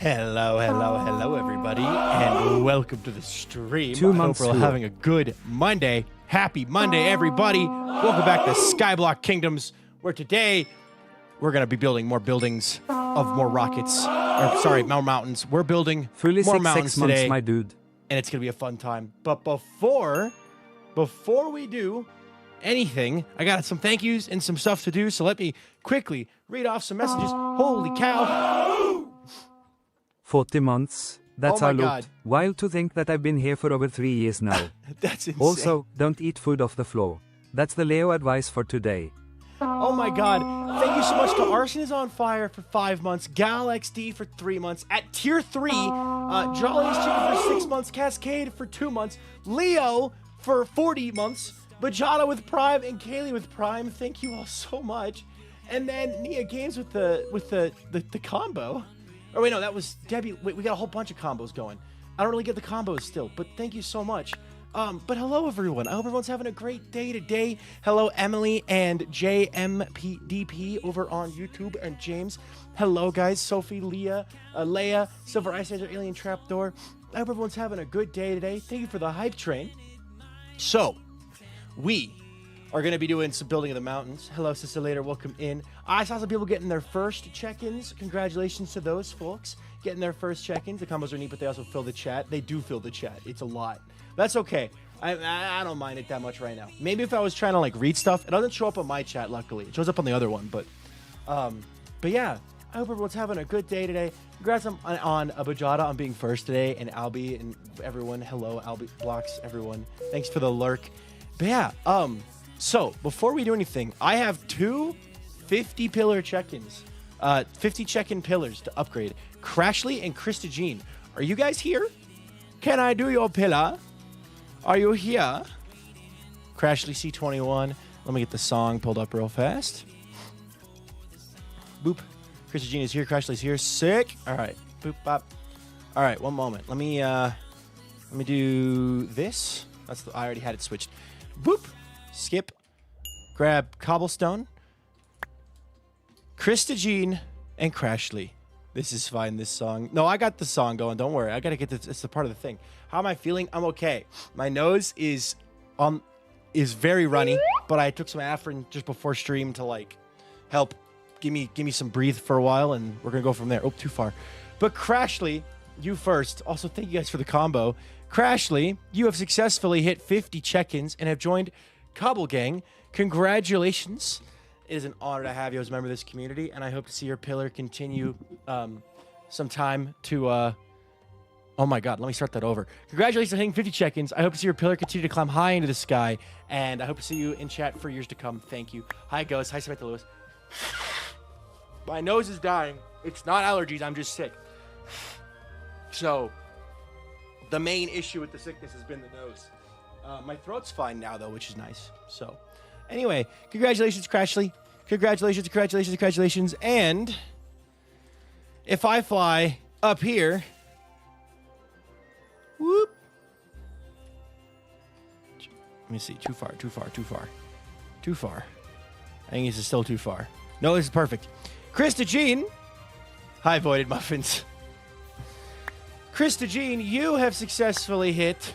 Hello, everybody, and welcome to the stream. 2 I hope months we're all ago. having a good Monday. Happy Monday, everybody. Welcome back to Skyblock Kingdoms, where today we're going to be building more buildings of more rockets. Or, sorry, more mountains. We're building Fully more 6 mountains months, today, my dude. and it's going to be a fun time. But before we do anything, I got some thank yous and some stuff to do, so let me quickly read off some messages. Holy cow. 40 months. That's Oh my our look. God. Wild to think that I've been here for over 3 years now. That's insane. Also, don't eat food off the floor. That's the Leo advice for today. Oh my god. Thank you so much to Arson is on Fire for 5 months, Gal XD for 3 months, at tier 3, Jolly's Chicken for 6 months, Cascade for 2 months, Leo for 40 months, Bajada with Prime, and Kaylee with Prime. Thank you all so much. And then Nia Games with the combo. Oh wait, no, that was Debbie. Wait, we got a whole bunch of combos going. I don't really get the combos still, but thank you so much. But hello everyone. I hope everyone's having a great day today. Hello Emily and JMPDP over on YouTube, and James. Hello guys, Sophie, Leah, Leia, Silver Ice Angel, Alien Trapdoor. I hope everyone's having a good day today. Thank you for the hype train. So, we are going to be doing some building of the mountains. Hello, Sister Later. Welcome in. I saw some people getting their first check-ins. Congratulations to those folks getting their first check-ins. The combos are neat, but they also fill the chat. They do fill the chat. It's a lot. That's okay. I don't mind it that much right now. Maybe if I was trying to like read stuff, it doesn't show up on my chat. Luckily, it shows up on the other one. But yeah, I hope everyone's having a good day today. Congrats on Abajada on being first today, and Albie and everyone. Hello, Albie Blocks, everyone. Thanks for the lurk. But yeah, so before we do anything, I have two 50 pillar check-ins, 50 check-in pillars to upgrade. Crashly and Krista Jean, are you guys here? Can I do your pillar? Are you here? Crashly C21. Let me get the song pulled up real fast. Boop. Krista Jean is here. Crashly's here. Sick. All right. Boop bop. All right. One moment. Let me do this. I already had it switched. Boop. Skip. Grab Cobblestone. Krista Jean and Crashly. This is fine, this song. No, I got the song going. Don't worry. I got to get this. It's the part of the thing. How am I feeling? I'm okay. My nose is very runny, but I took some Afrin just before stream to like help give me some breathe for a while, and we're going to go from there. Oh, too far. But Crashly, you first. Also, thank you guys for the combo. Crashly, you have successfully hit 50 check-ins and have joined Cobble Gang. Congratulations. It is an honor to have you as a member of this community, and I hope to see your pillar continue some time to... oh my god, let me start that over. Congratulations on hitting 50 check-ins. I hope to see your pillar continue to climb high into the sky, and I hope to see you in chat for years to come. Thank you. Hi, Ghost. Hi, Samantha Lewis. My nose is dying. It's not allergies. I'm just sick. So, the main issue with the sickness has been the nose. My throat's fine now, though, which is nice. So... Anyway, congratulations, Crashly. Congratulations. And if I fly up here, whoop. Let me see. Too far. I think this is still too far. No, this is perfect. Krista Jean. Hi, Voided Muffins. Krista Jean, you have successfully hit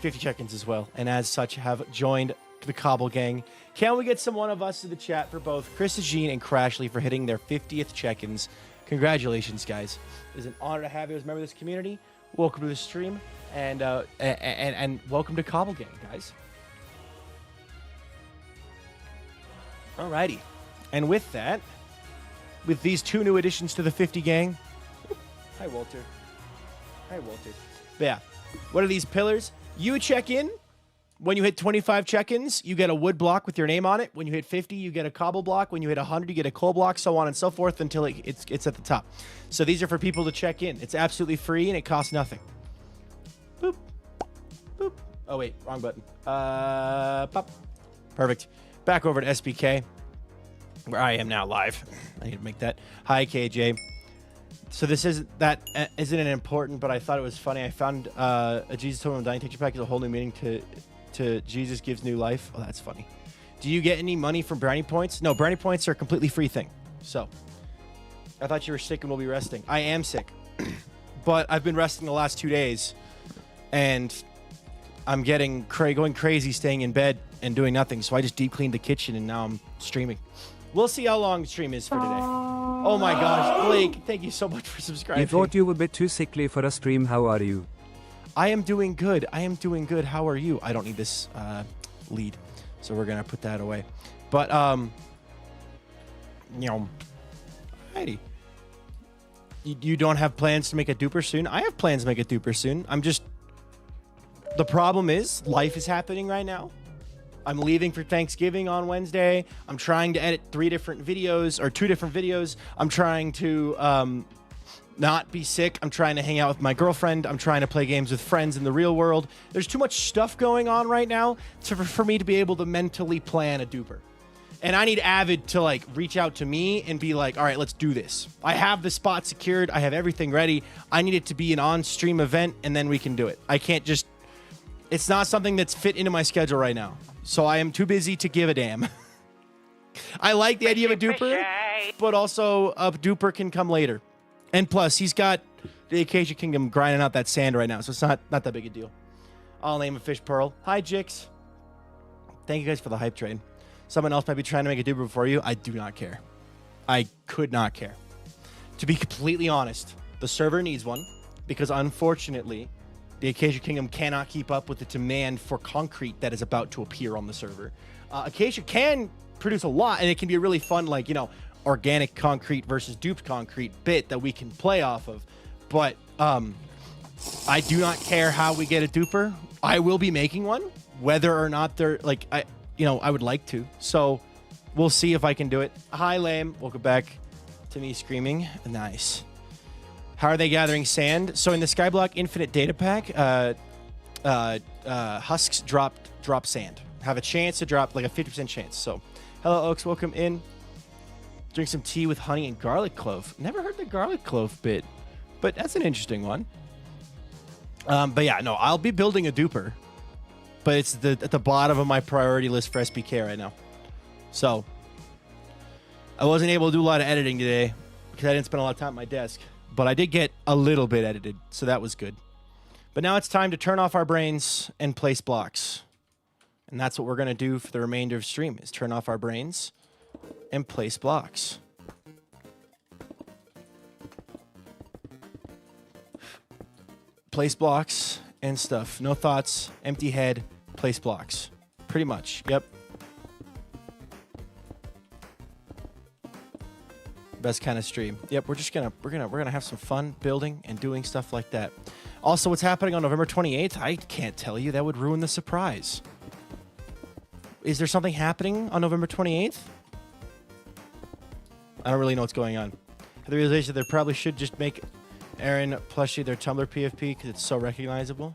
50 check-ins as well, and as such have joined the Cobble Gang. Can we get some one of us to the chat for both Krista Jean and Crashly for hitting their 50th check-ins? Congratulations, guys. It is an honor to have you as a member of this community. Welcome to the stream, and welcome to Cobble Gang, guys. Alrighty. And with that, with these two new additions to the 50 gang... Hi, Walter. But yeah, what are these pillars? You check in. When you hit 25 check-ins, you get a wood block with your name on it. When you hit 50, you get a cobble block. When you hit 100, you get a coal block, so on and so forth until it's at the top. So these are for people to check in. It's absolutely free, and it costs nothing. Boop. Boop. Oh, wait. Wrong button. Pop. Perfect. Back over to SBK, where I am now live. I need to make that. Hi, KJ. So this isn't important, but I thought it was funny. I found a Jesus Totem Dying Texture Pack is a whole new meaning to Jesus gives new life. Oh, that's funny. Do you get any money from brownie points? No, brownie points are a completely free thing. So I thought you were sick and will be resting. I am sick. But I've been resting the last 2 days. And I'm going crazy staying in bed and doing nothing. So I just deep cleaned the kitchen and now I'm streaming. We'll see how long the stream is for today. Oh my gosh, Blake, thank you so much for subscribing. You thought you were a bit too sickly for a stream. How are you? I am doing good. I am doing good. How are you? I don't need this lead. So we're going to put that away. But, you know, Heidi, you don't have plans to make a duper soon? I have plans to make a duper soon. The problem is life is happening right now. I'm leaving for Thanksgiving on Wednesday. I'm trying to edit 2 different videos. I'm trying to not be sick. I'm trying to hang out with my girlfriend. I'm trying to play games with friends in the real world. There's too much stuff going on right now for me to be able to mentally plan a duper. And I need Avid to like reach out to me and be like, all right, let's do this. I have the spot secured. I have everything ready. I need it to be an on-stream event and then we can do it. I can't just, it's not something that's fit into my schedule right now. So I am too busy to give a damn. I like the idea of a duper, but also a duper can come later. And plus, he's got the Acacia Kingdom grinding out that sand right now, so it's not that big a deal. I'll name a fish Pearl. Hi, Jix. Thank you guys for the hype train. Someone else might be trying to make a duper before you. I do not care. I could not care. To be completely honest, the server needs one because unfortunately, the Acacia Kingdom cannot keep up with the demand for concrete that is about to appear on the server. Acacia can produce a lot, and it can be a really fun, like, you know, organic concrete versus duped concrete bit that we can play off of. But I do not care how we get a duper. I will be making one, whether or not they're, like, I would like to. So we'll see if I can do it. Hi, Lame. Welcome back to me screaming. Nice. How are they gathering sand? So in the Skyblock Infinite Data Pack, husks drop sand. Have a chance to drop, like a 50% chance. So, hello, Oaks. Welcome in. Drink some tea with honey and garlic clove. Never heard the garlic clove bit, but that's an interesting one. But yeah, no, I'll be building a duper, but it's at the bottom of my priority list for SBK right now. So, I wasn't able to do a lot of editing today because I didn't spend a lot of time at my desk. But I did get a little bit edited, so that was good. But now it's time to turn off our brains and place blocks. And that's what we're going to do for the remainder of stream, is turn off our brains and place blocks. Place blocks and stuff. No thoughts, empty head, place blocks. Pretty much, yep. Best kind of stream. Yep, we're gonna have some fun building and doing stuff like that. Also, what's happening on November 28th? I can't tell you. That would ruin the surprise. Is there something happening on November 28th? I don't really know what's going on. The realization that they probably should just make Aaron plushie their Tumblr PFP because it's so recognizable.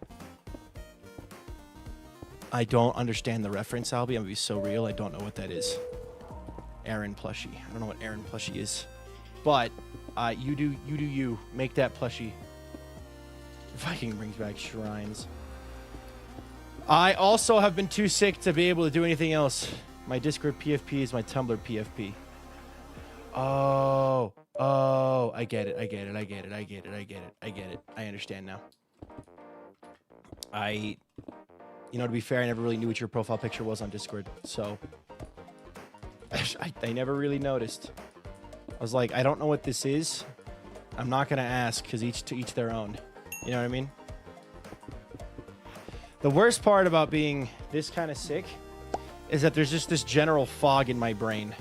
I don't understand the reference, Albie. I'm gonna be so real. I don't know what that is. Aaron plushie. I don't know what Aaron plushie is. But you do you. Make that plushie. Viking brings back shrines. I also have been too sick to be able to do anything else. My Discord PFP is my Tumblr PFP. Oh, I get it. I understand now. To be fair, I never really knew what your profile picture was on Discord, so I never really noticed. I was like, I don't know what this is. I'm not gonna ask because to each their own. You know what I mean? The worst part about being this kind of sick is that there's just this general fog in my brain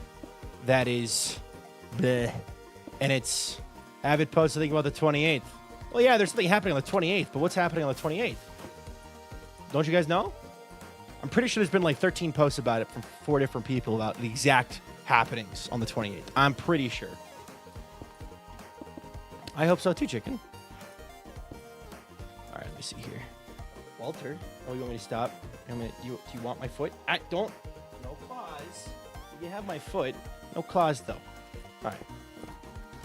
that is bleh. And it's Avid post to think about the 28th. Well, yeah, there's something happening on the 28th, but what's happening on the 28th? Don't you guys know? I'm pretty sure there's been like 13 posts about it from 4 different people about the exact happenings on the 28th. I'm pretty sure. I hope so too, chicken. All right, let me see here. Walter, oh, you want me to stop? Do you want my foot? No claws. You can have my foot. No claws though. All right.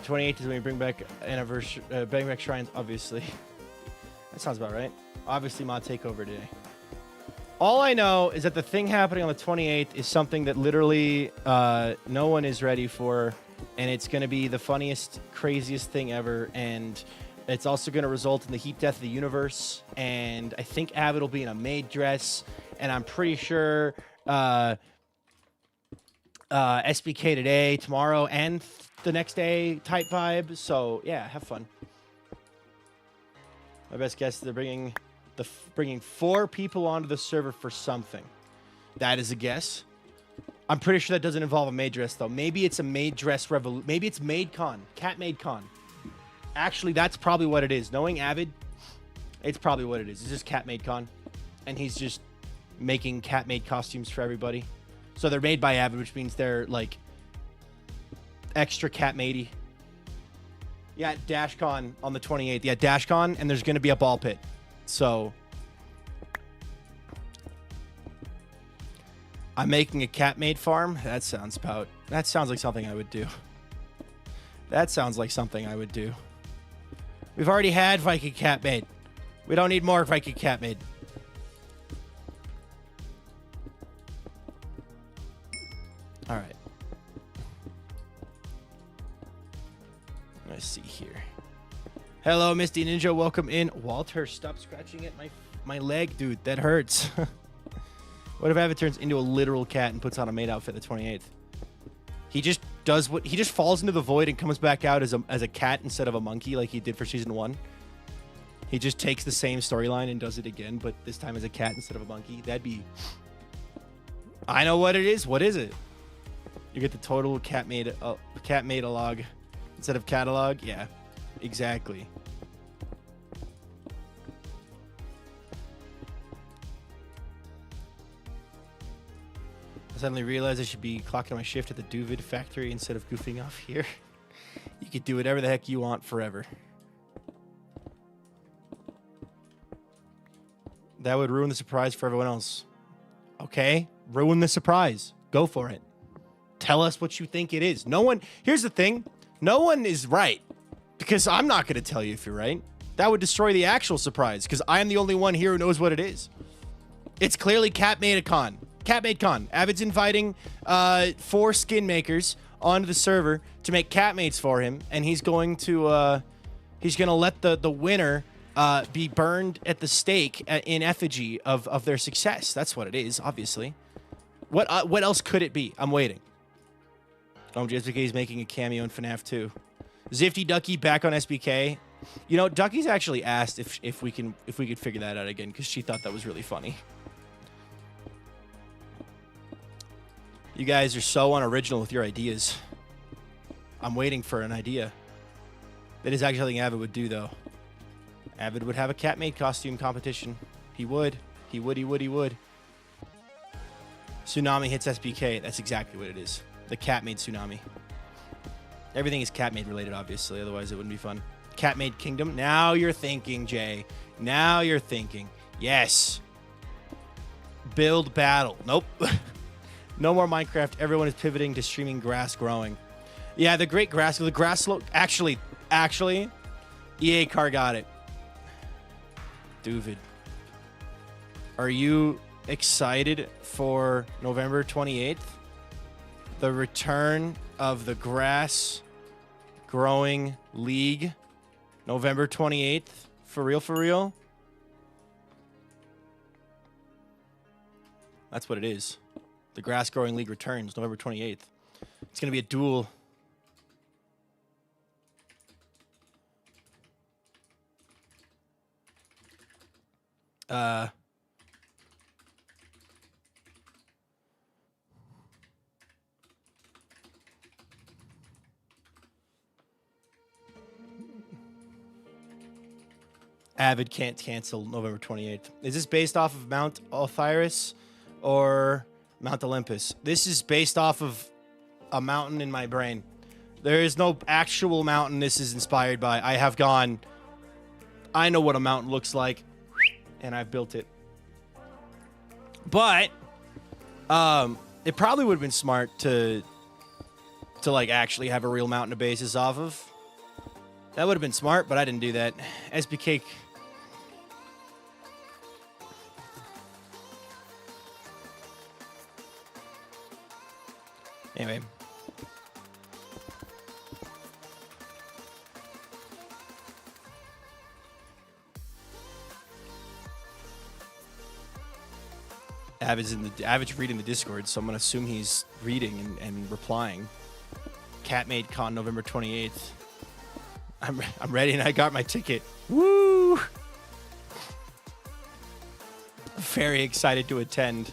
28th is when we bring back bring back shrines, obviously. That sounds about right. Obviously, mod takeover today. All I know is that the thing happening on the 28th is something that literally no one is ready for, and it's going to be the funniest, craziest thing ever, and it's also going to result in the heat death of the universe, and I think Avid will be in a maid dress, and I'm pretty sure SBK today, tomorrow, and the next day type vibe. So yeah, have fun. My best guess is they're bringing 4 people onto the server for something. That is a guess. I'm pretty sure that doesn't involve a maid dress though. Maybe it's a maid dress revolution. Maybe it's maid con, cat maid con. Actually, that's probably what it is. Knowing Avid, it's probably what it is. It's just cat maid con, and he's just making cat maid costumes for everybody. So they're made by Avid, which means they're like extra cat matey. Yeah, DashCon on the 28th. Yeah, DashCon, and there's going to be a ball pit. So I'm making a cat maid farm. That sounds like something I would do. That sounds like something I would do. We've already had Viking cat maid. We don't need more Viking cat maid. All right. Let's see here. Hello, Misty Ninja. Welcome in. Walter, stop scratching at my leg, dude. That hurts. What if Avid turns into a literal cat and puts on a maid outfit the 28th? He just does what he just falls into the void and comes back out as a cat instead of a monkey like he did for season 1. He just takes the same storyline and does it again, but this time as a cat instead of a monkey. That'd be... I know what it is. What is it? You get the total cat maid log instead of catalog. Yeah, exactly. I suddenly realized I should be clocking my shift at the Duvid factory instead of goofing off here. You could do whatever the heck you want forever. That would ruin the surprise for everyone else. Okay, ruin the surprise. Go for it. Tell us what you think it is. No one... Here's the thing. No one is right. Because I'm not going to tell you if you're right. That would destroy the actual surprise. Because I am the only one here who knows what it is. It's clearly Cat Made a Con. Cat Made Con. Avid's inviting 4 skin makers onto the server to make cat mates for him. And he's going to let the winner be burned at the stake in effigy of their success. That's what it is, obviously. What else could it be? I'm waiting. Oh, SBK is making a cameo in FNAF 2. Zifty Ducky back on SBK. You know, Ducky's actually asked if we could figure that out again because she thought that was really funny. You guys are so unoriginal with your ideas. I'm waiting for an idea. That is actually something Avid would do, though. Avid would have a cat maid costume competition. He would. He would. Tsunami hits SBK. That's exactly what it is. The cat maid tsunami. Everything is cat maid related, obviously. Otherwise, it wouldn't be fun. Cat maid kingdom. Now you're thinking, Jay. Now you're thinking. Yes. Build battle. Nope. No more Minecraft. Everyone is pivoting to streaming grass growing. Yeah, the great grass. The grass look. Actually, EA car got it. Duvid. Are you excited for November 28th? The return of the grass growing league. November 28th. For real, for real? That's what it is. The grass growing league returns November 28th. It's going to be a duel. Avid can't cancel November 28th. Is this based off of Mount Osiris or Mount Olympus? This is based off of a mountain in my brain. There is no actual mountain this is inspired by. I know what a mountain looks like, and I've built it. But it probably would have been smart to like actually have a real mountain to base this off of. That would have been smart, but I didn't do that. SBK. Anyway. Avid's reading the Discord, so I'm gonna assume he's reading and replying. Catmade Con November 28th. I'm ready and I got my ticket. Woo! Very excited to attend.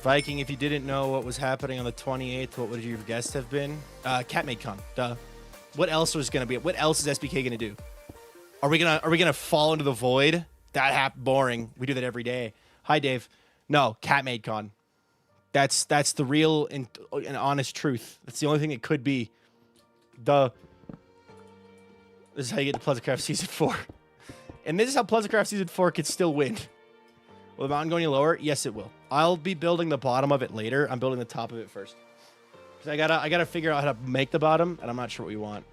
Viking, if you didn't know what was happening on the 28th, what would your guest have been? Catmade Con. Duh. What else was gonna be? What else is SBK gonna do? Are we gonna fall into the void? Boring. We do that every day. Hi, Dave. No, Catmade Con. That's the real and honest truth. That's the only thing it could be. This is how you get to Pleasantcraft Season 4. And this is how Pleasantcraft Season 4 could still win. Will the mountain go any lower? Yes, it will. I'll be building the bottom of it later. I'm building the top of it first. Because I gotta figure out how to make the bottom, and I'm not sure what we want.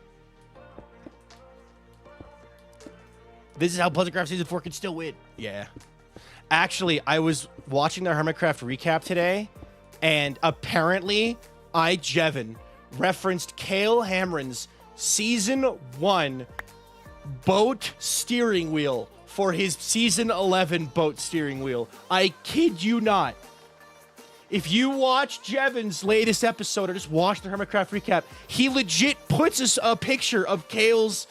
This is how Pleasantcraft Season 4 could still win. Yeah. Actually, I was watching the Hermitcraft recap today, and apparently, Jevin, referenced Kale Hamron's Season 1 boat steering wheel for his Season 11 boat steering wheel. I kid you not. If you watch Jevin's latest episode or just watch the Hermitcraft recap, he legit puts us a picture of Kale's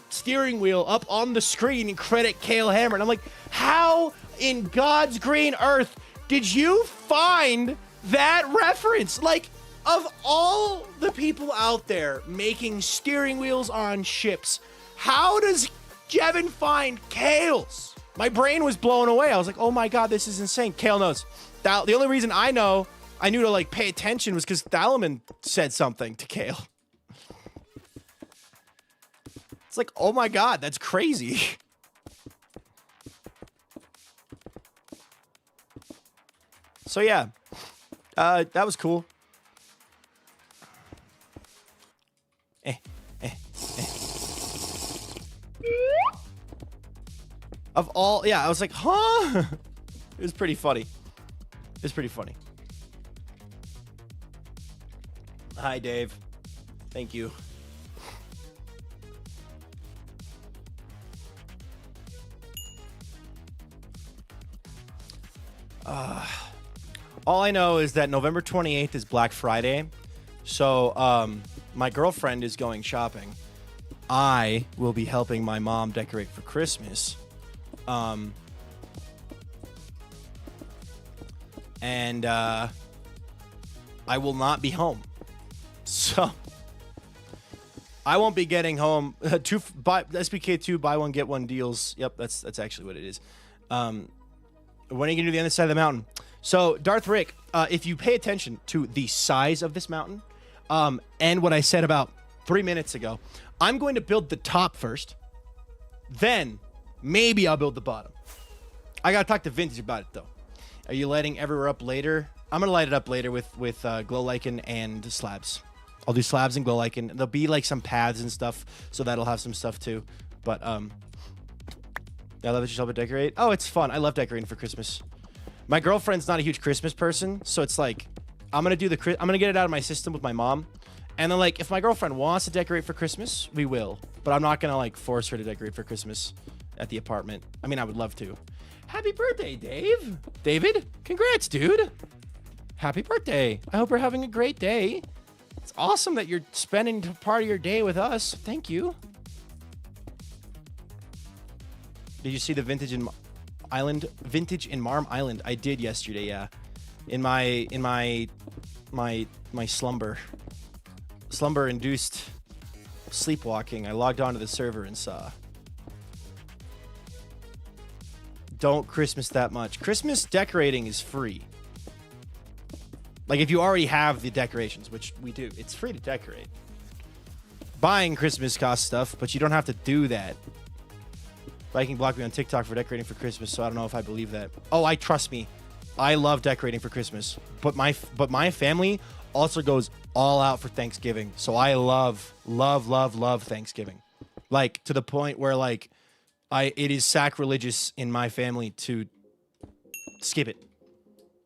steering wheel up on the screen and credit Kale Hammer. And I'm like, how in God's green earth did you find that reference? Like, of all the people out there making steering wheels on ships, how does Jevin find Kale's? My brain was blown away. I was like, oh my God, this is insane. Kale knows. The only reason I knew to like pay attention was because Thalaman said something to Kale. It's like, oh my God, that's crazy. So yeah, that was cool. Of all, yeah, I was like, huh? It was pretty funny. It was pretty funny. Hi, Dave. Thank you. All I know is that November 28th is Black Friday. So, my girlfriend is going shopping. I will be helping my mom decorate for Christmas. And I will not be home. So I won't be getting home. SBK2 buy one get one deals. Yep, that's actually what it is. When are you gonna do the other side of the mountain? So Darth Rick, if you pay attention to the size of this mountain, and what I said about 3 minutes ago, I'm going to build the top first. Then maybe I'll build the bottom. I gotta talk to Vintage about it though. Are you lighting everywhere up later? I'm gonna light it up later with glow lichen and slabs. I'll do slabs and glow lichen. There'll be like some paths and stuff, so that'll have some stuff too. But I love that you help it decorate. Oh, it's fun. I love decorating for Christmas. My girlfriend's not a huge Christmas person, so it's like I'm gonna get it out of my system with my mom, and then like if my girlfriend wants to decorate for Christmas, we will. But I'm not gonna like force her to decorate for Christmas at the apartment. I mean, I would love to. Happy birthday, Dave. David, congrats, dude. Happy birthday. I hope you're having a great day. It's awesome that you're spending part of your day with us. Thank you. Did you see the vintage in Marm Island? I did yesterday, yeah. In my slumber induced sleepwalking, I logged onto the server and saw. Don't Christmas that much. Christmas decorating is free. Like if you already have the decorations, which we do, it's free to decorate. Buying Christmas costs stuff, but you don't have to do that. Viking blocked me on TikTok for decorating for Christmas, so I don't know if I believe that. Oh, trust me. I love decorating for Christmas, but my family also goes all out for Thanksgiving. So I love Thanksgiving. Like to the point where like it is sacrilegious in my family to skip it.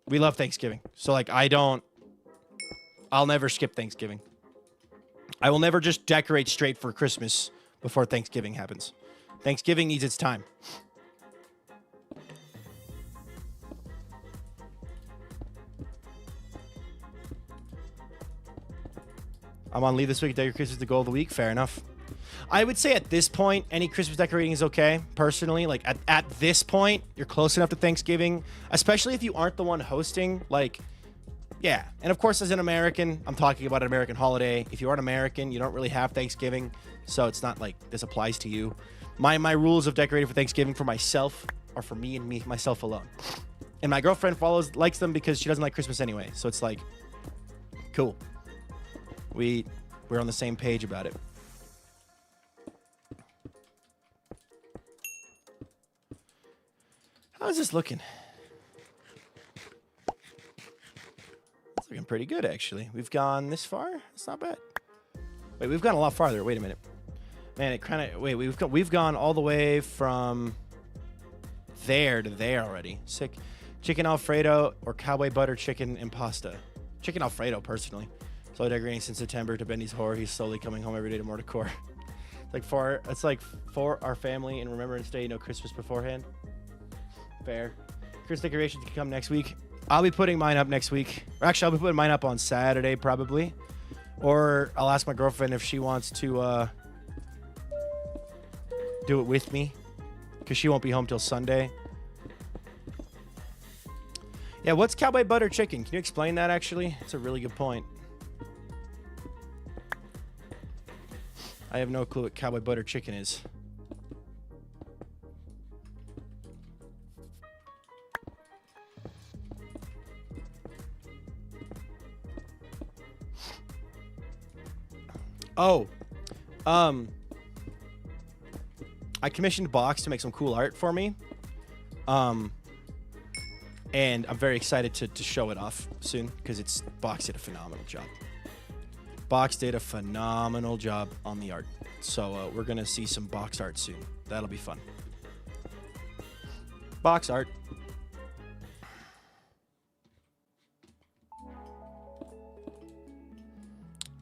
We love Thanksgiving. So like I'll never skip Thanksgiving. I will never just decorate straight for Christmas, before Thanksgiving happens. Thanksgiving needs its time. I'm on leave this week. Decorate Christmas the goal of the week. Fair enough. I would say at this point, any Christmas decorating is okay. Personally, like at this point, you're close enough to Thanksgiving, especially if you aren't the one hosting. Like, yeah. And of course, as an American, I'm talking about an American holiday. If you aren't American, you don't really have Thanksgiving, so it's not like this applies to you. My rules of decorating for Thanksgiving for myself are for me and myself alone. And my girlfriend likes them because she doesn't like Christmas anyway. So it's like, cool. We're on the same page about it. How's this looking? It's looking pretty good, actually. We've gone this far. It's not bad. Wait, we've gone a lot farther. Wait a minute. Man, it kind of... Wait, we've gone all the way from there to there already. Sick. Chicken Alfredo or cowboy butter chicken and pasta. Chicken Alfredo, personally. Slowly decorating since September to Bendy's horror. He's slowly coming home every day to more decor. It's like for our family and Remembrance Day, no Christmas beforehand. Fair. Christmas decorations can come next week. I'll be putting mine up next week. Or actually, I'll be putting mine up on Saturday, probably. Or I'll ask my girlfriend if she wants to do it with me. Because she won't be home till Sunday. Yeah, what's cowboy butter chicken? Can you explain that, actually? It's a really good point. I have no clue what cowboy butter chicken is. Oh, I commissioned Box to make some cool art for me. And I'm very excited to show it off soon because Box did a phenomenal job. Box did a phenomenal job on the art. So we're going to see some Box art soon. That'll be fun. Box art.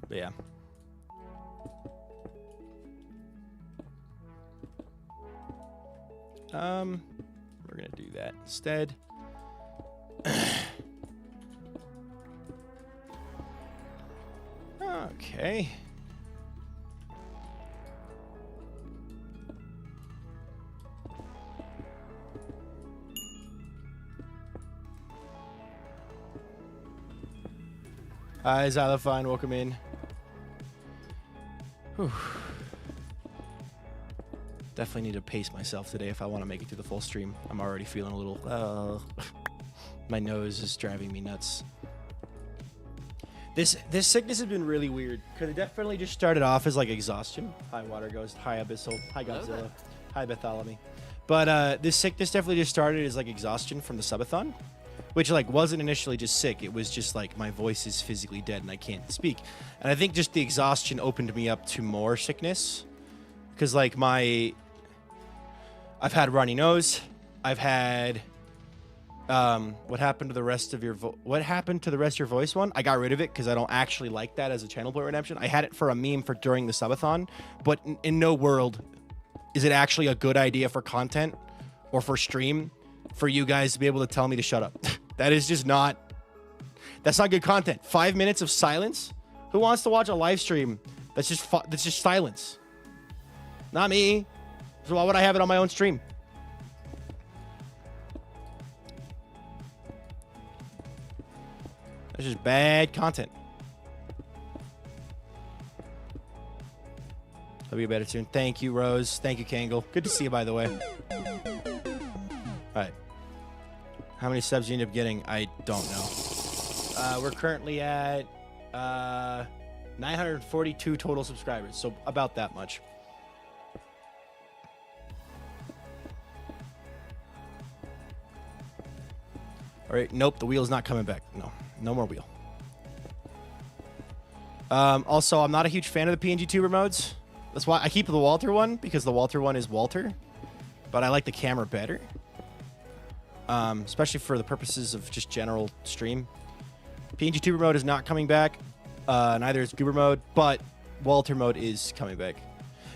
But yeah. We're going to do that instead. Okay. Hi, Xylophone. Welcome in. Whew. Definitely need to pace myself today if I want to make it through the full stream. I'm already feeling a little... my nose is driving me nuts. This sickness has been really weird because it definitely just started off as like exhaustion. Hi Water Ghost. Hi Abyssal. Hi Godzilla. Hi Bartholomew. But this sickness definitely just started as like exhaustion from the subathon, which like wasn't initially just sick. It was just like my voice is physically dead and I can't speak. And I think just the exhaustion opened me up to more sickness because like I've had runny nose. I've had what happened to the rest of your voice one? I got rid of it because I don't actually like that as a channel point redemption. I had it for a meme for during the subathon, but in no world is it actually a good idea for content or for stream for you guys to be able to tell me to shut up. That is just not... That's not good content. 5 minutes of silence? Who wants to watch a live stream that's just silence? Not me. So why would I have it on my own stream? That's just bad content. That'll be a better tune. Thank you, Rose. Thank you, Kangle. Good to see you, by the way. All right. How many subs you end up getting? I don't know. We're currently at 942 total subscribers, so about that much. All right. Nope, the wheel's not coming back. No more wheel. Also, I'm not a huge fan of the PNG tuber modes. That's why I keep the Walter one, because the Walter one is Walter. But I like the camera better. Especially for the purposes of just general stream. PNG tuber mode is not coming back. Neither is Goober mode, but Walter mode is coming back.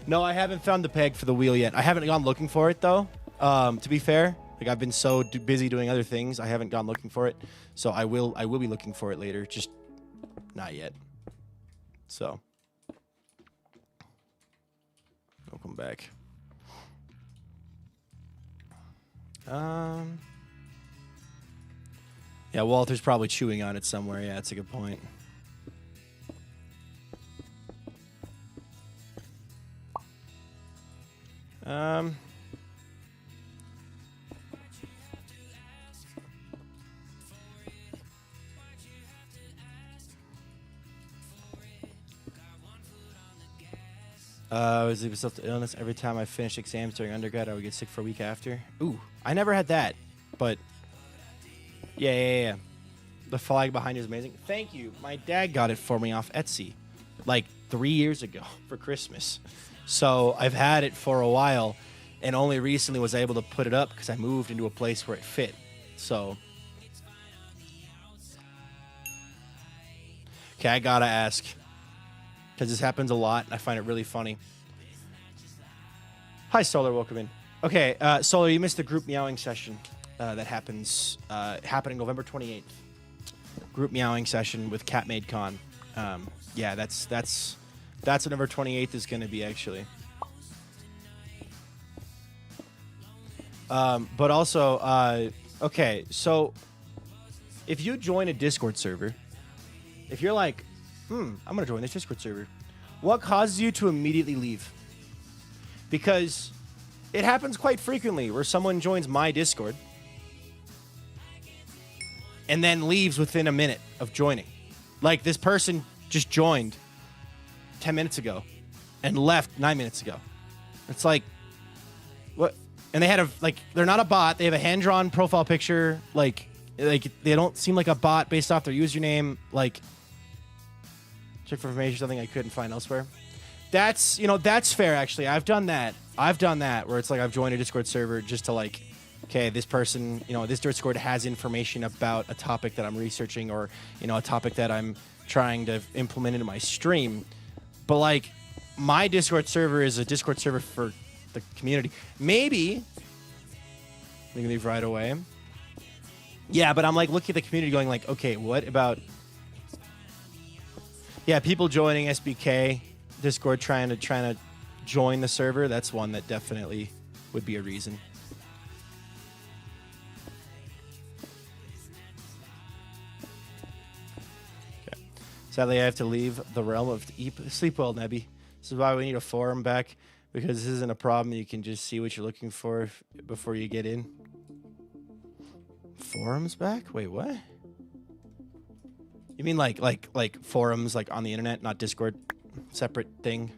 No, I haven't found the peg for the wheel yet. I haven't gone looking for it though. To be fair, like I've been so busy doing other things, I haven't gone looking for it. So I will be looking for it later, just not yet. So welcome back. Yeah, Walter's probably chewing on it somewhere. Yeah, that's a good point. Was it self illness? Every time I finished exams during undergrad, I would get sick for a week after. Ooh, I never had that, but yeah. The flag behind you is amazing. Thank you. My dad got it for me off Etsy, like 3 years ago for Christmas. So I've had it for a while, and only recently was able to put it up because I moved into a place where it fit. So, okay, I gotta ask, because this happens a lot, and I find it really funny. Hi, Solar. Welcome in. Okay, Solar, you missed the group meowing session that happens happening November 28th. Group meowing session with CatMadeCon. Yeah, that's what November 28th is going to be, actually. But also, okay, so if you join a Discord server, if you're like, I'm going to join this Discord server, what causes you to immediately leave? Because it happens quite frequently where someone joins my Discord and then leaves within a minute of joining. Like, this person just joined 10 minutes ago and left 9 minutes ago. It's like, what? And they had they're not a bot. They have a hand-drawn profile picture. Like they don't seem like a bot based off their username. Like, check for information, something I couldn't find elsewhere. That's, that's fair, actually. I've done that where it's like I've joined a Discord server just to like, okay, this person, this Discord has information about a topic that I'm researching or, a topic that I'm trying to implement into my stream. But like, my Discord server is a Discord server for the community. Maybe we can leave right away. Yeah, but I'm like looking at the community going like, okay, what about, yeah, people joining SBK Discord trying to join the server. That's one that definitely would be a reason. Okay. Sadly, I have to leave the realm of sleep well, Nebby. This is why we need a forum back, because this isn't a problem. You can just see what you're looking for before you get in. Forums back? Wait, what? You mean like forums like on the internet, not Discord? Separate thing.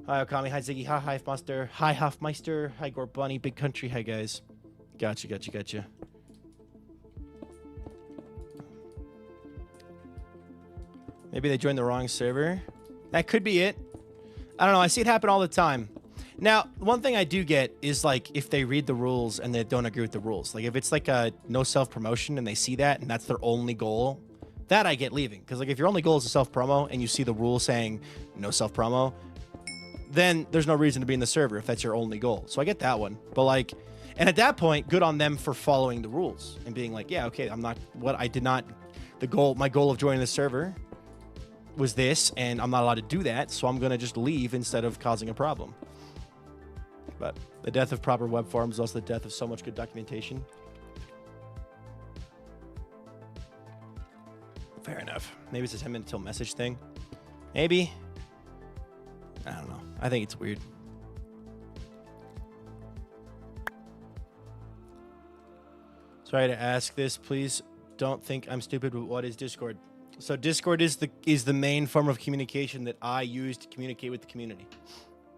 Hi Okami, hi Ziggy, hi Hifemaster, hi Hofmeister, hi Gore Bunny, Big Country, hi guys. Gotcha. Maybe they joined the wrong server. That could be it. I don't know, I see it happen all the time. Now, one thing I do get is like if they read the rules and they don't agree with the rules. Like if it's like a no self-promotion and they see that and that's their only goal, that I get leaving. Because like if your only goal is to self-promo and you see the rule saying no self-promo, then there's no reason to be in the server if that's your only goal. So I get that one. But like, and at that point, good on them for following the rules and being like, yeah, okay, my goal of joining the server was this, and I'm not allowed to do that, so I'm gonna just leave instead of causing a problem. But the death of proper web forums is also the death of so much good documentation. Fair enough. Maybe it's a 10-minute till message thing. Maybe. I don't know. I think it's weird. Sorry to ask this. Please don't think I'm stupid, but what is Discord? So Discord is the main form of communication that I use to communicate with the community.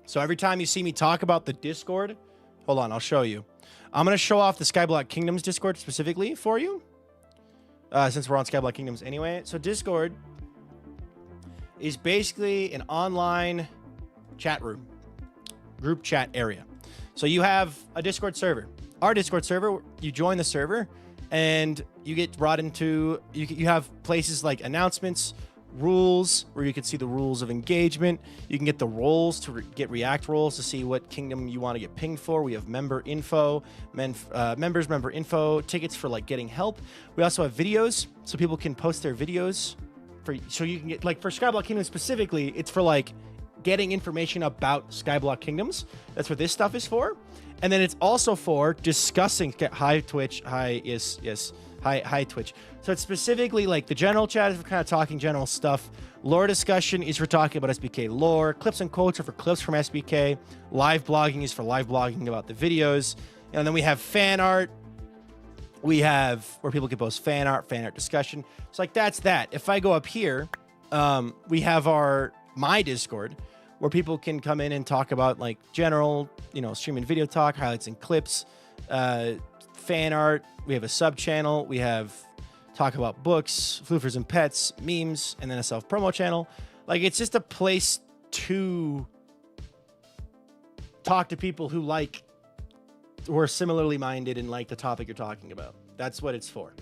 So every time you see me talk about the Discord, hold on, I'll show you. I'm going to show off the Skyblock Kingdoms Discord specifically for you. Since we're on Skyblock Kingdoms anyway. So Discord is basically an online chat room, group chat area. So you have a Discord server. Our Discord server, you join the server and you get brought into, you have places like announcements, rules, where you can see the rules of engagement. You can get the roles to get React roles to see what kingdom you want to get pinged for. We have member info, members member info, tickets for like getting help. We also have videos, so people can post their videos so you can get like for Skyblock Kingdoms specifically. It's for like getting information about Skyblock Kingdoms. That's what this stuff is for. And then it's also for discussing. Hi Twitch. Hi yes. Hi Twitch. So it's specifically like the general chat is for kind of talking general stuff. Lore discussion is for talking about SBK lore. Clips and quotes are for clips from SBK. Live blogging is for live blogging about the videos. And then we have fan art. We have where people can post fan art discussion. So like that's that. If I go up here, we have my Discord where people can come in and talk about like general, streaming video talk, highlights and clips, fan art. We have a sub channel. We have talk about books, floofers and pets, memes, and then a self promo channel. Like it's just a place to talk to people who are similarly minded and like the topic you're talking about. That's what it's for.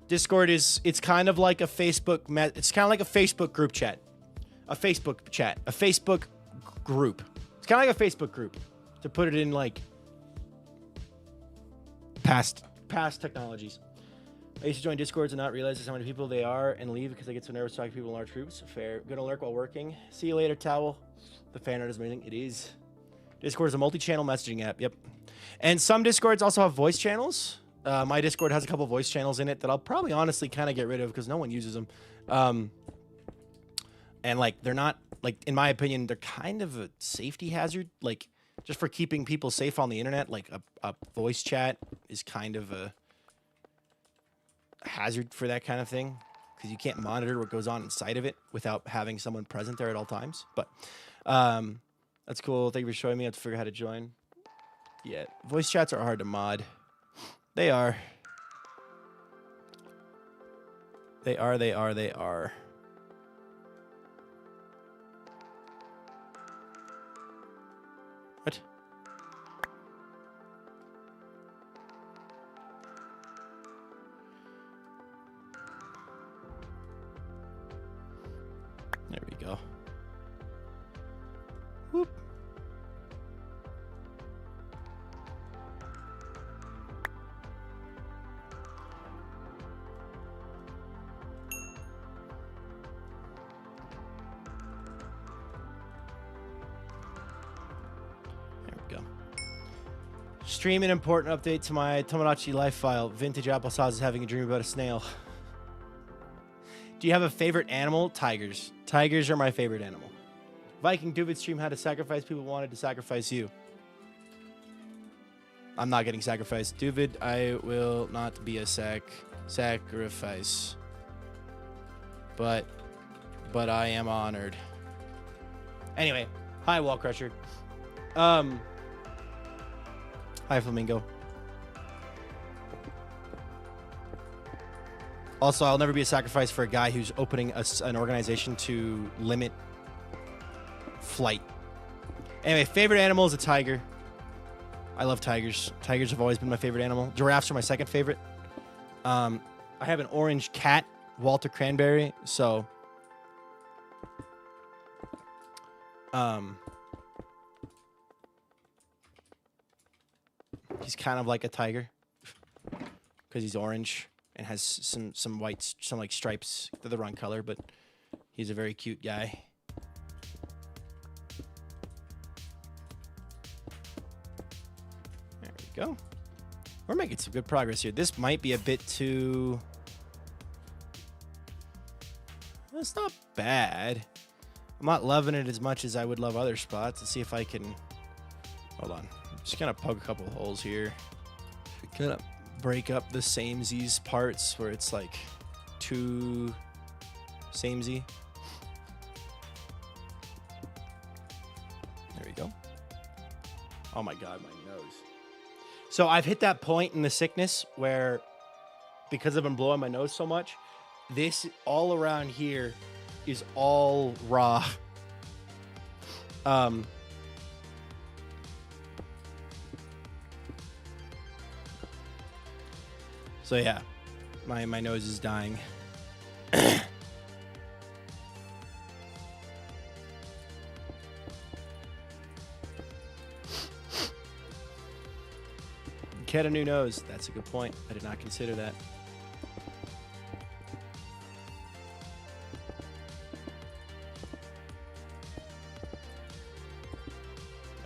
Discord it's kind of like a Facebook it's kind of like a Facebook group chat. A Facebook group. It's kind of like a Facebook group, to put it in like past technologies. I used to join Discords and not realize just how many people they are and leave because I get so nervous talking to people in large groups. Fair. Gonna lurk while working. See you later, Towel. The fan art is amazing. It is. Discord is a multi-channel messaging app. Yep. And some Discords also have voice channels. My Discord has a couple voice channels in it that I'll probably honestly kind of get rid of because no one uses them. And like they're not, like, in my opinion, they're kind of a safety hazard. Like just for keeping people safe on the internet, like a voice chat is kind of a hazard for that kind of thing because you can't monitor what goes on inside of it without having someone present there at all times. But that's cool. Thank you for showing me. I have to figure out how to join. Yeah, voice chats are hard to mod. They are. They are. What? There we go. Whoop. Stream an important update to my Tomodachi life file. Vintage applesauce is having a dream about a snail. Do you have a favorite animal? Tigers. Tigers are my favorite animal. Viking Duvid stream how to sacrifice. People wanted to sacrifice you. I'm not getting sacrificed. Duvid, I will not be a sacrifice. But I am honored. Anyway, hi Wall Crusher. Hi, Flamingo. Also, I'll never be a sacrifice for a guy who's opening an organization to limit flight. Anyway, favorite animal is a tiger. I love tigers. Tigers have always been my favorite animal. Giraffes are my second favorite. I have an orange cat, Walter Cranberry, so... he's kind of like a tiger because he's orange and has some white, some like stripes. They're the wrong color, but he's a very cute guy. There we go. We're making some good progress here. This might be a bit too... It's not bad. I'm not loving it as much as I would love other spots. Let's see if I can... Hold on. Just kind of poke a couple holes here. Kind of break up the samesies parts where it's like too samey. There we go. Oh my God, my nose. So I've hit that point in the sickness where, because I've been blowing my nose so much, this all around here is all raw. So yeah, my nose is dying. Get a new nose. That's a good point. I did not consider that.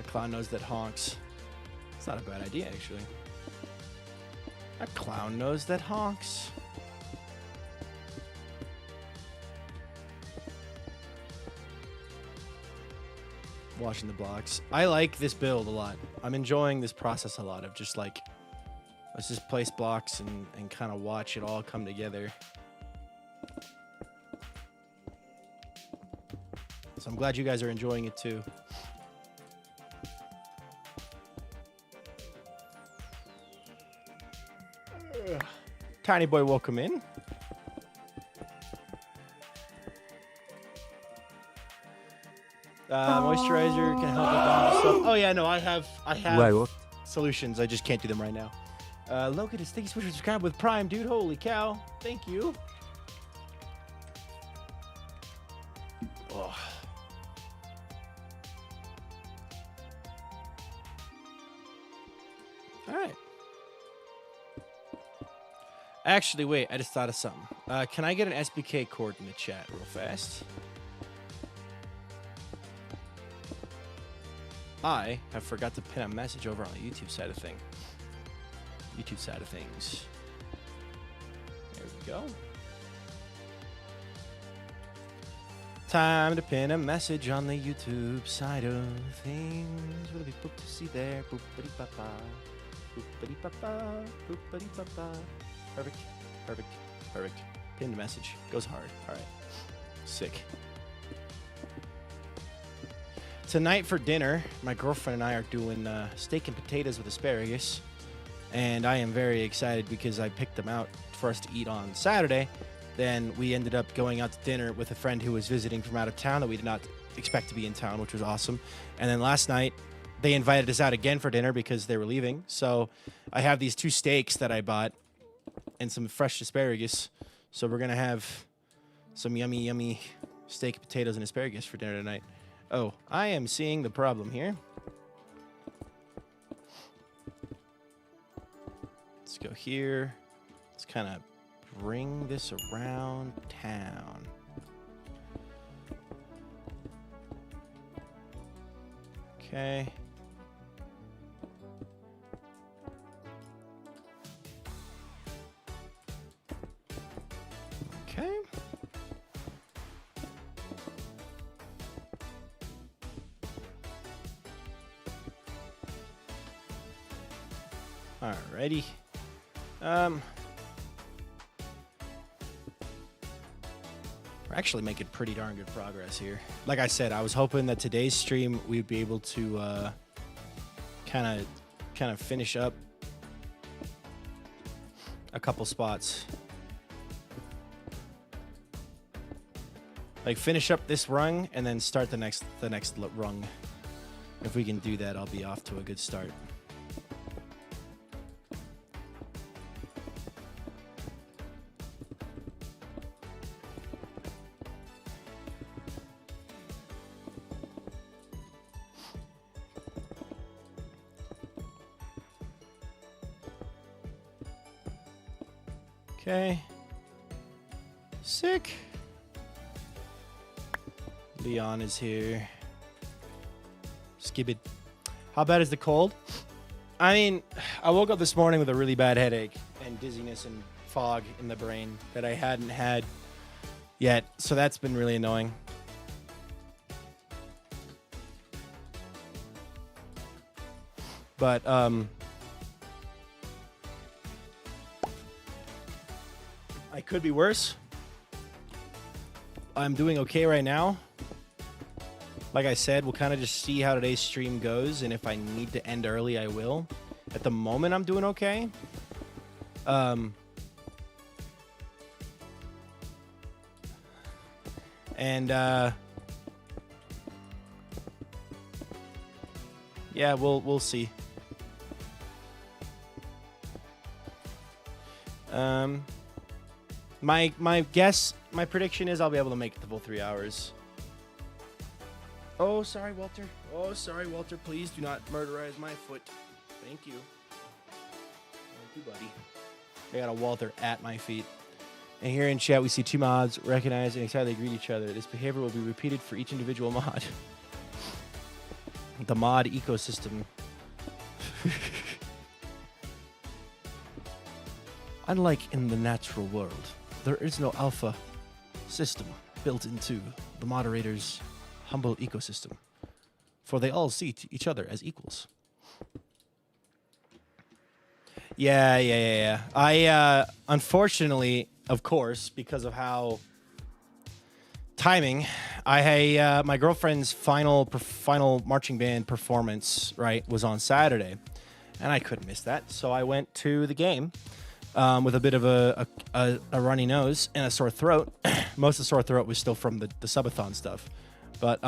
A clown nose that honks. It's not a bad idea, actually. A clown nose that honks. Washing the blocks. I like this build a lot. I'm enjoying this process a lot of just like, let's just place blocks and kind of watch it all come together. So I'm glad you guys are enjoying it too. Tiny boy, welcome in. Moisturizer can help with all this stuff. Oh yeah, no, I have Why, what? solutions. I just can't do them right now. Logan, thank you for subscribing with Prime, dude. Holy cow! Thank you. Oh. All right. Actually, wait. I just thought of something. Can I get an SBK cord in the chat real fast? I have forgot to pin a message over on the YouTube side of things. There we go. Time to pin a message on the YouTube side of things. Will be booked to see there. Boopity papa. Boopity papa. Boopity papa. Perfect. Perfect. Perfect. Pinned message. Goes hard. All right. Sick. Tonight for dinner, my girlfriend and I are doing steak and potatoes with asparagus. And I am very excited because I picked them out for us to eat on Saturday. Then we ended up going out to dinner with a friend who was visiting from out of town that we did not expect to be in town, which was awesome. And then last night, they invited us out again for dinner because they were leaving. So I have these 2 steaks that I bought and some fresh asparagus. So we're going to have some yummy, yummy steak, potatoes, and asparagus for dinner tonight. Oh, I am seeing the problem here. Let's go here. Let's kind of bring this around town. Okay. Okay. Alrighty. We're actually making pretty darn good progress here. Like I said, I was hoping that today's stream we'd be able to kind of finish up a couple spots. Like finish up this rung and then start the next rung. If we can do that, I'll be off to a good start. Okay. Sick. Leon is here. Skib it. How bad is the cold? I mean, I woke up this morning with a really bad headache and dizziness and fog in the brain that I hadn't had yet. So that's been really annoying. But, I could be worse. I'm doing okay right now. Like I said, we'll kind of just see how today's stream goes, and if I need to end early, I will. At the moment, I'm doing okay. Yeah, we'll see. My guess, my prediction is I'll be able to make it the full 3 hours. Oh, sorry, Walter. Oh, sorry, Walter. Please do not murderize my foot. Thank you. you, buddy. I got a Walther at my feet. And here in chat, we see two mods recognize and excitedly greet each other. This behavior will be repeated for each individual mod. The mod ecosystem. Unlike in the natural world, there is no alpha system built into the moderator's humble ecosystem, for they all see each other as equals. Yeah. I, unfortunately, of course, because of how timing, my girlfriend's final marching band performance, right, was on Saturday, and I couldn't miss that, so I went to the game with a bit of a runny nose and a sore throat. Most of the sore throat was still from the subathon stuff, but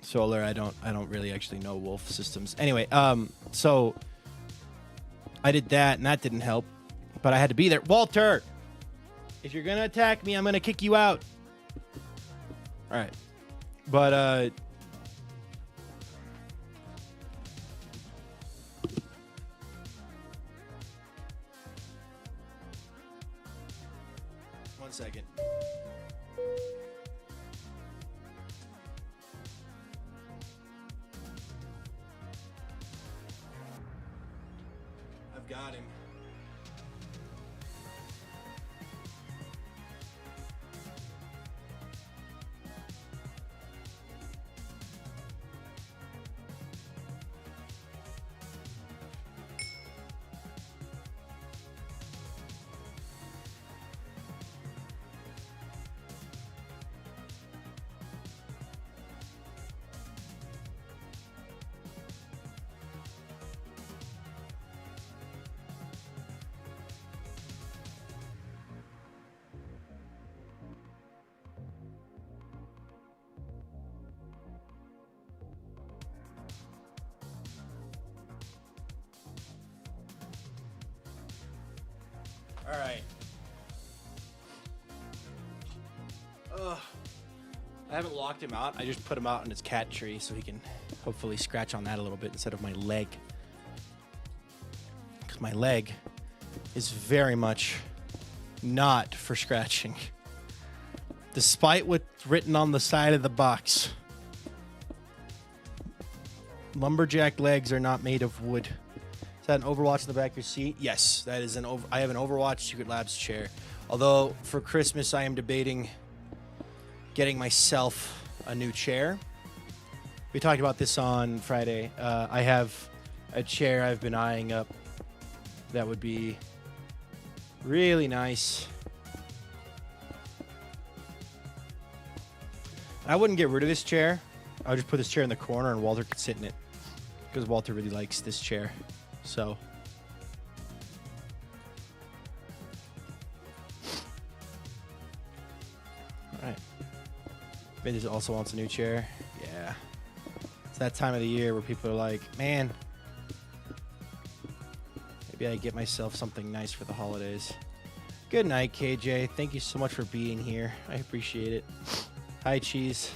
Solar, I don't really actually know wolf systems. Anyway, so I did that, and that didn't help. But I had to be there. Walter, if you're gonna attack me, I'm gonna kick you out. All right, but one second. Got him. All right. I haven't locked him out. I just put him out in his cat tree so he can hopefully scratch on that a little bit instead of my leg. Because my leg is very much not for scratching. Despite what's written on the side of the box. Lumberjack legs are not made of wood. Is that an Overwatch in the back of your seat? Yes, that is I have an Overwatch Secret Labs chair. Although for Christmas I am debating getting myself a new chair. We talked about this on Friday. I have a chair I've been eyeing up that would be really nice. I wouldn't get rid of this chair. I would just put this chair in the corner and Walter could sit in it. Because Walter really likes this chair. So. Alright. Vintage also wants a new chair. Yeah. It's that time of the year where people are like, man, maybe I get myself something nice for the holidays. Good night, KJ. Thank you so much for being here. I appreciate it. Hi, Cheese.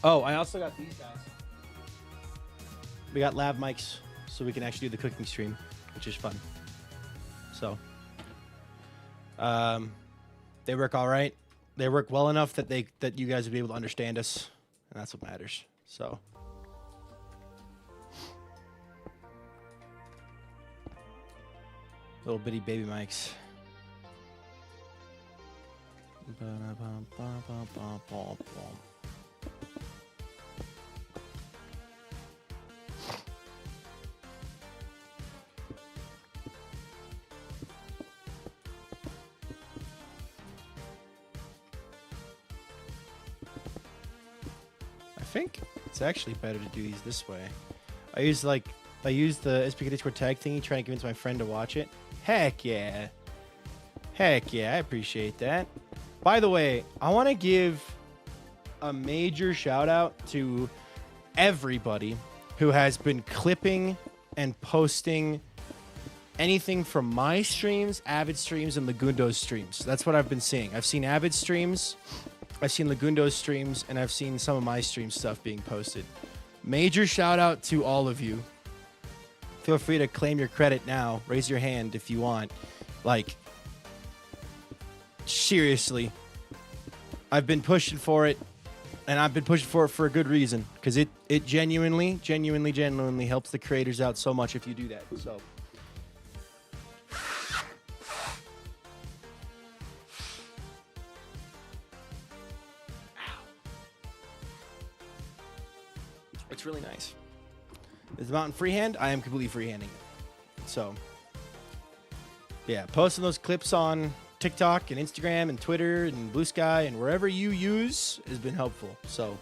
Oh, I also got these guys. We got lav mics, so we can actually do the cooking stream, which is fun. So, they work all right. They work well enough that you guys will be able to understand us, and that's what matters. So. Little bitty baby mics. I think it's actually better to do these this way. I used the SPK Discord tag thingy trying to convince my friend to watch it. Heck yeah. Heck yeah, I appreciate that. By the way, I want to give a major shout out to everybody who has been clipping and posting anything from my streams, Avid streams, and Lagundo's streams. That's what I've been seeing. I've seen Avid streams, I've seen Lagundo's streams, and I've seen some of my stream stuff being posted. Major shout out to all of you. Feel free to claim your credit now. Raise your hand if you want. Like, seriously, I've been pushing for it, and I've been pushing for it for a good reason, because it genuinely helps the creators out so much if you do that. So. It's really nice. Is the mountain freehand? I am completely freehanding it. So, yeah, posting those clips on TikTok and Instagram and Twitter and Blue Sky and wherever you use has been helpful. So,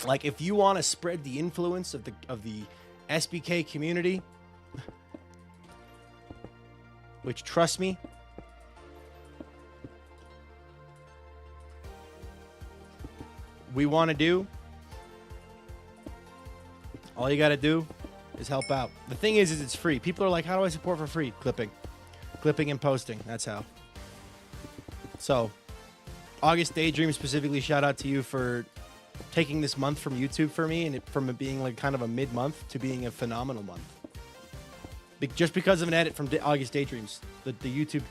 like, if you want to spread the influence of the SBK community, which, trust me, we want to do, all you got to do is help out. The thing is it's free. People are like, how do I support for free? Clipping and posting. That's how. So, August Daydream specifically, shout out to you for taking this month from YouTube for me, and from it being like kind of a mid-month to being a phenomenal month. Just because of an edit from August Daydreams, the YouTube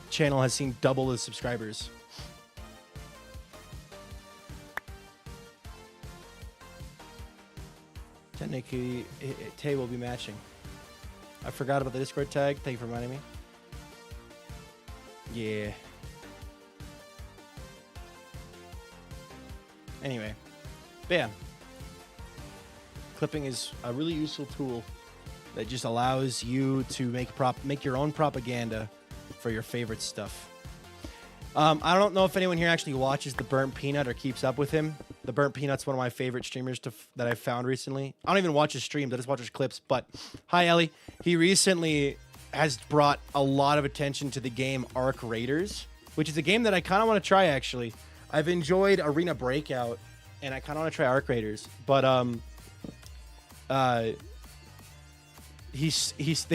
channel has seen double the subscribers. Technically, Tay will be matching. I forgot about the Discord tag. Thank you for reminding me. Yeah. Anyway, bam. Clipping is a really useful tool that just allows you to make your own propaganda for your favorite stuff. I don't know if anyone here actually watches The Burnt Peanut or keeps up with him. The Burnt Peanut's one of my favorite streamers that I've found recently. I don't even watch his streams. I just watch his clips. But, hi, Ellie. He recently has brought a lot of attention to the game Arc Raiders, which is a game that I kind of want to try, actually. I've enjoyed Arena Breakout, and I kind of want to try Arc Raiders. But, they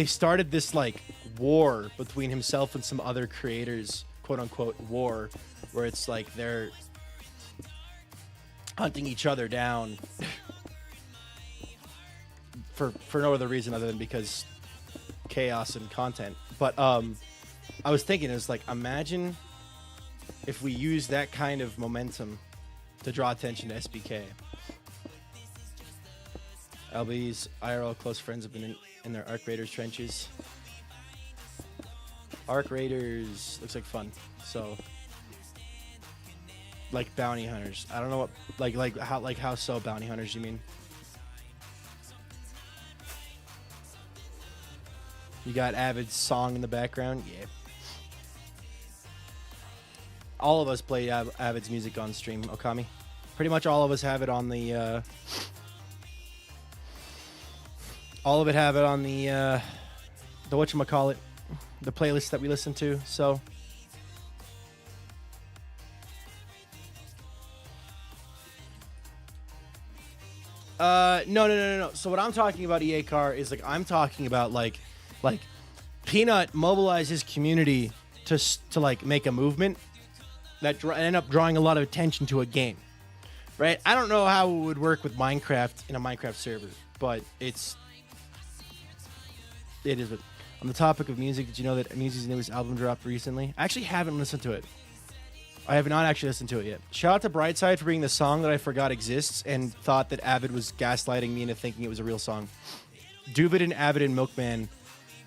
started this, like, war between himself and some other creators, quote-unquote war, where it's like they're hunting each other down for no other reason other than because chaos and content. But I was thinking, it's like, imagine if we use that kind of momentum to draw attention to SBK. LB's IRL close friends have been in their Arc Raiders trenches. Arc Raiders looks like fun. So, like bounty hunters. I don't know what how so bounty hunters you mean? You got Avid's song in the background? Yeah. All of us play Avid's music on stream, Okami. Pretty much all of us have it on the all of it have it on the whatchamacallit, the playlist that we listen to. So no. So what I'm talking about, EA Car, is like, I'm talking about like Peanut mobilized his community to like make a movement that end up drawing a lot of attention to a game, right? I don't know how it would work with Minecraft in a Minecraft server, but it is. On the topic of music, did you know that Musy's newest album dropped recently? I actually haven't listened to it. I have not actually listened to it yet. Shout out to Brightside for being the song that I forgot exists and thought that Avid was gaslighting me into thinking it was a real song. Duvid and Avid and Milkman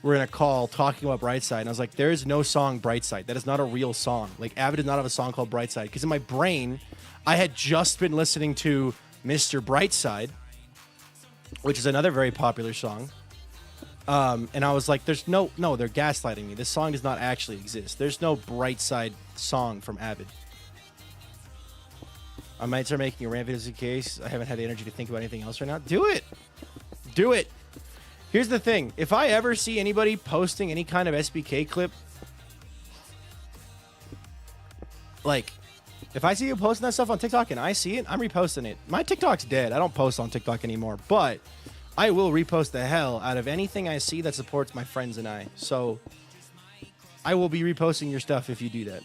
were in a call talking about Brightside, and I was like, there is no song Brightside. That is not a real song. Like, Avid does not have a song called Brightside. Because in my brain, I had just been listening to Mr. Brightside, which is another very popular song. And I was like, they're gaslighting me. This song does not actually exist. There's no Brightside song from Avid. I might start making a rant video in case I haven't had the energy to think about anything else right now. Do it. Do it. Here's the thing. If I ever see anybody posting any kind of SBK clip, like, if I see you posting that stuff on TikTok and I see it, I'm reposting it. My TikTok's dead. I don't post on TikTok anymore, but I will repost the hell out of anything I see that supports my friends and I. So I will be reposting your stuff if you do that.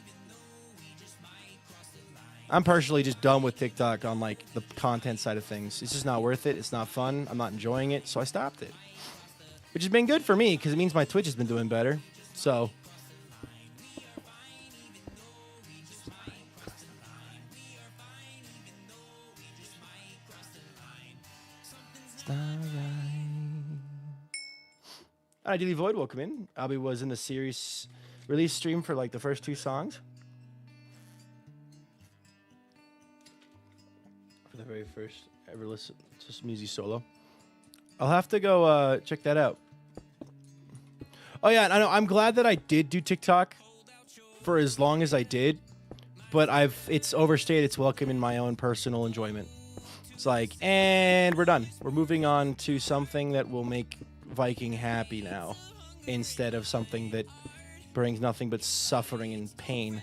I'm personally just done with TikTok on like the content side of things. It's just not worth it. It's not fun. I'm not enjoying it, so I stopped it. Which has been good for me because it means my Twitch has been doing better. So Ideally Void, welcome in. Albie was in the series release stream for like the first 2 songs. For the very first ever listen to music solo. I'll have to go check that out. Oh yeah, I know. I'm glad that I did do TikTok for as long as I did, but it's overstayed its welcome in my own personal enjoyment. It's like, and we're done. We're moving on to something that will make Viking happy now, instead of something that brings nothing but suffering and pain.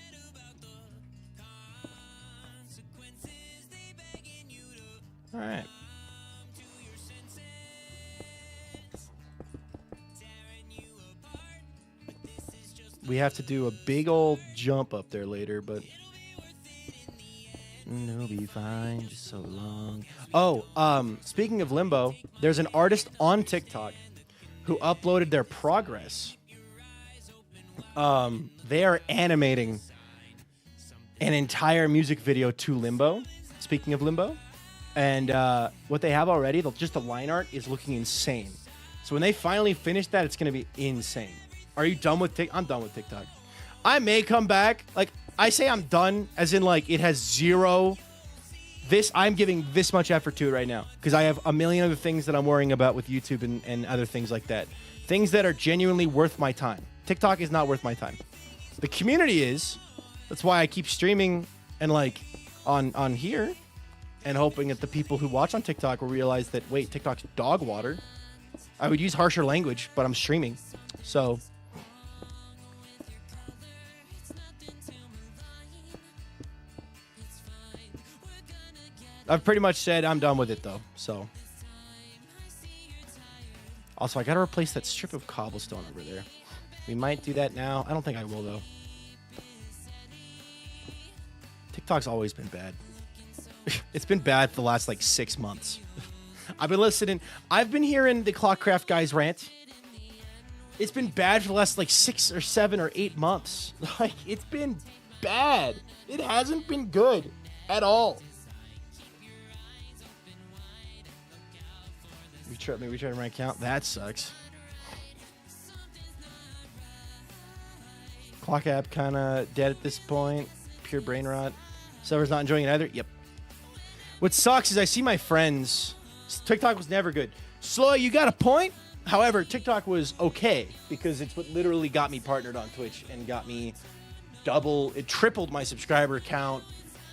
All right. We have to do a big old jump up there later, but it'll be fine just so long. Oh, speaking of limbo, there's an artist on TikTok who uploaded their progress. They are animating an entire music video to Limbo. Speaking of Limbo, and what they have already, just the line art is looking insane. So when they finally finish that, it's gonna be insane. Are you done with TikTok? I'm done with TikTok. I may come back. Like, I say I'm done, as in, like, it has zero. I'm giving this much effort to it right now because I have a million other things that I'm worrying about with YouTube and other things like that. Things that are genuinely worth my time. TikTok is not worth my time. The community is. That's why I keep streaming and, like, on here and hoping that the people who watch on TikTok will realize that, wait, TikTok's dog water. I would use harsher language, but I'm streaming. So I've pretty much said I'm done with it, though. So also, I got to replace that strip of cobblestone over there. We might do that now. I don't think I will, though. TikTok's always been bad. It's been bad for the last, like, 6 months. I've been listening. I've been hearing the Clockcraft guys rant. It's been bad for the last, like, 6 or 7 or 8 months. Like, it's been bad. It hasn't been good at all. Maybe try my account. That sucks. Clock app kind of dead at this point. Pure brain rot. Server's not enjoying it either. Yep. What sucks is I see my friends. TikTok was never good. Slow, you got a point. However, TikTok was okay because it's what literally got me partnered on Twitch and got me it tripled my subscriber count.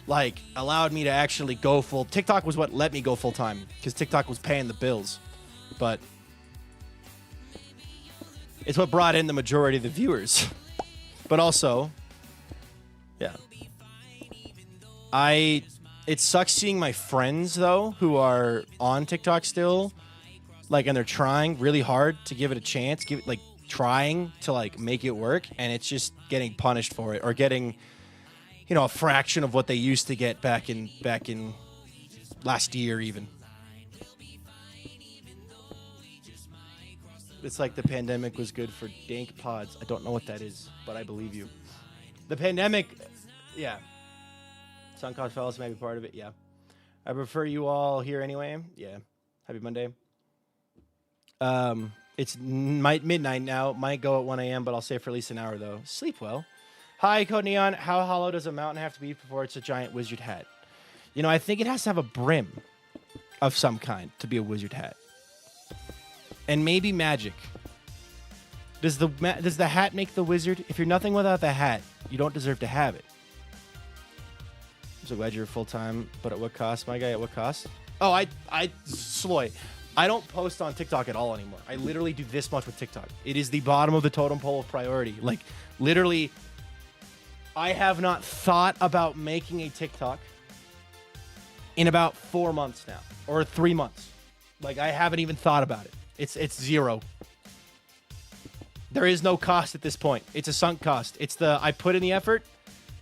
Like, allowed me to actually go full. TikTok was what let me go full time because TikTok was paying the bills. But it's what brought in the majority of the viewers. But also, yeah. It sucks seeing my friends, though, who are on TikTok still, like, and they're trying really hard to give it a chance, trying to, like, make it work, and it's just getting punished for it, or getting, you know, a fraction of what they used to get back in last year, even. It's like the pandemic was good for dank pods. I don't know what that is, but I believe you. The pandemic, yeah. SoundCloud fellas may be part of it, yeah. I prefer you all here anyway. Yeah. Happy Monday. It's midnight now. Might go at 1 a.m., but I'll stay for at least an hour, though. Sleep well. Hi, Code Neon. How hollow does a mountain have to be before it's a giant wizard hat? You know, I think it has to have a brim of some kind to be a wizard hat. And maybe magic. Does the hat make the wizard? If you're nothing without the hat, you don't deserve to have it. I'm so glad you're full-time, but at what cost, my guy? At what cost? Oh, Sloy. I don't post on TikTok at all anymore. I literally do this much with TikTok. It is the bottom of the totem pole of priority. Like, literally, I have not thought about making a TikTok in about 4 months now, or 3 months. Like, I haven't even thought about it. It's 0. There is no cost at this point. It's a sunk cost. It's the I put in the effort,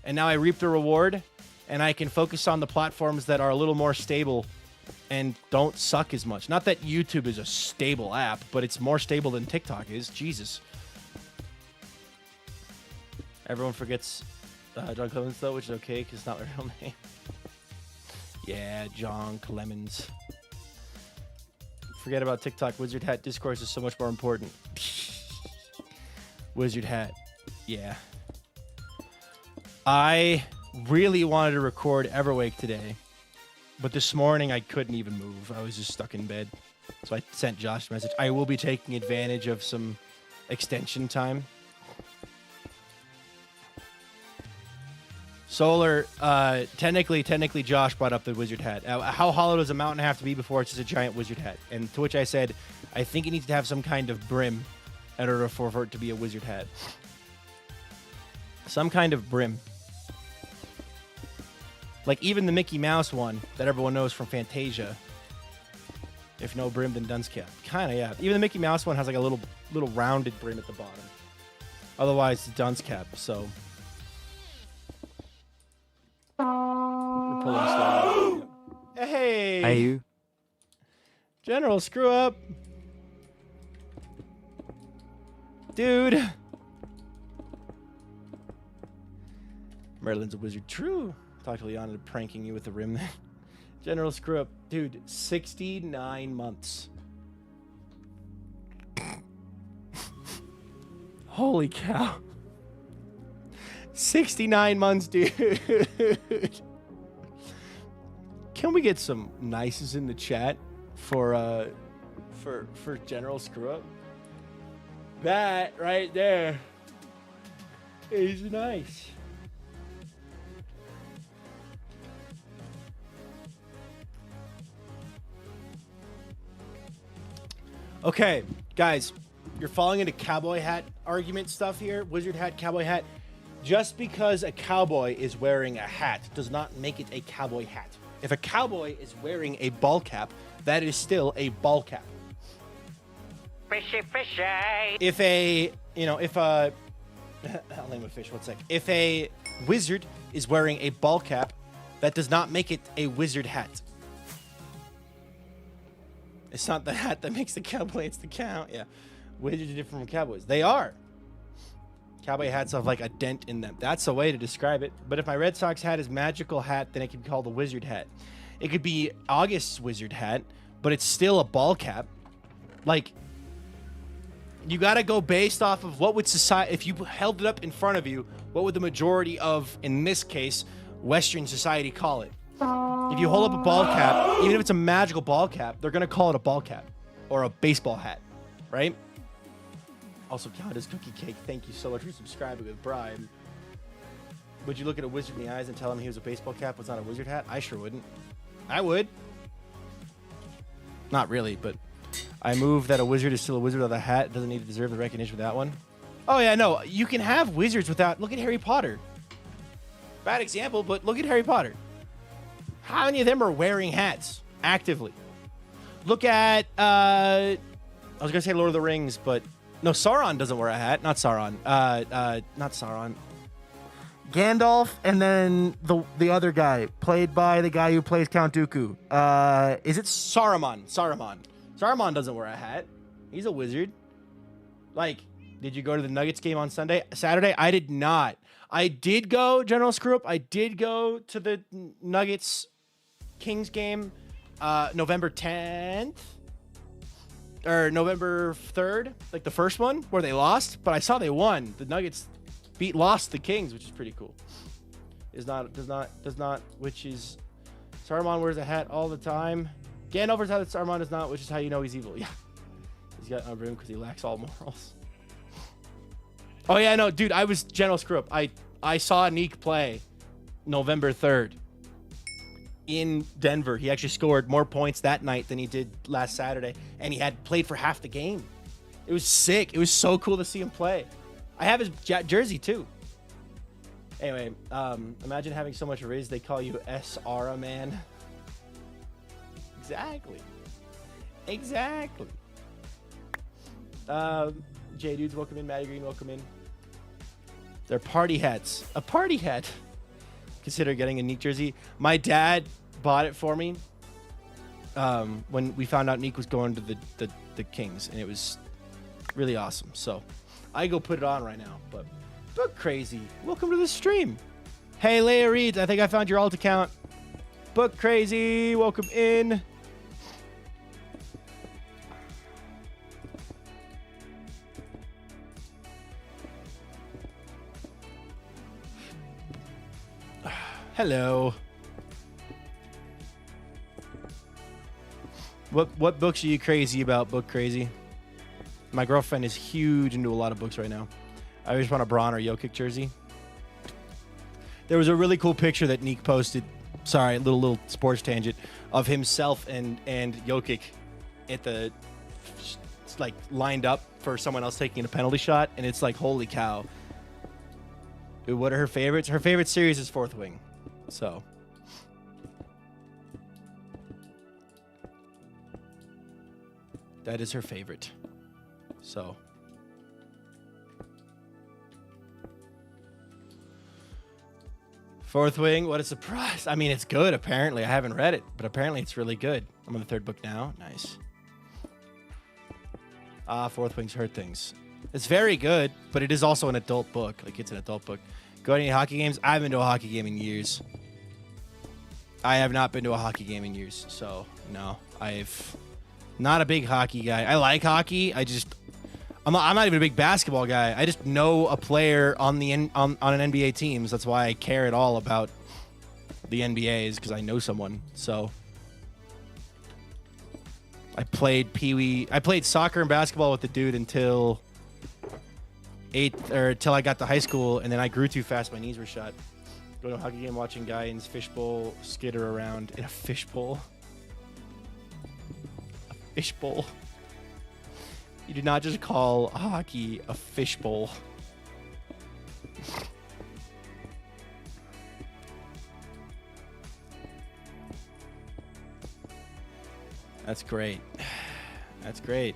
and now I reap the reward, and I can focus on the platforms that are a little more stable and don't suck as much. Not that YouTube is a stable app, but it's more stable than TikTok is. Jesus. Everyone forgets John Clemens, though, which is okay because it's not my real name. Yeah, John Clemens. Forget about TikTok. Wizard Hat discourse is so much more important. Wizard Hat. Yeah. I really wanted to record Everwake today, but this morning I couldn't even move. I was just stuck in bed. So I sent Josh a message. I will be taking advantage of some extension time. Solar, technically, Josh brought up the wizard hat. How hollow does a mountain have to be before it's just a giant wizard hat? And to which I said, I think it needs to have some kind of brim in order for it to be a wizard hat. Some kind of brim. Like even the Mickey Mouse one that everyone knows from Fantasia. If no brim, then dunce cap. Kind of, yeah. Even the Mickey Mouse one has like a little rounded brim at the bottom. Otherwise, it's dunce cap, so... We're pulling stuff. Hey! Hey, you. General, screw up. Dude. Merlin's a wizard. True. Talk to Leon pranking you with the rim there. General, screw up. Dude, 69 months. Holy cow. 69 months, dude. Can we get some nices in the chat for General Screw Up? That right there is nice. Okay, guys, you're falling into cowboy hat argument stuff here. Wizard hat, cowboy hat. Just because a cowboy is wearing a hat does not make it a cowboy hat. If a cowboy is wearing a ball cap, that is still a ball cap. Fishy, fishy. If a, I'll name a fish, one sec. If a wizard is wearing a ball cap, that does not make it a wizard hat. It's not the hat that makes the cowboy, it's the cow. Yeah. Wizards are different from cowboys. They are. Cowboy hats have like a dent in them. That's the way to describe it. But if my Red Sox hat is magical hat, then it could be called a wizard hat. It could be August's wizard hat, but it's still a ball cap. Like, you got to go based off of what would society, if you held it up in front of you, what would the majority of, in this case, Western society call it? If you hold up a ball cap, even if it's a magical ball cap, they're going to call it a ball cap or a baseball hat, right? Also, count as cookie cake. Thank you so much for subscribing with Brian. Would you look at a wizard in the eyes and tell him he was a baseball cap was not a wizard hat? I sure wouldn't. I would. Not really, but I move that a wizard is still a wizard with a hat. Doesn't need to deserve the recognition for that one. Oh, yeah, no. You can have wizards without... Look at Harry Potter. Bad example, but look at Harry Potter. How many of them are wearing hats actively? Look at... I was going to say Lord of the Rings, but... No, Sauron doesn't wear a hat. Not Sauron. Not Sauron. Gandalf, and then the other guy, played by the guy who plays Count Dooku. Is it Saruman? Saruman doesn't wear a hat. He's a wizard. Like, did you go to the Nuggets game on Saturday? I did not. I did go, General Screw Up. I did go to the Nuggets Kings game, November 10th. Or November 3rd, like the first one where they lost, but I saw they won. The Nuggets lost the Kings, which is pretty cool. Does not, which is Saruman wears a hat all the time. Gandalf wears a hat that Saruman does not, which is how you know he's evil. Yeah. He's got a room because he lacks all morals. Oh yeah, no, dude, I was General Screw Up. I saw Neek play November 3rd. In Denver. He actually scored more points that night than he did last Saturday, and he had played for half the game. It was sick. It was so cool to see him play. I have his jersey too. Anyway, imagine having so much riz they call you SR man. Exactly. Exactly. J Dudes, welcome in. Maddie Green, welcome in. They're party hats. A party hat. Consider getting a Neek jersey. My dad bought it for me when we found out Neek was going to the Kings, and it was really awesome. So I go put it on right now. But Book Crazy, welcome to the stream. Hey, Leia Reed, I think I found your alt account. Book Crazy, welcome in. Hello. What books are you crazy about, Book Crazy? My girlfriend is huge into a lot of books right now. I just want a Braun or Jokic jersey. There was a really cool picture that Neek posted. Sorry, little sports tangent of himself and Jokic at the like lined up for someone else taking a penalty shot, and it's like, holy cow. Dude, what are her favorites? Her favorite series is Fourth Wing. So that is her favorite. So Fourth Wing, what a surprise. I mean, it's good, apparently. I haven't read it, but apparently it's really good. I'm on the 3rd book now. Nice. Fourth Wing's Hurt Things. It's very good, but it is also an adult book. Like, it's an adult book. Go to any hockey games? I haven't been to a hockey game in years. I have not been to a hockey game in years, so no. I've not a big hockey guy. I like hockey. I'm not even a big basketball guy. I just know a player on an NBA team. So that's why I care at all about the NBA, is because I know someone. So I played soccer and basketball with the dude until I got to high school, and then I grew too fast. My knees were shot. Go to a hockey game, watching guys fishbowl skitter around in a fishbowl. A fishbowl. You do not just call hockey a fishbowl. That's great. That's great.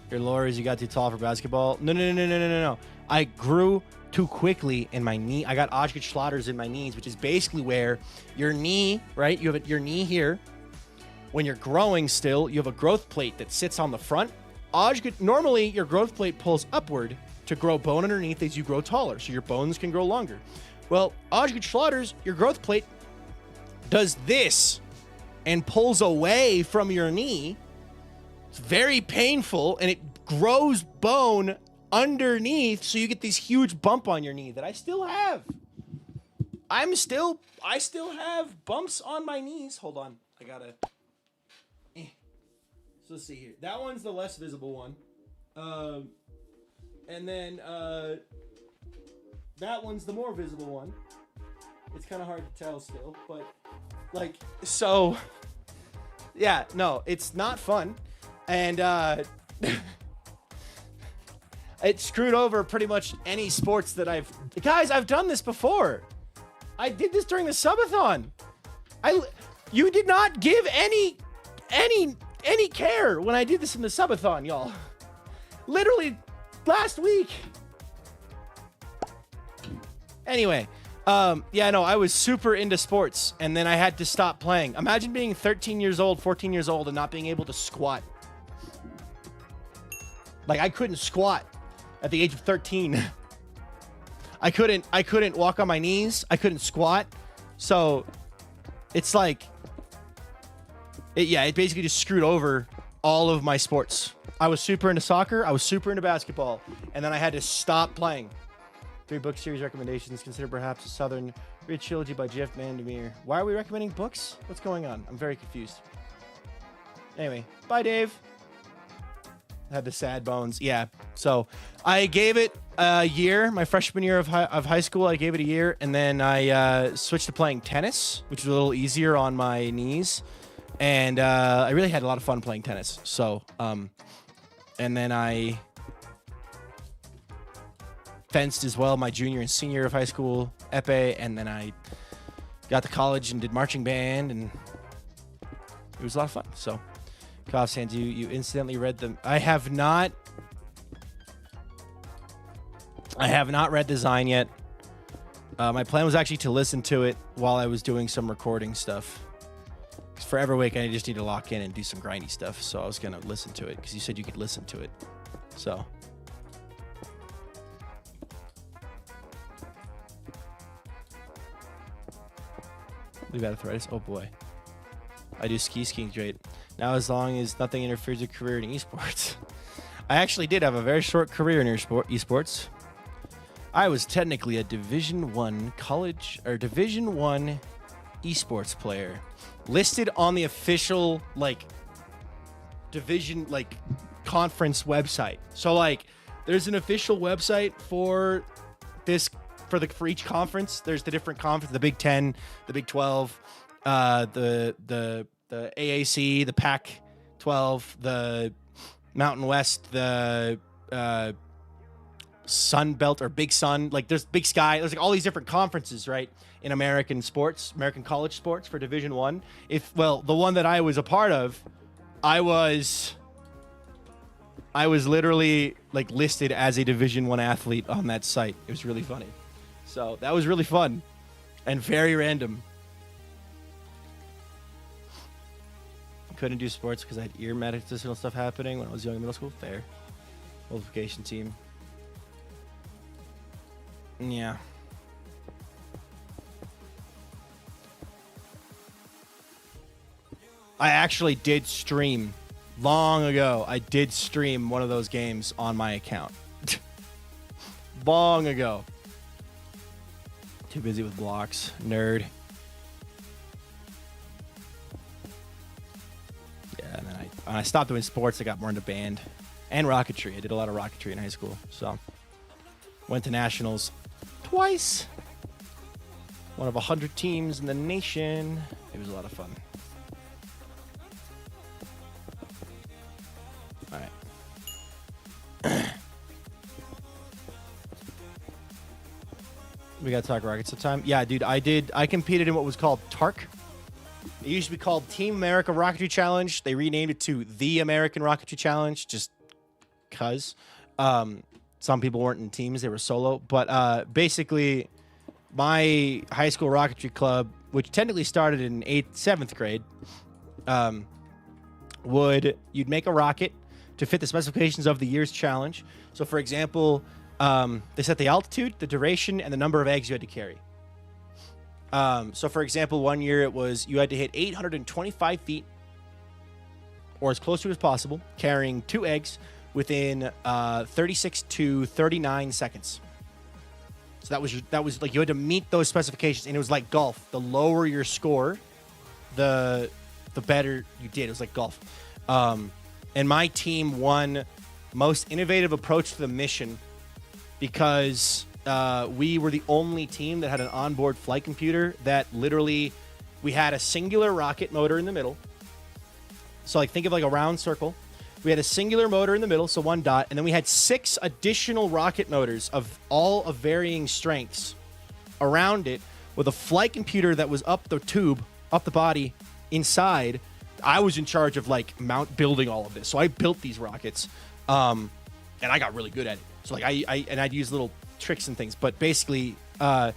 Your lore is you got too tall for basketball. No. I grew too quickly in my knee. I got Osgood-Schlatter's in my knees, which is basically where your knee, right? You have your knee here. When you're growing still, you have a growth plate that sits on the front. Normally, your growth plate pulls upward to grow bone underneath as you grow taller, so your bones can grow longer. Well, Osgood-Schlatter's, your growth plate does this and pulls away from your knee. It's very painful, and it grows bone underneath, so you get this huge bump on your knee that I still have. I still have bumps on my knees. Hold on. I gotta... So let's see here. That one's the less visible one. And then that one's the more visible one. It's kind of hard to tell still, but like, so yeah, no, it's not fun. And it screwed over pretty much any sports that I've done this before. I did this during the subathon. You did not give any care when I did this in the subathon, y'all. Literally last week. Anyway, yeah, no, I was super into sports, and then I had to stop playing. Imagine being 13 years old, 14 years old, and not being able to squat. Like, I couldn't squat at the age of 13. I couldn't walk on my knees. I couldn't squat. So it's like, it basically just screwed over all of my sports. I was super into soccer. I was super into basketball. And then I had to stop playing. 3 book series recommendations. Consider perhaps a Southern Rich Trilogy by Jeff Vandermeer. Why are we recommending books? What's going on? I'm very confused. Anyway, bye, Dave. I had the sad bones. Yeah. So I gave it a year. My freshman year of high school, I gave it a year. And then I switched to playing tennis, which was a little easier on my knees. And I really had a lot of fun playing tennis. So, and then I fenced as well my junior and senior year of high school, epee. And then I got to college and did marching band. And it was a lot of fun. So Cough Sands, you incidentally read them. I have not read Design yet. My plan was actually to listen to it while I was doing some recording stuff. Because for every week, I just need to lock in and do some grindy stuff. So I was going to listen to it because you said you could listen to it. So. Leave arthritis. Oh boy. I do skiing great. Now as long as nothing interferes with career in esports. I actually did have a very short career in esports. I was technically a Division 1 college or Division 1 esports player, listed on the official division conference website. So there's an official website for this for each conference. There's the different conference, the Big 10, the Big 12, the AAC, the Pac-12, the Mountain West, the Sun Belt or Big Sun. There's Big Sky. There's all these different conferences, right, in American sports, American college sports for Division 1. The one that I was a part of, I was literally listed as a Division 1 athlete on that site. It was really funny. So that was really fun and very random. Couldn't do sports because I had ear medicinal stuff happening when I was young in middle school. Fair. Multiplication team. Yeah. I actually did stream long ago. I did stream one of those games on my account. Long ago. Too busy with blocks. Nerd. Yeah, and then when I stopped doing sports, I got more into band and rocketry. I did a lot of rocketry in high school. So, went to nationals twice. One of 100 teams in the nation. It was a lot of fun. All right. We gotta talk rockets sometime. Yeah, dude, I competed in what was called TARC. It used to be called Team America Rocketry Challenge. They renamed it to the American Rocketry Challenge just cuz. Some people weren't in teams, they were solo. But basically, my high school rocketry club, which technically started in 7th grade, you'd make a rocket to fit the specifications of the year's challenge. So for example, they set the altitude, the duration, and the number of eggs you had to carry. So for example, one year it was you had to hit 825 feet, or as close to it as possible, carrying 2 eggs within 36 to 39 seconds. So that was you had to meet those specifications, and it was like golf. The lower your score, the better you did. It was like golf. And my team won most innovative approach to the mission, because we were the only team that had an onboard flight computer that literally, we had a singular rocket motor in the middle. So think of a round circle. We had a singular motor in the middle, so 1 dot, and then we had 6 additional rocket motors of varying strengths around it, with a flight computer that was up the tube, up the body, inside. I was in charge of building all of this. So I built these rockets, and I got really good at it. So I'd use little tricks and things, but basically, the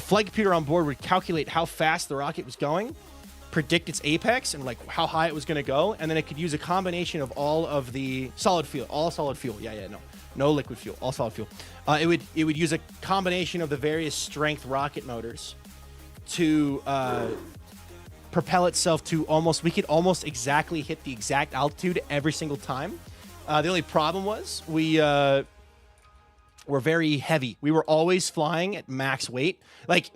flight computer on board would calculate how fast the rocket was going, predict its apex and how high it was going to go, and then it could use a combination of all of the solid fuel, no liquid fuel, all solid fuel. It would use a combination of the various strength rocket motors to propel itself to we could almost exactly hit the exact altitude every single time. The only problem was we were very heavy. We were always flying at max weight.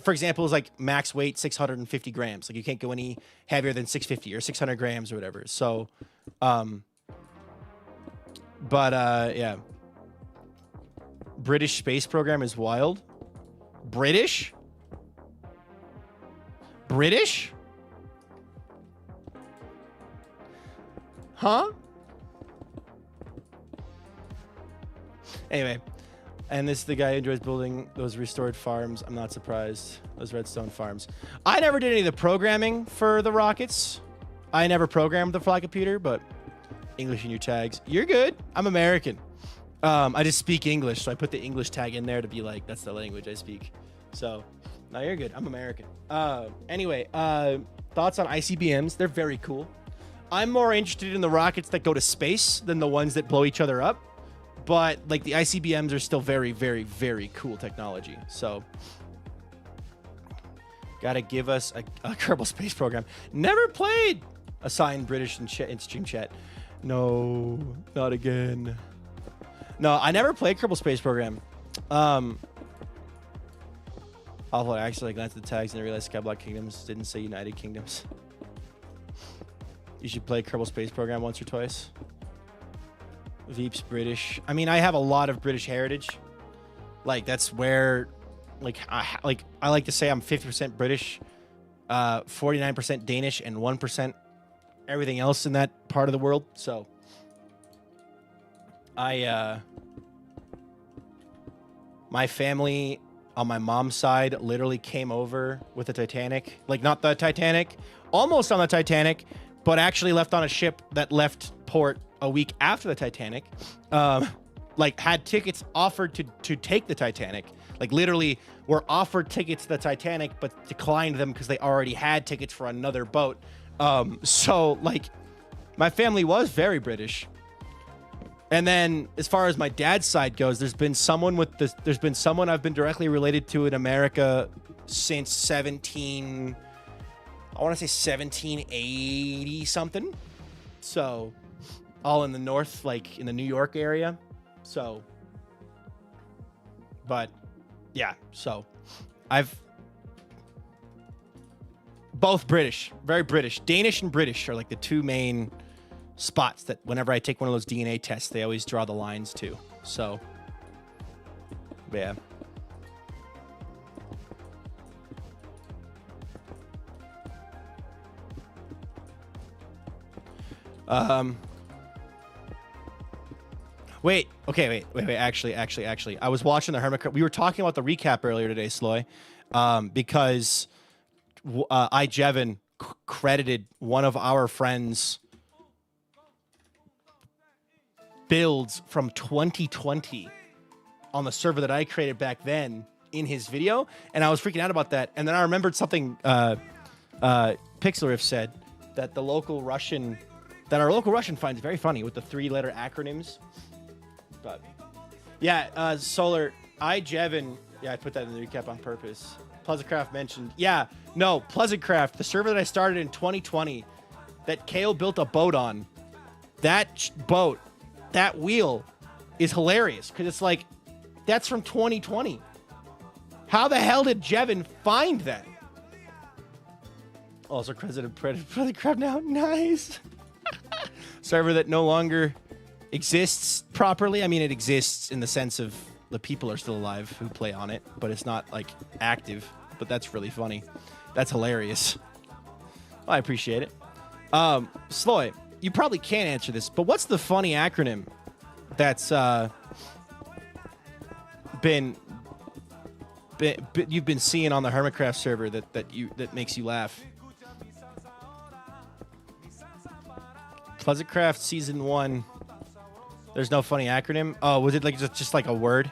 For example, it was max weight 650 grams. You can't go any heavier than 650 or 600 grams or whatever. So, yeah. British space program is wild. British? Huh? Anyway. And this is the guy who enjoys building those restored farms. I'm not surprised. Those redstone farms. I never did any of the programming for the rockets. I never programmed the flight computer, but English in your tags. You're good. I'm American. I just speak English, so I put the English tag in there to be like, that's the language I speak. So, no, you're good. I'm American. Anyway, thoughts on ICBMs? They're very cool. I'm more interested in the rockets that go to space than the ones that blow each other up. But, like, the ICBMs are still very, very, very cool technology. So, gotta give us a Kerbal Space Program. Never played Assigned British in stream chat. No, not again. No, I never played Kerbal Space Program. I actually glanced at the tags and I realized Skyblock Kingdoms didn't say United Kingdoms. You should play Kerbal Space Program once or twice. Veep's British. I mean, I have a lot of British heritage. Like, that's where, I like to say I'm 50% British, 49% Danish, and 1% everything else in that part of the world. So, my family on my mom's side literally came over with the Titanic. Like, not the Titanic, almost on the Titanic, but actually left on a ship that left port a week after the Titanic. Like, had tickets offered to take the Titanic. Like, literally were offered tickets to the Titanic, but declined them because they already had tickets for another boat. So, like, my family was very British. And then, as far as my dad's side goes, there's been someone I've been directly related to in America since 1780 something. So, all in the north, like in the New York area. So, but yeah, so both British, very British. Danish and British are like the two main spots that whenever I take one of those DNA tests, they always draw the lines to. So, yeah. Wait. Actually, I was watching the Hermit. We were talking about the recap earlier today, Sloy, because Jevin credited one of our friends' builds from 2020 on the server that I created back then in his video, and I was freaking out about that. And then I remembered something Pixelriff said that our local Russian finds very funny with the 3-letter acronyms. But yeah, Solar, Jevin. Yeah, I put that in the recap on purpose. Pleasantcraft mentioned. Yeah, no, Pleasantcraft, the server that I started in 2020 that Kale built a boat on. That boat, that wheel is hilarious because it's like, that's from 2020. How the hell did Jevin find that? Also, President Pleasantcraft now. Nice. Server that no longer exists properly. I mean, it exists in the sense of the people are still alive who play on it, but it's not like active. But that's really funny. That's hilarious. Well, I appreciate it. Sloy, you probably can't answer this, but what's the funny acronym that's you've been seeing on the Hermitcraft server that makes you laugh? Pleasantcraft Season 1. There's no funny acronym. Oh, was it like just like a word?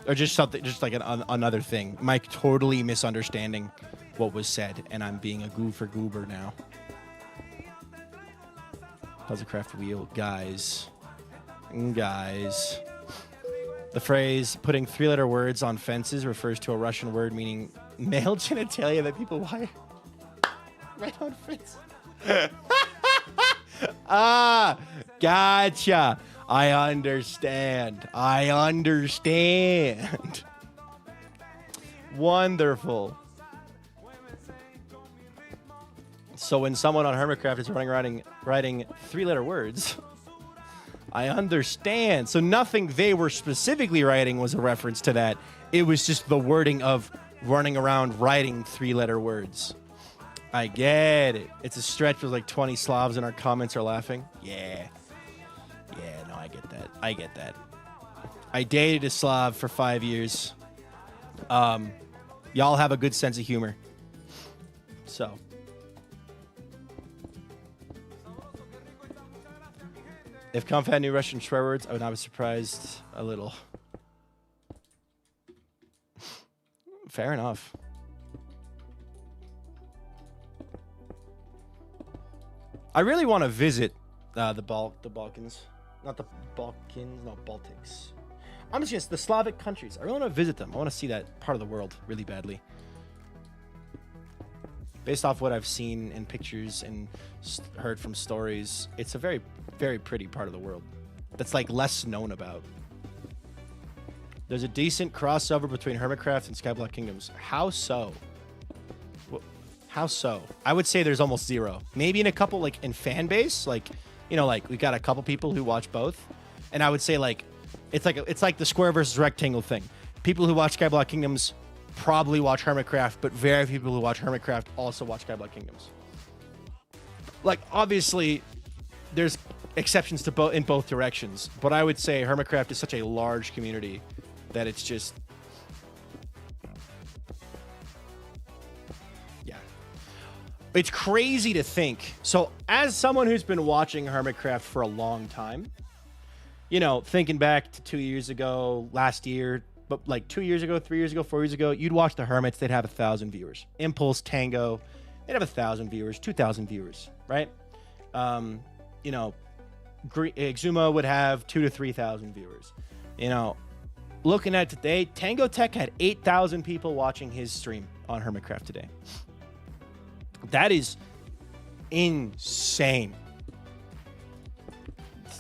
Or just something, just like another thing. Mike totally misunderstanding what was said, and I'm being a goober now. Pleasantcraft wheel, guys. The phrase putting 3-letter words on fences refers to a Russian word meaning male genitalia that people wire right on fence. Gotcha. I understand. Wonderful. So when someone on Hermitcraft is writing 3-letter words, I understand. So nothing they were specifically writing was a reference to that. It was just the wording of running around writing 3-letter words. I get it. It's a stretch with like 20 Slavs in our comments are laughing. Yeah, no, I get that. I dated a Slav for 5 years. Y'all have a good sense of humor. So. If Comp had new Russian swear words, I would not be surprised a little. Fair enough. I really want to visit the Balkans. Not the Balkans, no, Baltics. I'm just the Slavic countries. I really want to visit them. I want to see that part of the world really badly. Based off what I've seen in pictures and heard from stories, it's a very, very pretty part of the world that's like less known about. There's a decent crossover between Hermitcraft and Skyblock Kingdoms. How so? How so? I would say there's almost zero. Maybe in a couple, like in fan base, like, you know, like we got a couple people who watch both, and I would say like it's like the square versus rectangle thing. People who watch Skyblock Kingdoms probably watch Hermitcraft, but very few people who watch Hermitcraft also watch Skyblock Kingdoms. Like, obviously, there's exceptions to both in both directions, but I would say Hermitcraft is such a large community that it's just, yeah, it's crazy to think. So, as someone who's been watching Hermitcraft for a long time, you know, thinking back to 2 years ago, last year. But like 2 years ago, 3 years ago, 4 years ago, you'd watch the Hermits, they'd have 1,000 viewers. Impulse, Tango, they'd have 1,000 viewers, 2,000 viewers, right? You know, Exuma would have 2,000 to 3,000 viewers. You know, looking at today, Tango Tech had 8,000 people watching his stream on Hermitcraft today. That is insane.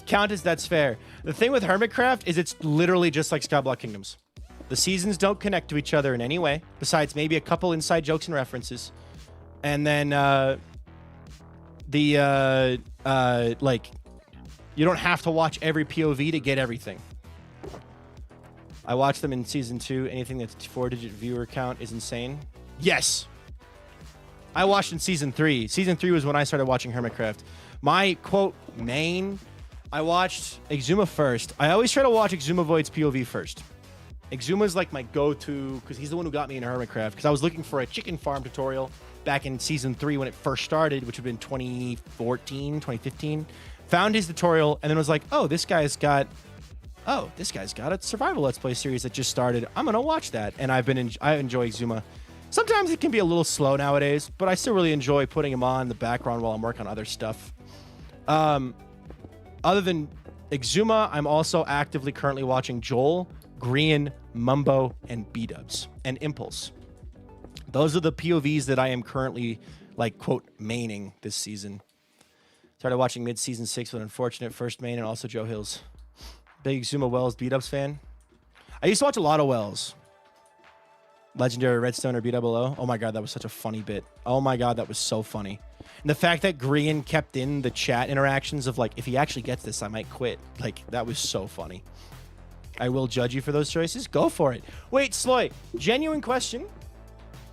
Count as that's fair. The thing with Hermitcraft is it's literally just like Skyblock Kingdoms. The seasons don't connect to each other in any way, besides maybe a couple inside jokes and references. And then, like, you don't have to watch every POV to get everything. I watched them in Season 2. Anything that's 4-digit viewer count is insane. Yes! I watched in Season 3. Season 3 was when I started watching Hermitcraft. My, quote, main... I watched Exuma first. I always try to watch Exuma Void's POV first. Exuma's like my go-to, because he's the one who got me into Hermitcraft, because I was looking for a chicken farm tutorial back in Season 3 when it first started, which would have been 2014, 2015. Found his tutorial, and then was like, oh, this guy's got a survival Let's Play series that just started. I'm going to watch that, and I enjoy Exuma. Sometimes it can be a little slow nowadays, but I still really enjoy putting him on in the background while I'm working on other stuff. Other than Exuma, I'm also actively currently watching Joel, Grian, Mumbo, and B-Dubs, and Impulse. Those are the POVs that I am currently, like, quote, maining this season. Started watching mid-season 6 with Unfortunate first main, and also Joe Hills. Big Exuma Wells B-Dubs fan. I used to watch a lot of Wells. Legendary Redstone or BWO. Oh my god, that was such a funny bit. Oh my god, that was so funny. And the fact that Grian kept in the chat interactions of like, if he actually gets this, I might quit. Like, that was so funny. I will judge you for those choices. Go for it. Wait, Sloy, genuine question.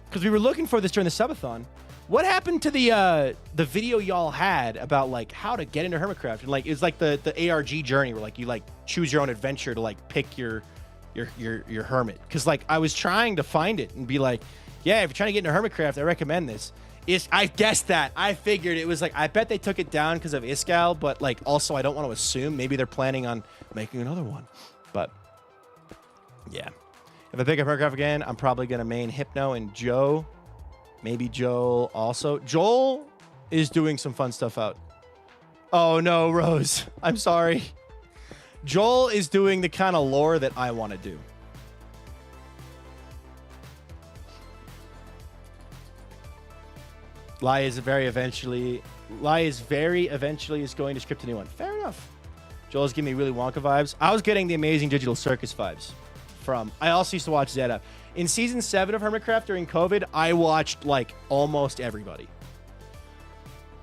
Because we were looking for this during the subathon. What happened to the video y'all had about like how to get into Hermitcraft? And like, it's like the ARG journey where like you like choose your own adventure to like pick your hermit. Because like I was trying to find it and be like, yeah, if you're trying to get into Hermitcraft, I recommend this. I guessed that. I figured it was like, I bet they took it down because of Iskal, but like also I don't want to assume. Maybe they're planning on making another one. But yeah. If I pick up Hermitcraft again, I'm probably going to main Hypno and Joe. Maybe Joel also. Joel is doing some fun stuff out. Oh no, Rose. I'm sorry. Joel is doing the kind of lore that I want to do. Lai is very eventually is going to script a new one. Fair enough. Joel's giving me really Wonka vibes. I was getting the Amazing Digital Circus vibes from. I also used to watch Zeta. In season 7 of Hermitcraft during COVID, I watched like almost everybody.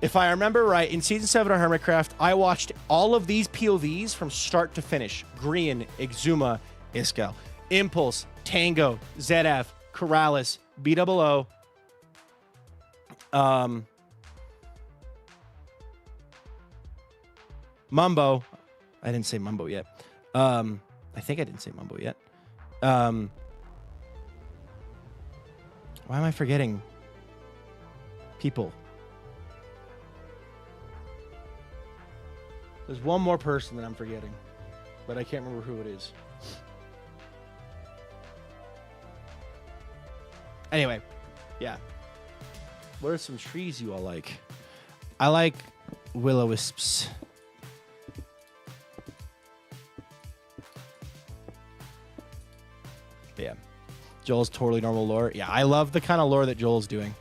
If I remember right, in season 7 of Hermitcraft, I watched all of these POVs from start to finish. Grian, Exuma, Iskal, Impulse, Tango, ZF, Corrales, BWO, Mumbo. I didn't say Mumbo yet. I think I didn't say Mumbo yet. Why am I forgetting? people. There's one more person that I'm forgetting, but I can't remember who it is. Anyway, yeah. What are some trees you all like? I like will-o-wisps. Yeah. Joel's totally normal lore. Yeah, I love the kind of lore that Joel's doing.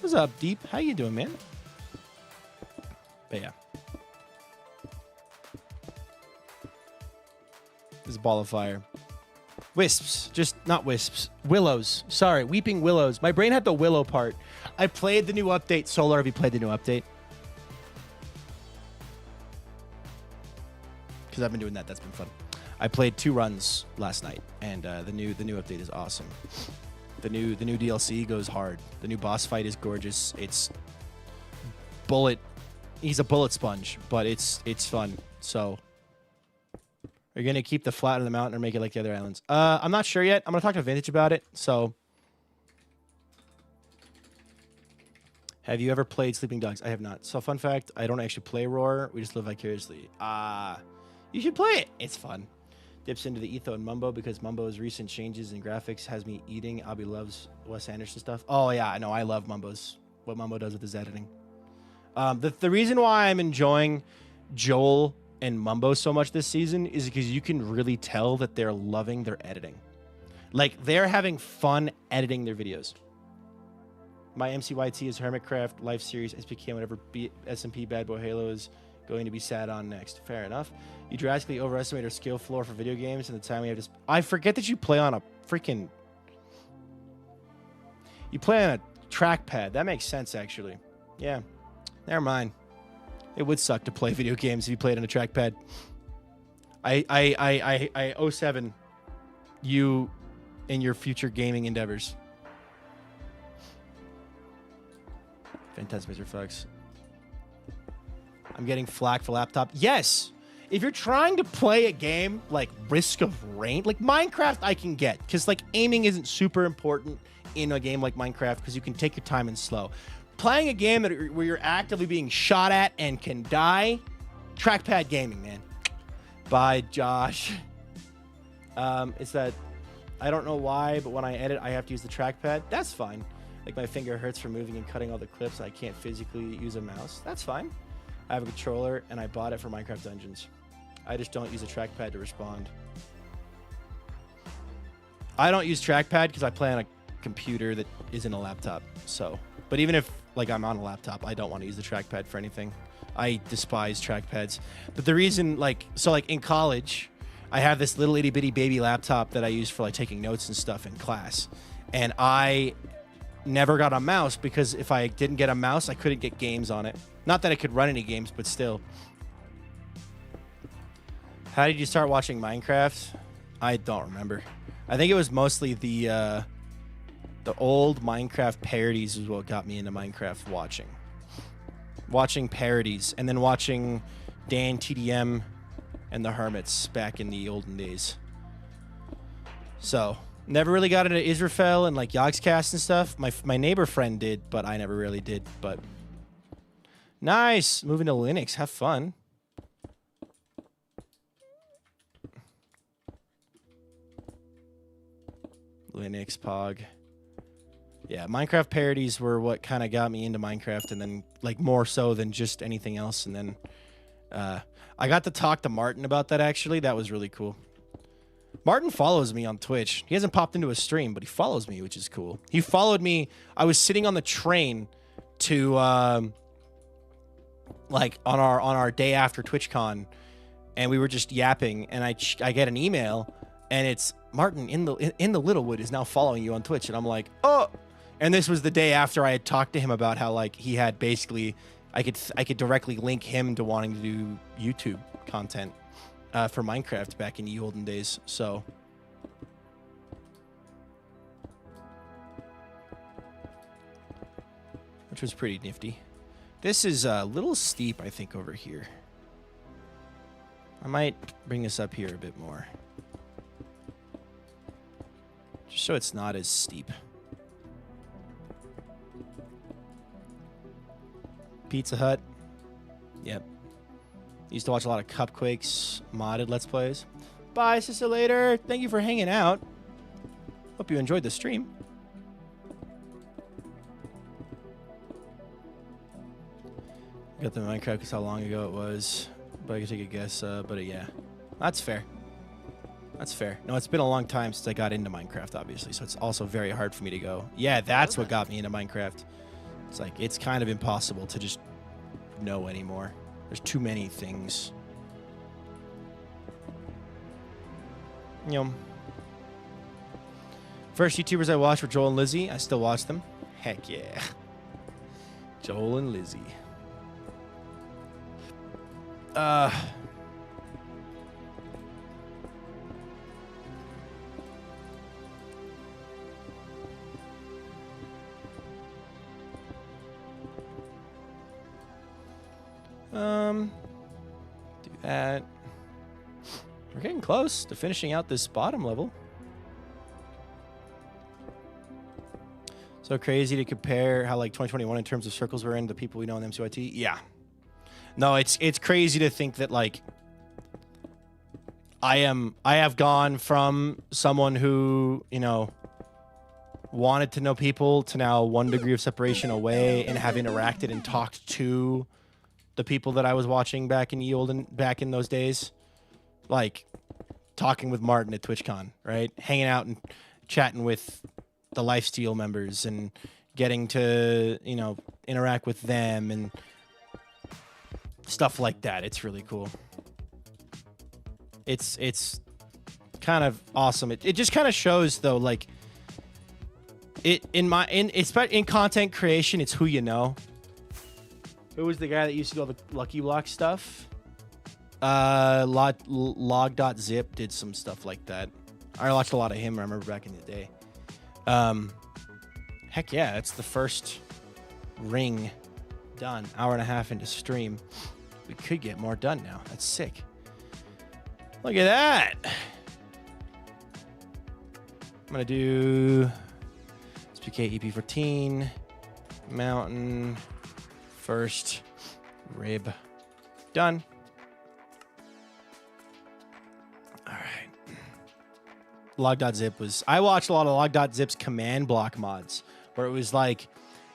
What's up, Deep? How you doing, man? But yeah. This is a ball of fire. Wisps. Just not wisps. Willows. Sorry, weeping willows. My brain had the willow part. I played the new update. Solar, have you played the new update? Because I've been doing that. That's been fun. I played 2 runs last night, and the new update is awesome. The new DLC goes hard. The new boss fight is gorgeous. It's bullet. He's a bullet sponge, but it's fun. So, are you gonna keep the flat of the mountain or make it like the other islands? I'm not sure yet. I'm gonna talk to Vintage about it. So, have you ever played Sleeping Dogs? I have not. So, fun fact: I don't actually play Roar. We just live vicariously. You should play it. It's fun. Dips into the Etho and Mumbo because Mumbo's recent changes in graphics has me eating. Abby loves Wes Anderson stuff. Oh, yeah. I know. I love Mumbo's. What Mumbo does with his editing. The reason why I'm enjoying Joel and Mumbo so much this season is because you can really tell that they're loving their editing. Like, they're having fun editing their videos. My MCYT is Hermitcraft, Life Series, SPK, whatever SMP Bad Boy Halo is going to be sat on next. Fair enough. You drastically overestimate our skill floor for video games and the time we have to... I forget that you play on a freaking... You play on a trackpad. That makes sense, actually. Yeah. Never mind. It would suck to play video games if you played on a trackpad. I 07 you in your future gaming endeavors. Fantastic, Mr. Fox. I'm getting flack for laptop. Yes! If you're trying to play a game like Risk of Rain, like Minecraft I can get, because like aiming isn't super important in a game like Minecraft because you can take your time and slow. Playing a game where you're actively being shot at and can die, trackpad gaming, man. Bye, Josh. It's that, I don't know why, but when I edit, I have to use the trackpad. That's fine. Like my finger hurts from moving and cutting all the clips. I can't physically use a mouse. That's fine. I have a controller, and I bought it for Minecraft Dungeons. I just don't use a trackpad to respond. I don't use trackpad because I play on a computer that isn't a laptop. So, but even if like I'm on a laptop, I don't want to use the trackpad for anything. I despise trackpads. But the reason, like, so like in college, I have this little itty bitty baby laptop that I use for like taking notes and stuff in class, and I never got a mouse because if I didn't get a mouse, I couldn't get games on it. Not that I could run any games, but still. How did you start watching Minecraft? I don't remember. I think it was mostly the old Minecraft parodies is what got me into Minecraft watching. Watching parodies and then watching Dan TDM and the Hermits back in the olden days. So, never really got into Israfel and like Yogscast and stuff. My neighbor friend did, but I never really did. But nice. Moving to Linux. Have fun. Linux, Pog. Yeah, Minecraft parodies were what kind of got me into Minecraft, and then like more so than just anything else. And then I got to talk to Martin about that, actually. That was really cool. Martin follows me on Twitch. He hasn't popped into a stream, but he follows me, which is cool. He followed me. I was sitting on the train to like on our day after TwitchCon, and we were just yapping, and I get an email, and it's Martin in the Littlewood is now following you on Twitch, and I'm like, oh. And this was the day after I had talked to him about how like he had basically I could directly link him to wanting to do YouTube content for Minecraft back in the olden days. So which was pretty nifty. This is a little steep, I think, over here. I might bring this up here a bit more. Just so it's not as steep. Pizza Hut. Yep. Used to watch a lot of Cupquakes modded Let's Plays. Bye, Sister Later. Thank you for hanging out. Hope you enjoyed the stream. Got the Minecraft because how long ago it was. But I could take a guess. Yeah. That's fair. That's fair. No, it's been a long time since I got into Minecraft, obviously. So it's also very hard for me to go, yeah, that's what got me into Minecraft. It's like, it's kind of impossible to just know anymore. There's too many things. Yum. First YouTubers I watched were Joel and Lizzie. I still watch them. Heck yeah. Joel and Lizzie. Do that. We're getting close to finishing out this bottom level. So crazy to compare how like 2021 in terms of circles we're in, the people we know in MCYT. Yeah. No, it's crazy to think that like I have gone from someone who, you know, wanted to know people to now 1 degree of separation away and have interacted and talked to the people that I was watching back in those days. Like talking with Martin at TwitchCon, right? Hanging out and chatting with the Lifesteal members and getting to, you know, interact with them and stuff like that. It's really cool. It's kind of awesome. It just kind of shows though, like in content creation, it's who you know. Who was the guy that used to do all the Lucky Block stuff? Log.zip did some stuff like that. I watched a lot of him, I remember back in the day. Heck yeah, it's the first ring done. Hour and a half into stream. We could get more done now. That's sick. Look at that. I'm going to do SPK EP14, mountain, first, rib. Done. All right. Log.zip was... I watched a lot of Log.zip's command block mods, where it was like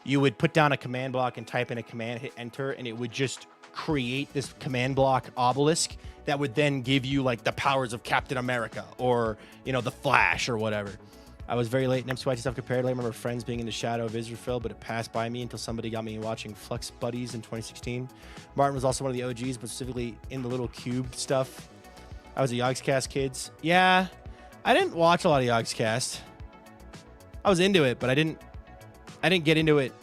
you would put down a command block and type in a command, hit enter, and it would just create this command block obelisk that would then give you like the powers of Captain America or, you know, the Flash or whatever. I was very late in MCYT stuff comparatively. I remember Friends being in the shadow of Israel, but it passed by me until somebody got me watching Flux Buddies in 2016. Martin was also one of the OGs, but specifically in the little cube stuff. I was a Yogscast kids. Yeah, I didn't watch a lot of Yogscast. I was into it, but I didn't get into it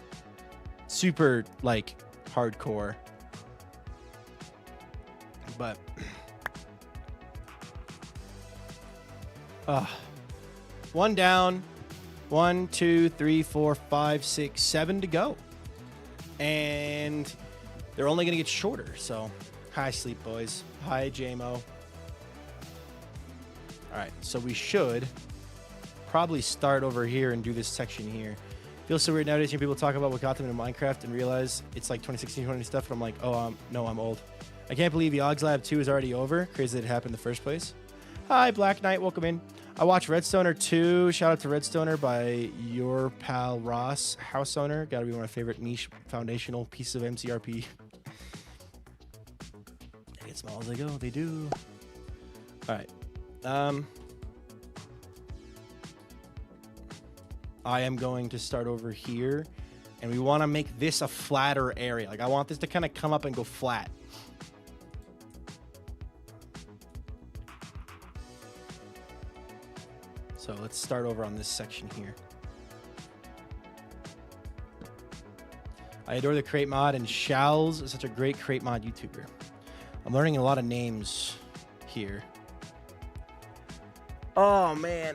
super like hardcore. But one down, 1, 2, 3, 4, 5, 6, 7 to go, and they're only gonna get shorter. So, hi, Sleep Boys. Hi, JMO. All right, so we should probably start over here and do this section here. Feels so weird nowadays hearing people talk about what got them into Minecraft and realize it's like 2016, 20 stuff. And I'm like, oh, no, I'm old. I can't believe Yogs Lab 2 is already over. Crazy that it happened in the first place. Hi, Black Knight. Welcome in. I watched Redstoner 2. Shout out to Redstoner by your pal Ross, house owner. Got to be one of my favorite niche foundational pieces of MCRP. They get small as they go. They do. All right. I am going to start over here, and we want to make this a flatter area. Like, I want this to kind of come up and go flat. So let's start over on this section here. I adore the crate mod, and Shals is such a great crate mod YouTuber. I'm learning a lot of names here. Oh, man.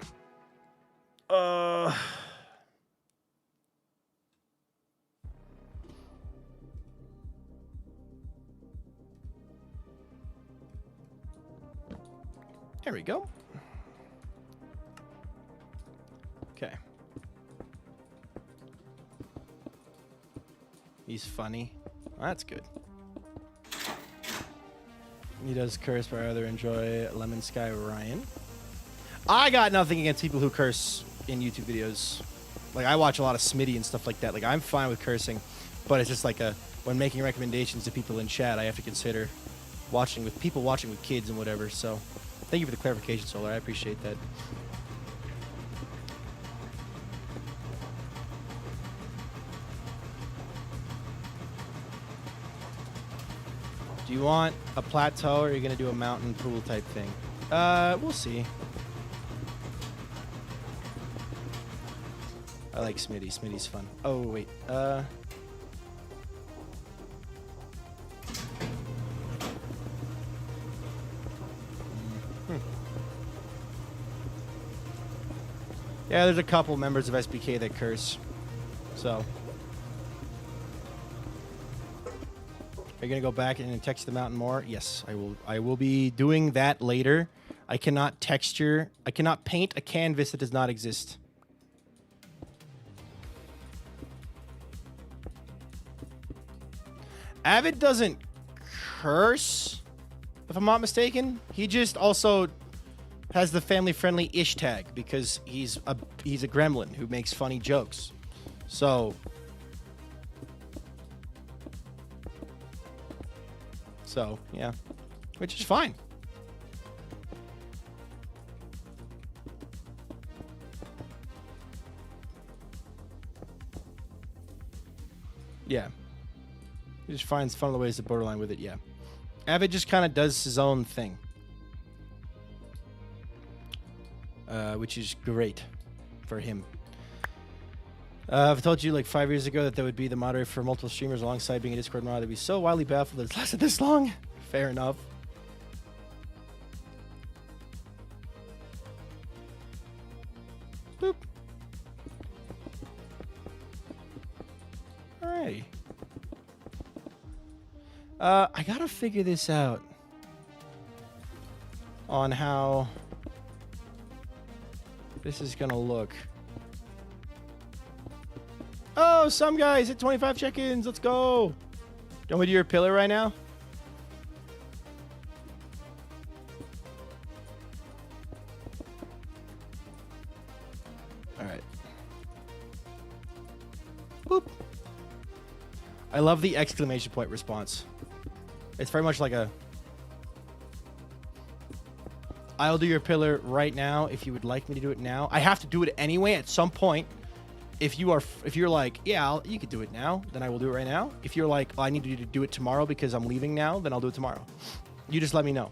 There we go. Okay. He's funny. That's good. He does curse, but I rather enjoy Lemon Sky Ryan. I got nothing against people who curse in YouTube videos. Like, I watch a lot of Smitty and stuff like that. Like, I'm fine with cursing, but it's just like when making recommendations to people in chat, I have to consider watching with kids and whatever. So, thank you for the clarification, Solar. I appreciate that. Do you want a plateau, or are you going to do a mountain pool type thing? We'll see. I like Smitty. Smitty's fun. Oh, wait. Yeah, there's a couple members of SBK that curse. So. Are you gonna go back and text the mountain more? Yes, I will. I will be doing that later. I cannot texture. I cannot paint a canvas that does not exist. Avid doesn't curse, if I'm not mistaken. He just also has the family-friendly ish tag because he's a gremlin who makes funny jokes. So yeah, which is fine. Yeah. He just finds fun of the ways to borderline with it, yeah. Avid just kind of does his own thing. Which is great for him. I've told you like 5 years ago that would be the moderator for multiple streamers alongside being a Discord moderator. I'd be so wildly baffled that it's lasted this long. Fair enough. Boop. Alrighty. I gotta figure this out on how this is gonna look. Oh, some guys hit 25 check-ins. Let's go. Do you want me to do your pillar right now? All right. Boop. I love the exclamation point response. It's very much like a I'll do your pillar right now if you would like me to do it now. I have to do it anyway at some point. If you're like, yeah, you could do it now, then I will do it right now. If you're like, I need you to do it tomorrow because I'm leaving now, then I'll do it tomorrow. You just let me know.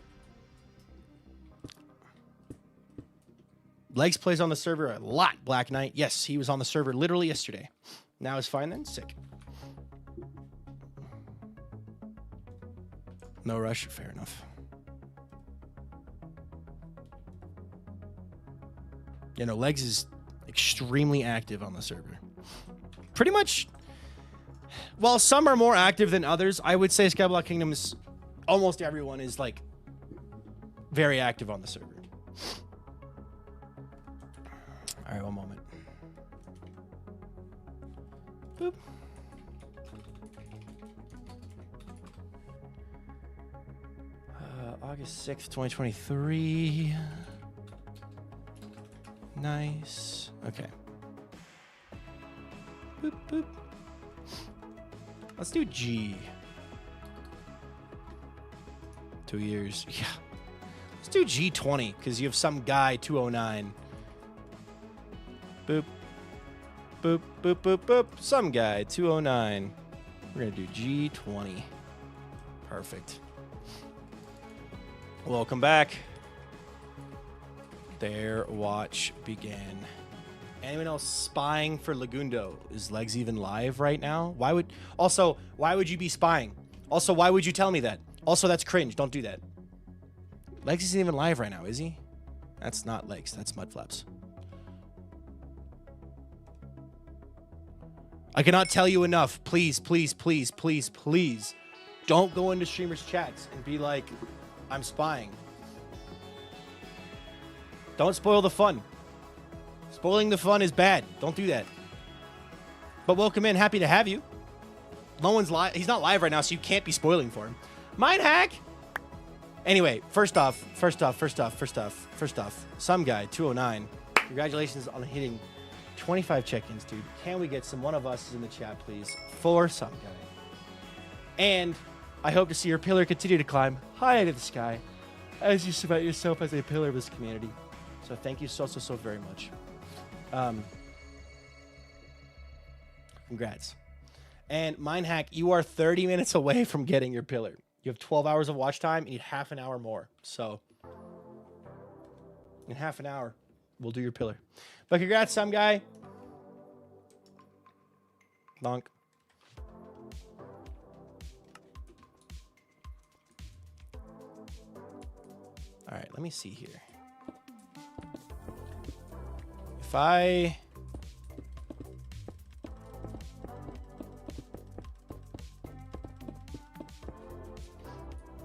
Legs plays on the server a lot, Black Knight. Yes, he was on the server literally yesterday. Now he's fine then? Sick. No rush. Fair enough. You know, Legs is extremely active on the server. Pretty much, while some are more active than others, I would say Skyblock Kingdoms, almost everyone is like very active on the server. All right, one moment. Boop. August 6th, 2023. Nice. Okay. Boop, boop. Let's do G. 2 years. Yeah. Let's do G20, because you have some guy 209. Boop. Boop, boop, boop, boop. Some guy 209. We're going to do G20. Perfect. Welcome back. Their watch began. Anyone else spying for Lagundo? Is Legs even live right now? Why would you be spying? Also, why would you tell me that? Also, that's cringe. Don't do that. Legs isn't even live right now, is he? That's not Legs. That's Mudflaps. I cannot tell you enough. Please, please, please, please, please. Don't go into streamers' chats and be like, I'm spying. Don't spoil the fun. Spoiling the fun is bad. Don't do that. But welcome in. Happy to have you. no one's live. He's not live right now, so you can't be spoiling for him. Mind hack. Anyway, first off, some guy 209. Congratulations on hitting 25 check-ins, dude. Can we get some one of us in the chat, please, for some guy? And I hope to see your pillar continue to climb high into the sky as you cement yourself as a pillar of this community. So thank you so very much. Congrats. And Mind hack, you are 30 minutes away from getting your pillar. You have 12 hours of watch time. You need half an hour more. So in half an hour, we'll do your pillar. But congrats, some guy. Bonk. All right, let me see here. If I...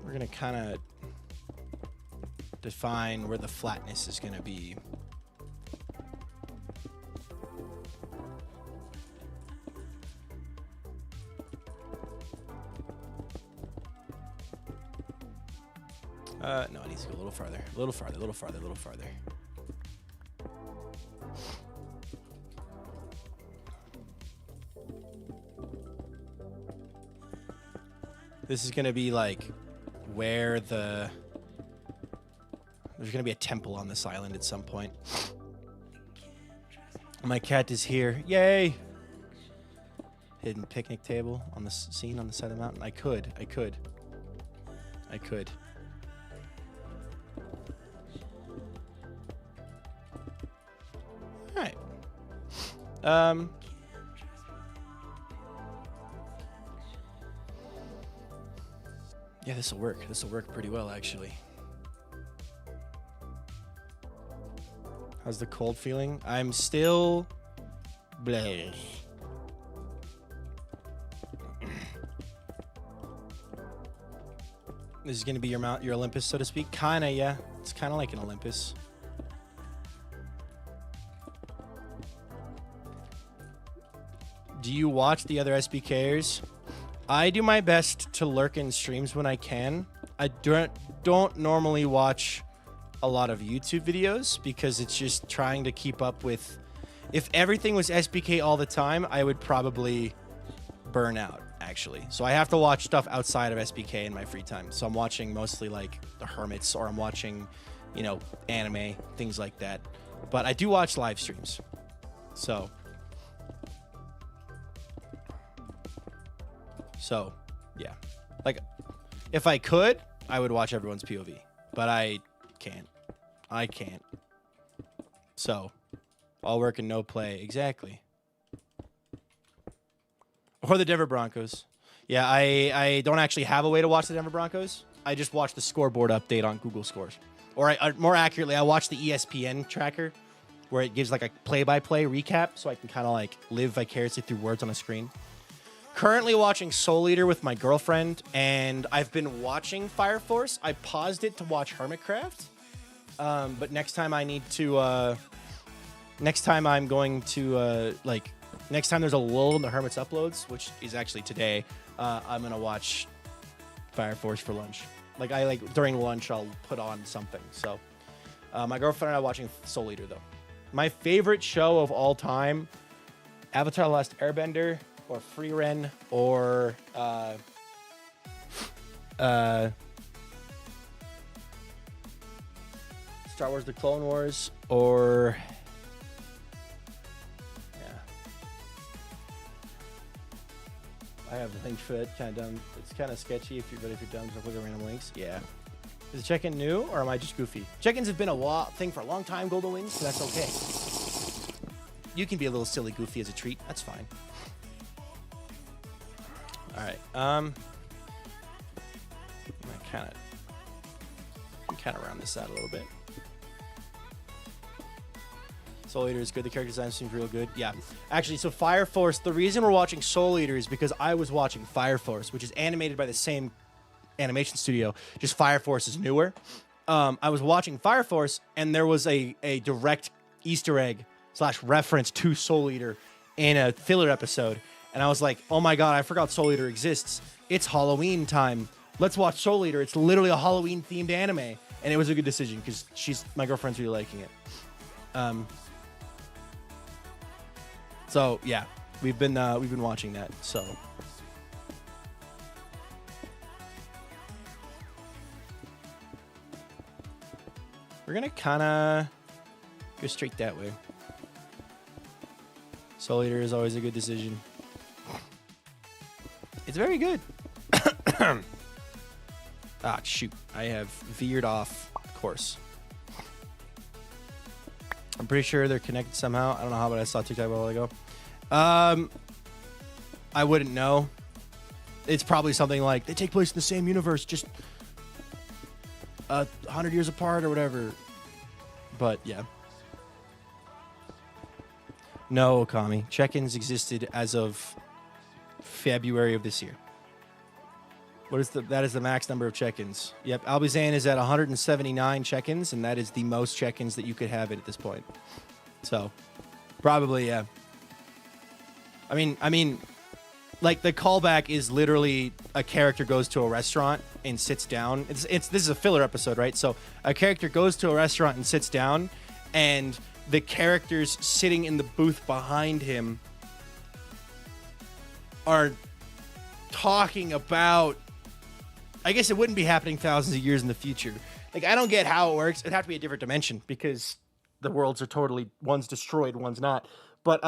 We're going to kind of define where the flatness is going to be. No, it needs to go a little farther. A little farther, a little farther, a little farther. This is going to be like where there's going to be a temple on this island at some point. My cat is here. Yay! Hidden picnic table on the scene on the side of the mountain. I could. All right. Yeah, this will work. This will work pretty well, actually. How's the cold feeling? I'm still... bleh. This is going to be your Olympus, so to speak? Kinda, yeah. It's kind of like an Olympus. Do you watch the other SBKers? I do my best to lurk in streams when I can. I don't normally watch a lot of YouTube videos because it's just trying to keep up with... If everything was SBK all the time, I would probably burn out, actually. So I have to watch stuff outside of SBK in my free time. So I'm watching mostly like the Hermits, or I'm watching, you know, anime, things like that. But I do watch live streams. So, yeah. Like, if I could, I would watch everyone's POV. But I can't. So, all work and no play. Exactly. Or the Denver Broncos. Yeah, I don't actually have a way to watch the Denver Broncos. I just watch the scoreboard update on Google Scores. Or more accurately, I watch the ESPN tracker where it gives like a play-by-play recap so I can kind of like live vicariously through words on a screen. Currently watching Soul Eater with my girlfriend, and I've been watching Fire Force. I paused it to watch Hermitcraft, but next time I need to... next time I'm going to, next time there's a lull in the Hermit's uploads, which is actually today, I'm going to watch Fire Force for lunch. During lunch, I'll put on something. So, my girlfriend and I are watching Soul Eater, though. My favorite show of all time, Avatar: The Last Airbender, or Free Ren, or Star Wars: The Clone Wars, or I have the link for it. Kind of dumb. It's kind of sketchy if you're dumb, just look at random links. Yeah. Is the check-in new, or am I just goofy? Check-ins have been a thing for a long time, Golden Wings, so that's okay. You can be a little silly goofy as a treat. That's fine. All right. I kind of round this out a little bit. Soul Eater is good. The character design seems real good. Yeah. Actually, so Fire Force, the reason we're watching Soul Eater is because I was watching Fire Force, which is animated by the same animation studio, just Fire Force is newer. I was watching Fire Force, and there was a direct Easter egg / reference to Soul Eater in a filler episode. And I was like, oh my God, I forgot Soul Eater exists. It's Halloween time. Let's watch Soul Eater. It's literally a Halloween themed anime. And it was a good decision because my girlfriend's really liking it. So yeah, we've been watching that. So we're gonna kind of go straight that way. Soul Eater is always a good decision. It's very good. Ah, shoot. I have veered off course. I'm pretty sure they're connected somehow. I don't know how, but I saw TikTok a while ago. I wouldn't know. It's probably something like they take place in the same universe, just 100 years apart or whatever. But yeah. No, Okami. Check-ins existed as of February of this year. That is the max number of check-ins. Yep, Albizan is at 179 check-ins, and that is the most check-ins that you could have at this point. So, probably, yeah. I mean, like the callback is literally a character goes to a restaurant and sits down. This is a filler episode, right? So a character goes to a restaurant and sits down, and the characters sitting in the booth behind him are talking about. I guess it wouldn't be happening thousands of years in the future. Like, I don't get how it works. It'd have to be a different dimension because the worlds are totally, one's destroyed, one's not. But,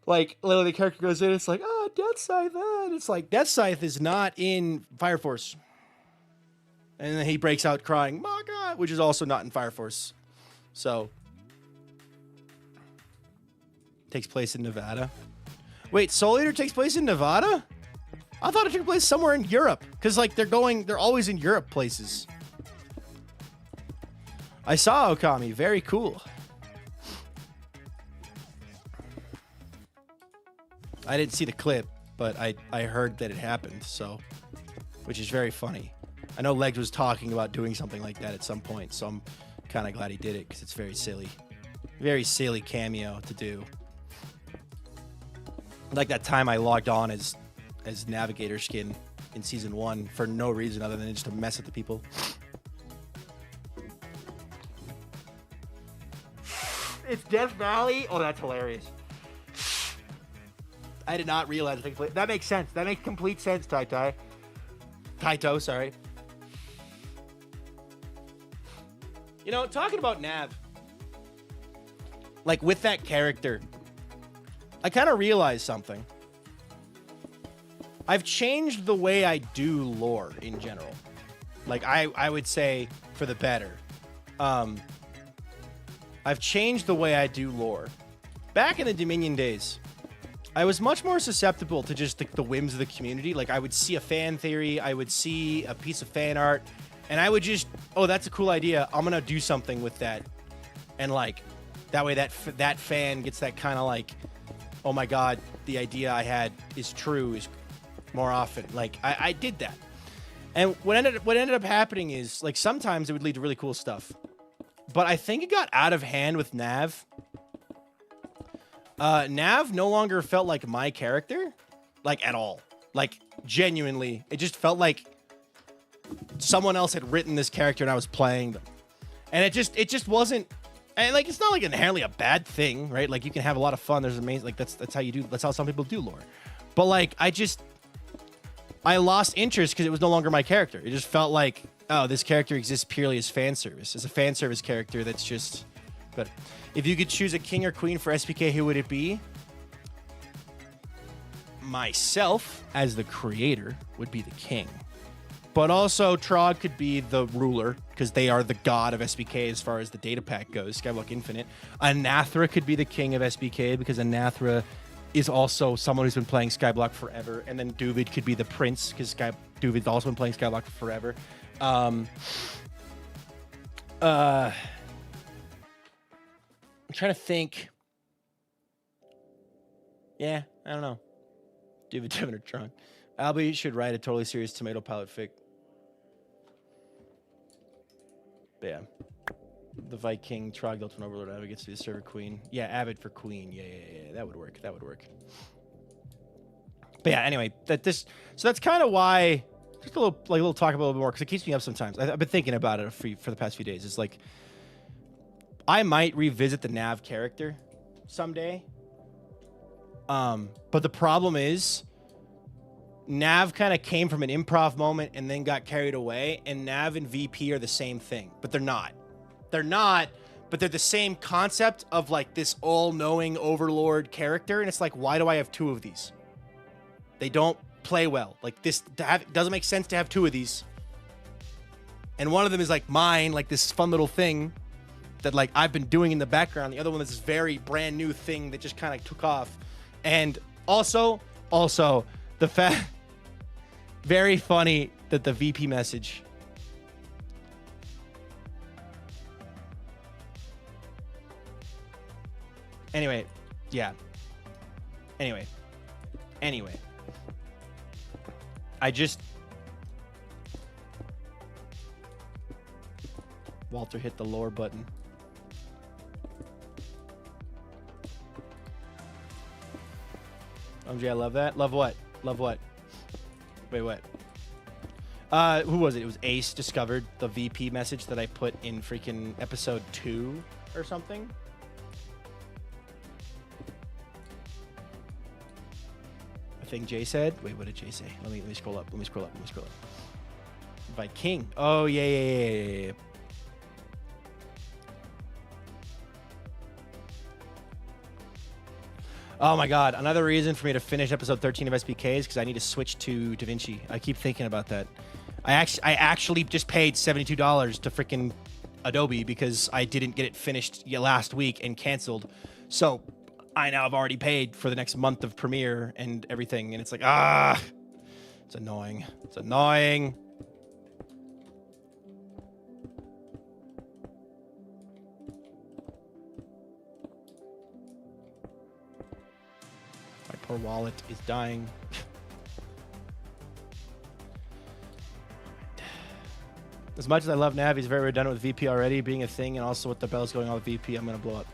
like, literally the character goes in, it's like, oh, Death Scythe, and it's like, Death Scythe is not in Fire Force. And then he breaks out crying, my God, which is also not in Fire Force. So, takes place in Nevada. Wait, Soul Eater takes place in Nevada? I thought it took place somewhere in Europe. Because, like, they're always in Europe places. I saw Okami. Very cool. I didn't see the clip, but I heard that it happened, so. Which is very funny. I know Legs was talking about doing something like that at some point, so I'm kind of glad he did it, because it's very silly. Very silly cameo to do. Like that time I logged on as Navigator skin in season 1 for no reason other than just to mess with the people. It's Death Valley? Oh, that's hilarious. I did not realize it took place. That makes sense. That makes complete sense, Taito, sorry. You know, talking about Nav, like with that character, I kind of realized something. I've changed the way I do lore in general. Like, I would say for the better. I've changed the way I do lore. Back in the Dominion days, I was much more susceptible to just the whims of the community. Like, I would see a fan theory, I would see a piece of fan art, and I would just, oh, that's a cool idea. I'm going to do something with that. And, like, that way that fan gets that kind of like, oh my God, the idea I had is true, is more often. Like, I did that. And what ended up happening is, like, sometimes it would lead to really cool stuff. But I think it got out of hand with Nav. Nav no longer felt like my character. Like, at all. Like, genuinely. It just felt like someone else had written this character and I was playing them. And it just wasn't... And, like, it's not, like, inherently a bad thing, right? Like, you can have a lot of fun. There's amazing... Like, that's how you do... That's how some people do lore. But, like, I lost interest because it was no longer my character. It just felt like, oh, this character exists purely as fan service. As a fan service character that's just... But if you could choose a king or queen for SPK, who would it be? Myself, as the creator, would be the king. But also, Trog could be the ruler, because they are the god of SBK as far as the data pack goes, Skyblock Infinite. Anathra could be the king of SBK, because Anathra is also someone who's been playing Skyblock forever. And then Duvid could be the prince, because Duvid's also been playing Skyblock forever. I'm trying to think. Yeah, I don't know. Duvid, Devin, or Tron. Albie should write a totally serious tomato pilot fic. But yeah. The Viking, Trog, Delton Overlord, Avid gets to be the server queen. Yeah, Avid for queen. Yeah. That would work. But yeah, anyway, so that's kind of why. Just a little talk about a little bit more because it keeps me up sometimes. I've been thinking about it for the past few days. It's like I might revisit the Nav character someday. But the problem is Nav kind of came from an improv moment and then got carried away, and Nav and VP are the same thing, but they're not. They're not, but they're the same concept of like this all-knowing overlord character, and it's like, why do I have two of these? They don't play well. Like this doesn't make sense to have two of these. And one of them is like mine, like this fun little thing that like I've been doing in the background. The other one is this very brand new thing that just kind of took off. And also the fact, very funny that the VP message. Anyway, yeah. Anyway. Walter hit the lower button. OMG, I love that. Love what? Love what? Wait, what? Who was it? It was Ace discovered the VP message that I put in freaking episode 2 or something. I think Jay said. Wait, what did Jay say? Let me scroll up. Let me scroll up. By King. Oh, yeah. Oh my God. Another reason for me to finish episode 13 of SBK is because I need to switch to DaVinci. I keep thinking about that. I actually just paid $72 to freaking Adobe because I didn't get it finished last week and canceled. So I now have already paid for the next month of Premiere and everything. And it's like, it's annoying. It's annoying. My poor wallet is dying. As much as I love Nav, he's very redundant with VP already being a thing, and also with the bells going on with VP, I'm gonna blow up.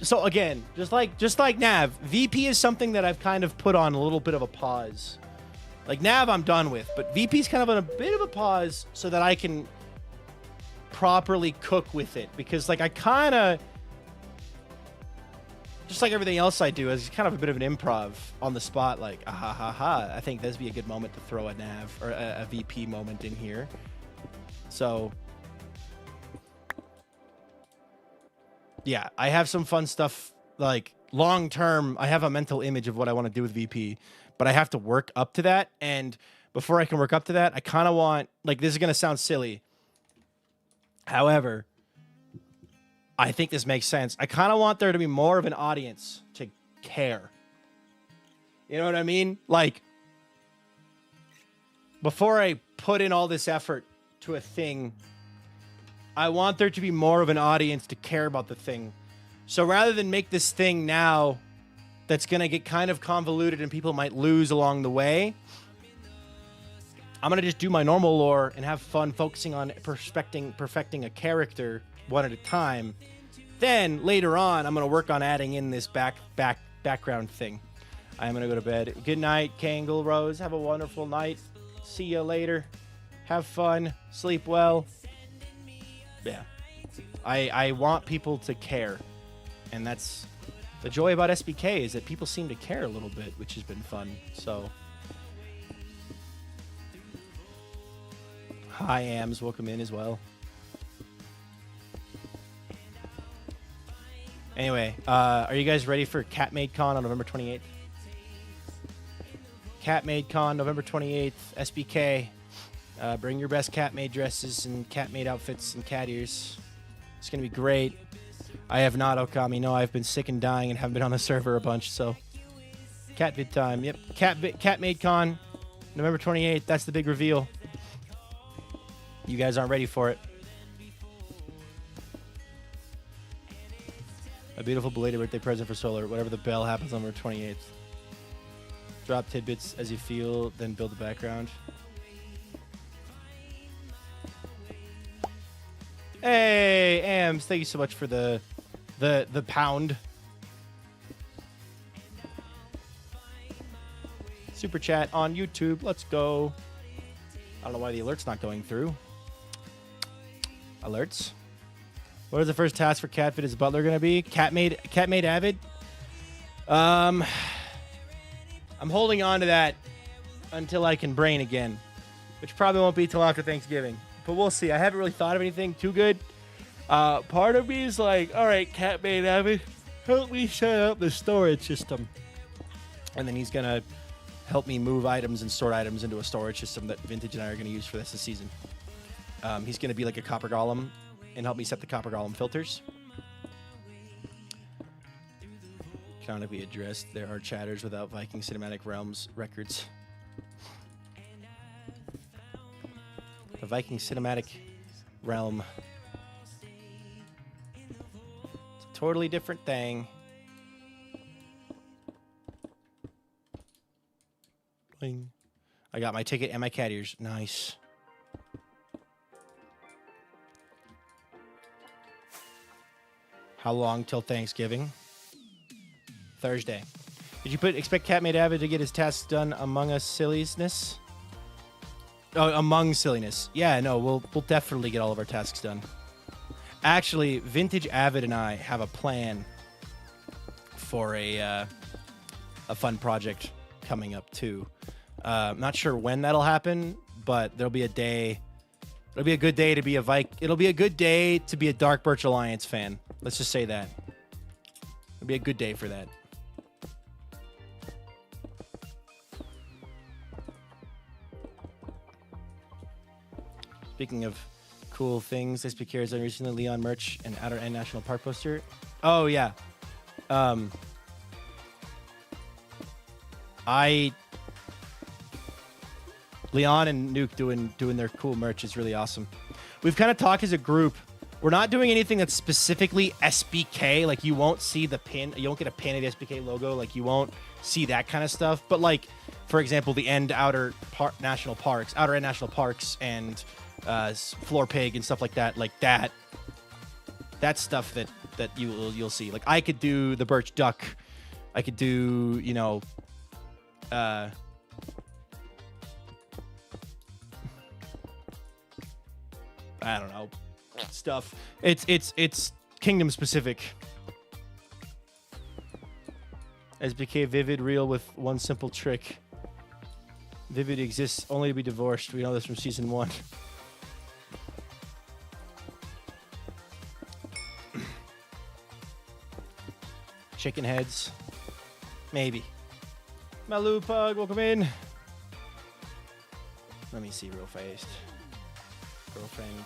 So again, just like Nav, VP is something that I've kind of put on a little bit of a pause. Like Nav, I'm done with, but VP's kind of on a bit of a pause so that I can properly cook with it, because like I kind of, just like everything else I do, is kind of a bit of an improv on the spot. Like, I think this would be a good moment to throw a Nav or a VP moment in here. So, yeah, I have some fun stuff. Like long term, I have a mental image of what I want to do with VP, but I have to work up to that. And before I can work up to that, I kind of want, like, this is gonna sound silly. However, I think this makes sense. I kind of want there to be more of an audience to care. You know what I mean? Like, before I put in all this effort to a thing, I want there to be more of an audience to care about the thing. So rather than make this thing now that's going to get kind of convoluted and people might lose along the way, I'm going to just do my normal lore and have fun focusing on perfecting a character one at a time. Then later on, I'm going to work on adding in this background thing. I'm going to go to bed. Good night, Kangle Rose. Have a wonderful night. See you later. Have fun. Sleep well. Yeah. I want people to care. And that's the joy about SBK, is that people seem to care a little bit, which has been fun. So, hi, Ams. Welcome in as well. Anyway, are you guys ready for CatMade Con on November 28th? CatMade Con, November 28th, SBK. Bring your best CatMade dresses and CatMade outfits and cat ears. It's going to be great. I have not, Okami. No, I've been sick and dying and haven't been on the server a bunch, so. CatVid time. Yep, CatMade Con, November 28th. That's the big reveal. You guys aren't ready for it. A beautiful belated birthday present for Solar. Whatever the bell happens on November 28th. Drop tidbits as you feel, then build the background. Hey, Ams, thank you so much for the pound. Super chat on YouTube. Let's go. I don't know why the alert's not going through. Alerts. What is the first task for Catfit as Butler going to be? Cat made Avid. I'm holding on to that until I can brain again, which probably won't be till after Thanksgiving. But we'll see. I haven't really thought of anything too good. Part of me is like, all right, Cat made Avid, help me set up the storage system. And then he's going to help me move items and store items into a storage system that Vintage and I are going to use for this season. He's going to be like a copper golem and help me set the copper golem filters. Canonically addressed. There are chatters without Viking Cinematic Realms records. The Viking Cinematic Realm. It's a totally different thing. Bling. I got my ticket and my cat ears. Nice. How long till Thanksgiving? Thursday. Did you expect Cat Made Avid to get his tasks done among us silliness? Oh, among silliness. Yeah, no, we'll definitely get all of our tasks done. Actually, Vintage Avid and I have a plan for a fun project coming up too. I'm not sure when that'll happen, but there'll be a day. It'll be a good day to be a It'll be a good day to be a Dark Birch Alliance fan. Let's just say that. It'll be a good day for that. Speaking of cool things, SPK has done recently Leon merch and Outer End National Park poster. Oh yeah. Leon and Nuke doing their cool merch is really awesome. We've kind of talked as a group. We're not doing anything that's specifically SBK. Like, you won't see the pin. You won't get a pin of the SBK logo. Like, you won't see that kind of stuff. But, like, for example, the Outer End National Parks, and Floor Pig and stuff like that. Like that. That's stuff that you'll see. Like, I could do the Birch Duck. I could do, you know, I don't know, stuff. It's kingdom specific. SBK Vivid real with one simple trick. Vivid exists only to be divorced. We know this from season 1. Chicken heads. Maybe. Malu Pug, welcome in. Let me see real fast. Girlfriend,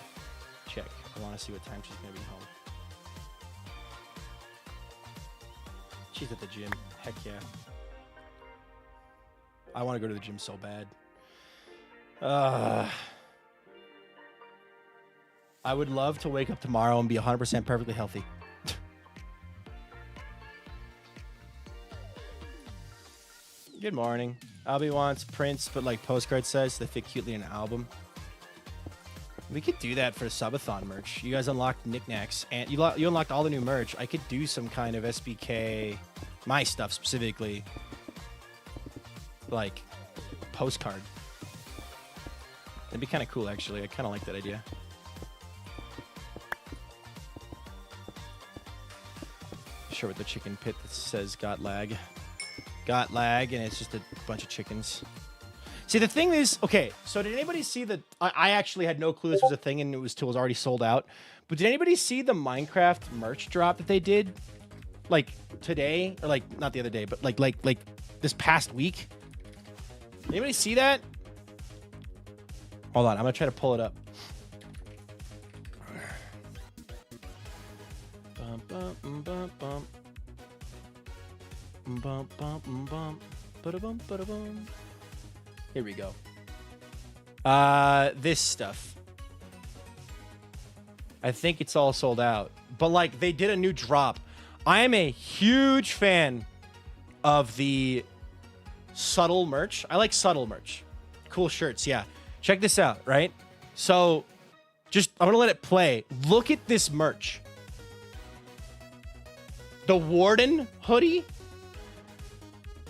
check. I want to see what time she's going to be home. She's at the gym. Heck yeah. I want to go to the gym so bad. I would love to wake up tomorrow and be 100% perfectly healthy. Good morning. Albie wants prints, but like postcard size, they fit cutely in an album. We could do that for subathon merch. You guys unlocked knickknacks, and you unlocked all the new merch. I could do some kind of SBK, my stuff specifically, like postcard. That'd be kind of cool, actually. I kind of like that idea. Sure, with the chicken pit that says got lag. Got lag, and it's just a bunch of chickens. See, the thing is, okay, so did anybody see the... I actually had no clue this was a thing, and it was already sold out. But did anybody see the Minecraft merch drop that they did? Like, today? Or, like, not the other day, but, like this past week? Anybody see that? Hold on, I'm going to try to pull it up. Bum, bum, bum, bum. Bum, bum, bum, ba-da-bum, ba-da-bum. Here we go. This stuff. I think it's all sold out. But, like, they did a new drop. I am a huge fan of the subtle merch. I like subtle merch. Cool shirts, yeah. Check this out, right? So, I'm gonna let it play. Look at this merch. The Warden hoodie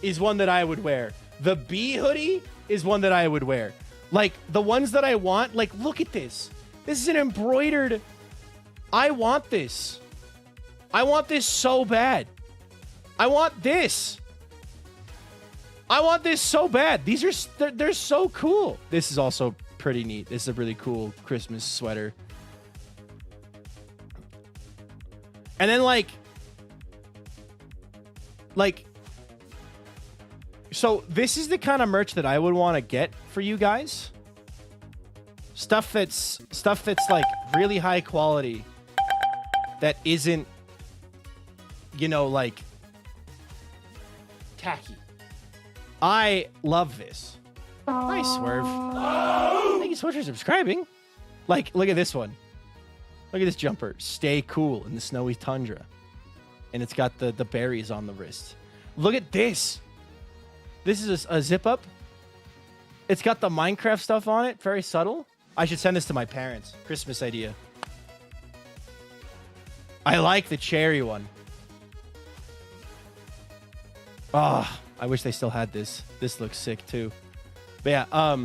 is one that I would wear. The bee hoodie is one that I would wear. Like, the ones that I want, like, look at this. This is an embroidered... I want this. I want this so bad. I want this. I want this so bad. These are... They're so cool. This is also pretty neat. This is a really cool Christmas sweater. And then, like... So, this is the kind of merch that I would want to get for you guys. Stuff that's like really high quality. That isn't, you know, like tacky. I love this. Nice, Swerve. Thank you so much for subscribing. Like, look at this one. Look at this jumper. Stay cool in the snowy tundra. And it's got the berries on the wrist. Look at this. This is a zip up. It's got the Minecraft stuff on it. Very subtle. I should send this to my parents. Christmas idea. I like the cherry one. Oh, I wish they still had this. This looks sick too. But yeah,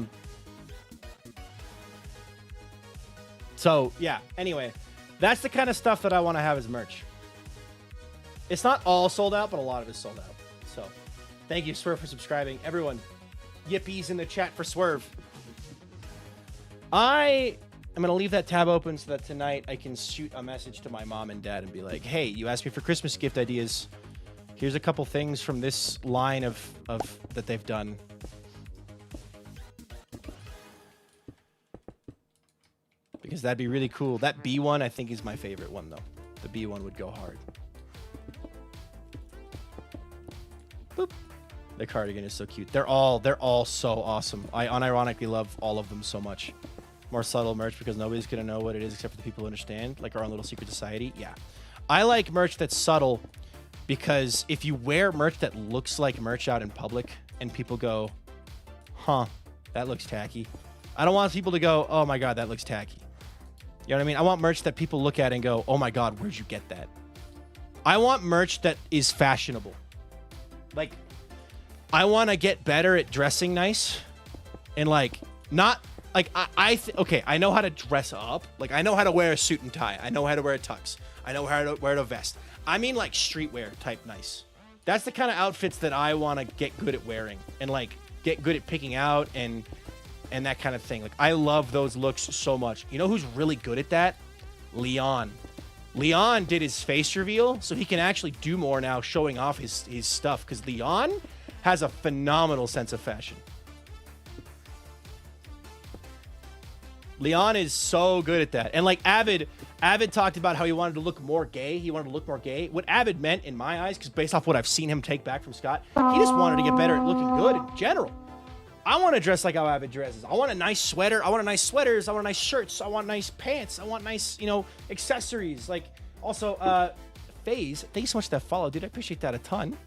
so yeah, anyway, that's the kind of stuff that I want to have as merch. It's not all sold out, but a lot of it's sold out. So thank you, Swerve, for subscribing. Everyone, yippies in the chat for Swerve. I'm going to leave that tab open so that tonight I can shoot a message to my mom and dad and be like, hey, you asked me for Christmas gift ideas. Here's a couple things from this line of that they've done. Because that'd be really cool. That B one, I think, is my favorite one, though. The B one would go hard. Boop. The cardigan is so cute. They're all so awesome. I unironically love all of them so much. More subtle merch because nobody's gonna know what it is except for the people who understand, like our own little secret society. Yeah, I like merch that's subtle because if you wear merch that looks like merch out in public and people go, huh, that looks tacky, I don't want people to go, oh my god, that looks tacky. You know what I mean? I want merch that people look at and go, oh my god, where'd you get that? I want merch that is fashionable. Like, I want to get better at dressing nice and like not like okay, I know how to dress up. Like, I know how to wear a suit and tie. I know how to wear a tux. I know how to wear a vest. I mean, like, streetwear type nice. That's the kind of outfits that I want to get good at wearing and like get good at picking out and that kind of thing. Like, I love those looks so much. You know who's really good at that? Leon. Leon did his face reveal, so he can actually do more now showing off his stuff because Leon has a phenomenal sense of fashion. Leon is so good at that. And like Avid talked about how he wanted to look more gay. He wanted to look more gay. What Avid meant in my eyes, because based off what I've seen him take back from Scott, he just wanted to get better at looking good in general. I want to dress like how Avid dresses. I want a nice sweater. I want nice sweaters. I want nice shirts. I want nice pants. I want nice, you know, accessories. Like, also, FaZe, thank you so much for that follow, dude. I appreciate that a ton.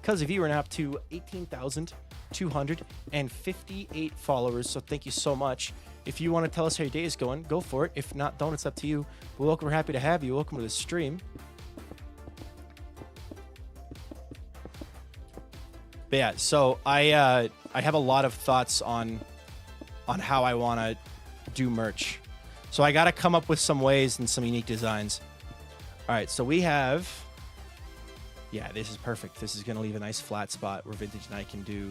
Because of you, we're now up to 18,258 followers, so thank you so much. If you want to tell us how your day is going, go for it. If not, don't. It's up to you. We're welcome. We're happy to have you. Welcome to the stream. But yeah, so I have a lot of thoughts on how I want to do merch. So I got to come up with some ways and some unique designs. All right, so we have... Yeah, this is perfect. This is going to leave a nice flat spot where Vintage and I can do...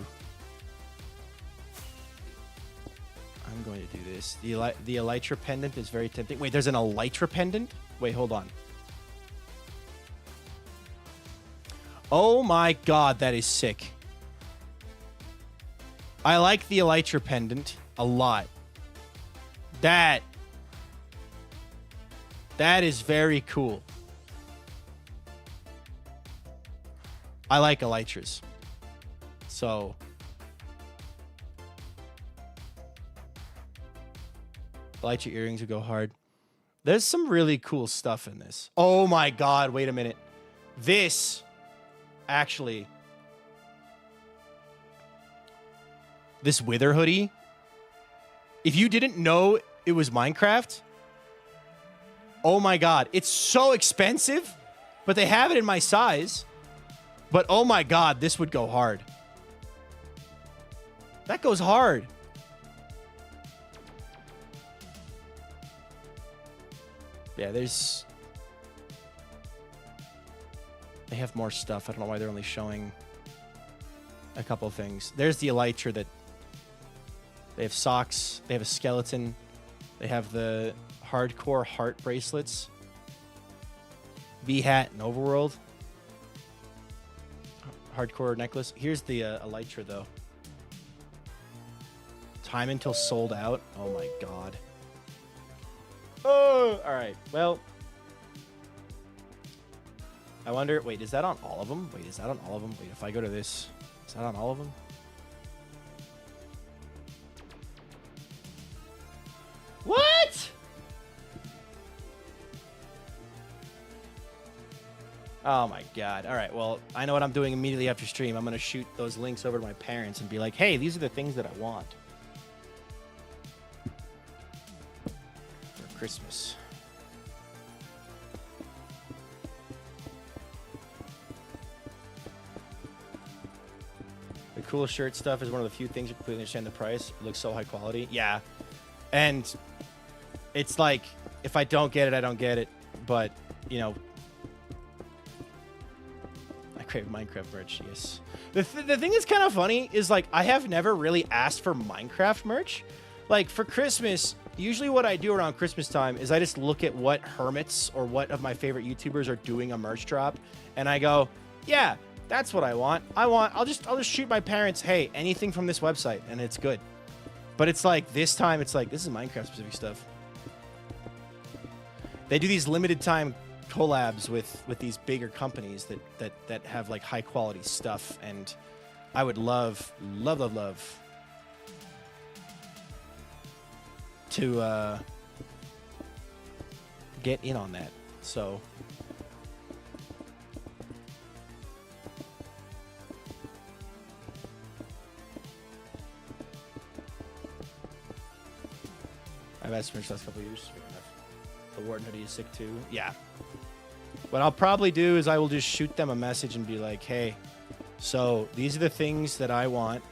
I'm going to do this. The Elytra pendant is very tempting. Wait, there's an Elytra pendant? Wait, hold on. Oh my god, that is sick. I like the Elytra pendant a lot. That is very cool. I like Elytras. So... Elytra earrings would go hard. There's some really cool stuff in this. Oh my god, wait a minute. This, actually... This Wither hoodie, if you didn't know it was Minecraft, oh my god, it's so expensive, but they have it in my size. But oh my god, this would go hard. That goes hard. Yeah, there's... They have more stuff. I don't know why they're only showing a couple of things. There's the elytra that... They have socks. They have a skeleton. They have the hardcore heart bracelets. V-hat and overworld. Hardcore necklace. Here's the elytra, though. Time until sold out. Oh, my God. Oh, all right. Well, I wonder. Wait, is that on all of them? Wait, is that on all of them? Wait, if I go to this, is that on all of them? What? Oh my God. All right. Well, I know what I'm doing immediately after stream. I'm going to shoot those links over to my parents and be like, hey, these are the things that I want for Christmas. The cool shirt stuff is one of the few things you completely understand the price. It looks so high quality. Yeah. And it's like, if I don't get it, I don't get it. But, you know, I crave Minecraft merch, yes. The thing that's kind of funny is, like, I have never really asked for Minecraft merch. Like, for Christmas, usually what I do around Christmas time is I just look at what hermits or what of my favorite YouTubers are doing a merch drop. And I go, yeah, that's what I want. I'll just shoot my parents, hey, anything from this website, and it's good. But it's like, this time, it's like, this is Minecraft specific stuff. They do these limited time collabs with these bigger companies that have like high quality stuff, and I would love to get in on that. So I've asked for the last couple of years. The Warden hoodie is sick too. Yeah. What I'll probably do is I will just shoot them a message and be like, hey, so these are the things that I want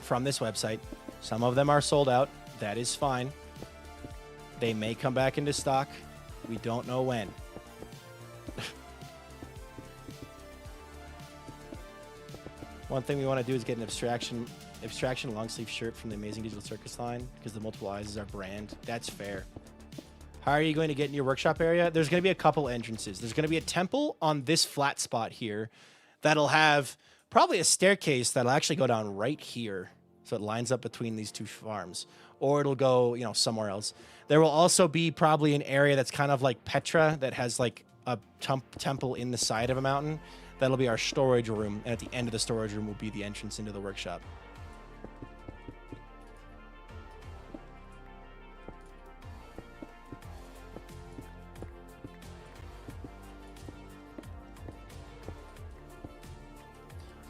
from this website. Some of them are sold out. That is fine. They may come back into stock. We don't know when. One thing we want to do is get an abstraction long sleeve shirt from the Amazing Digital Circus line, because the multiple eyes is our brand. That's fair. How are you going to get in your workshop area? There's going to be a couple entrances. There's going to be a temple on this flat spot here that'll have probably a staircase that'll actually go down right here. So it lines up between these two farms. Or it'll go, you know, somewhere else. There will also be probably an area that's kind of like Petra that has like a temple in the side of a mountain. That'll be our storage room. And at the end of the storage room will be the entrance into the workshop.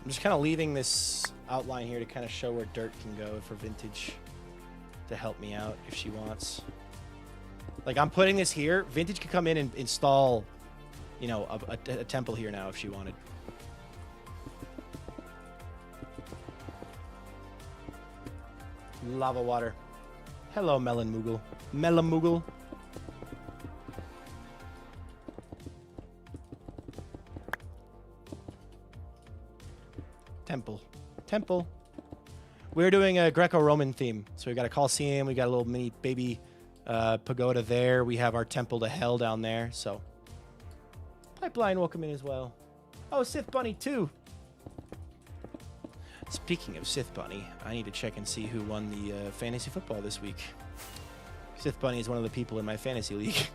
I'm just kind of leaving this outline here to kind of show where dirt can go for Vintage to help me out if she wants. Like, I'm putting this here. Vintage could come in and install, you know, a temple here now if she wanted. Lava water. Hello, Melon Moogle. Melon Moogle. Temple. We're doing a Greco-Roman theme. So we've got a Colosseum. We got a little mini baby pagoda there. We have our temple to hell down there. So Pipeline, welcome in as well. Oh, Sith Bunny too. Speaking of Sith Bunny, I need to check and see who won the fantasy football this week. Sith Bunny is one of the people in my fantasy league.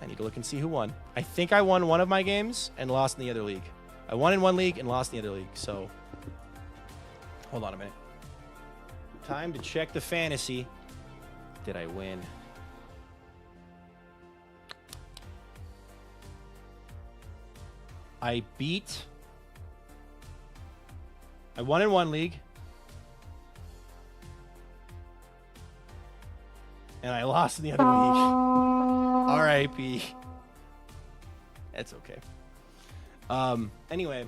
I need to look and see who won. I think I won one of my games and lost in the other league. I won in one league and lost in the other league, so hold on a minute. Time to check the fantasy. Did I win? I won in one league. And I lost in the other league. R.I.P. That's okay. Anyway,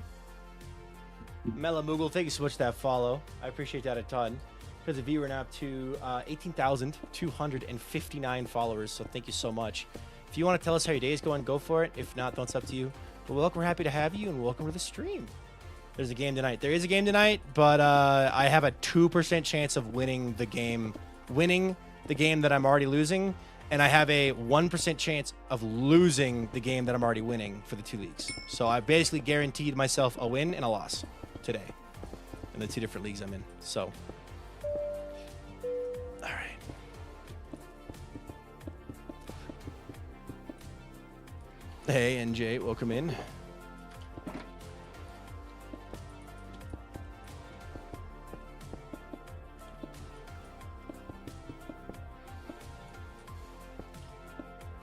Melamoogle, thank you so much for that follow. I appreciate that a ton. Because of you, we're now up to 18,259 followers, so thank you so much. If you want to tell us how your day is going, go for it. If not, then it's up to you. But we're happy to have you, and welcome to the stream. There's a game tonight. There is a game tonight, but I have a 2% chance of winning the game that I'm already losing, and I have a 1% chance of losing the game that I'm already winning for the 2 leagues. So I basically guaranteed myself a win and a loss today in the 2 different leagues I'm in. So, all right. Hey, NJ, welcome in.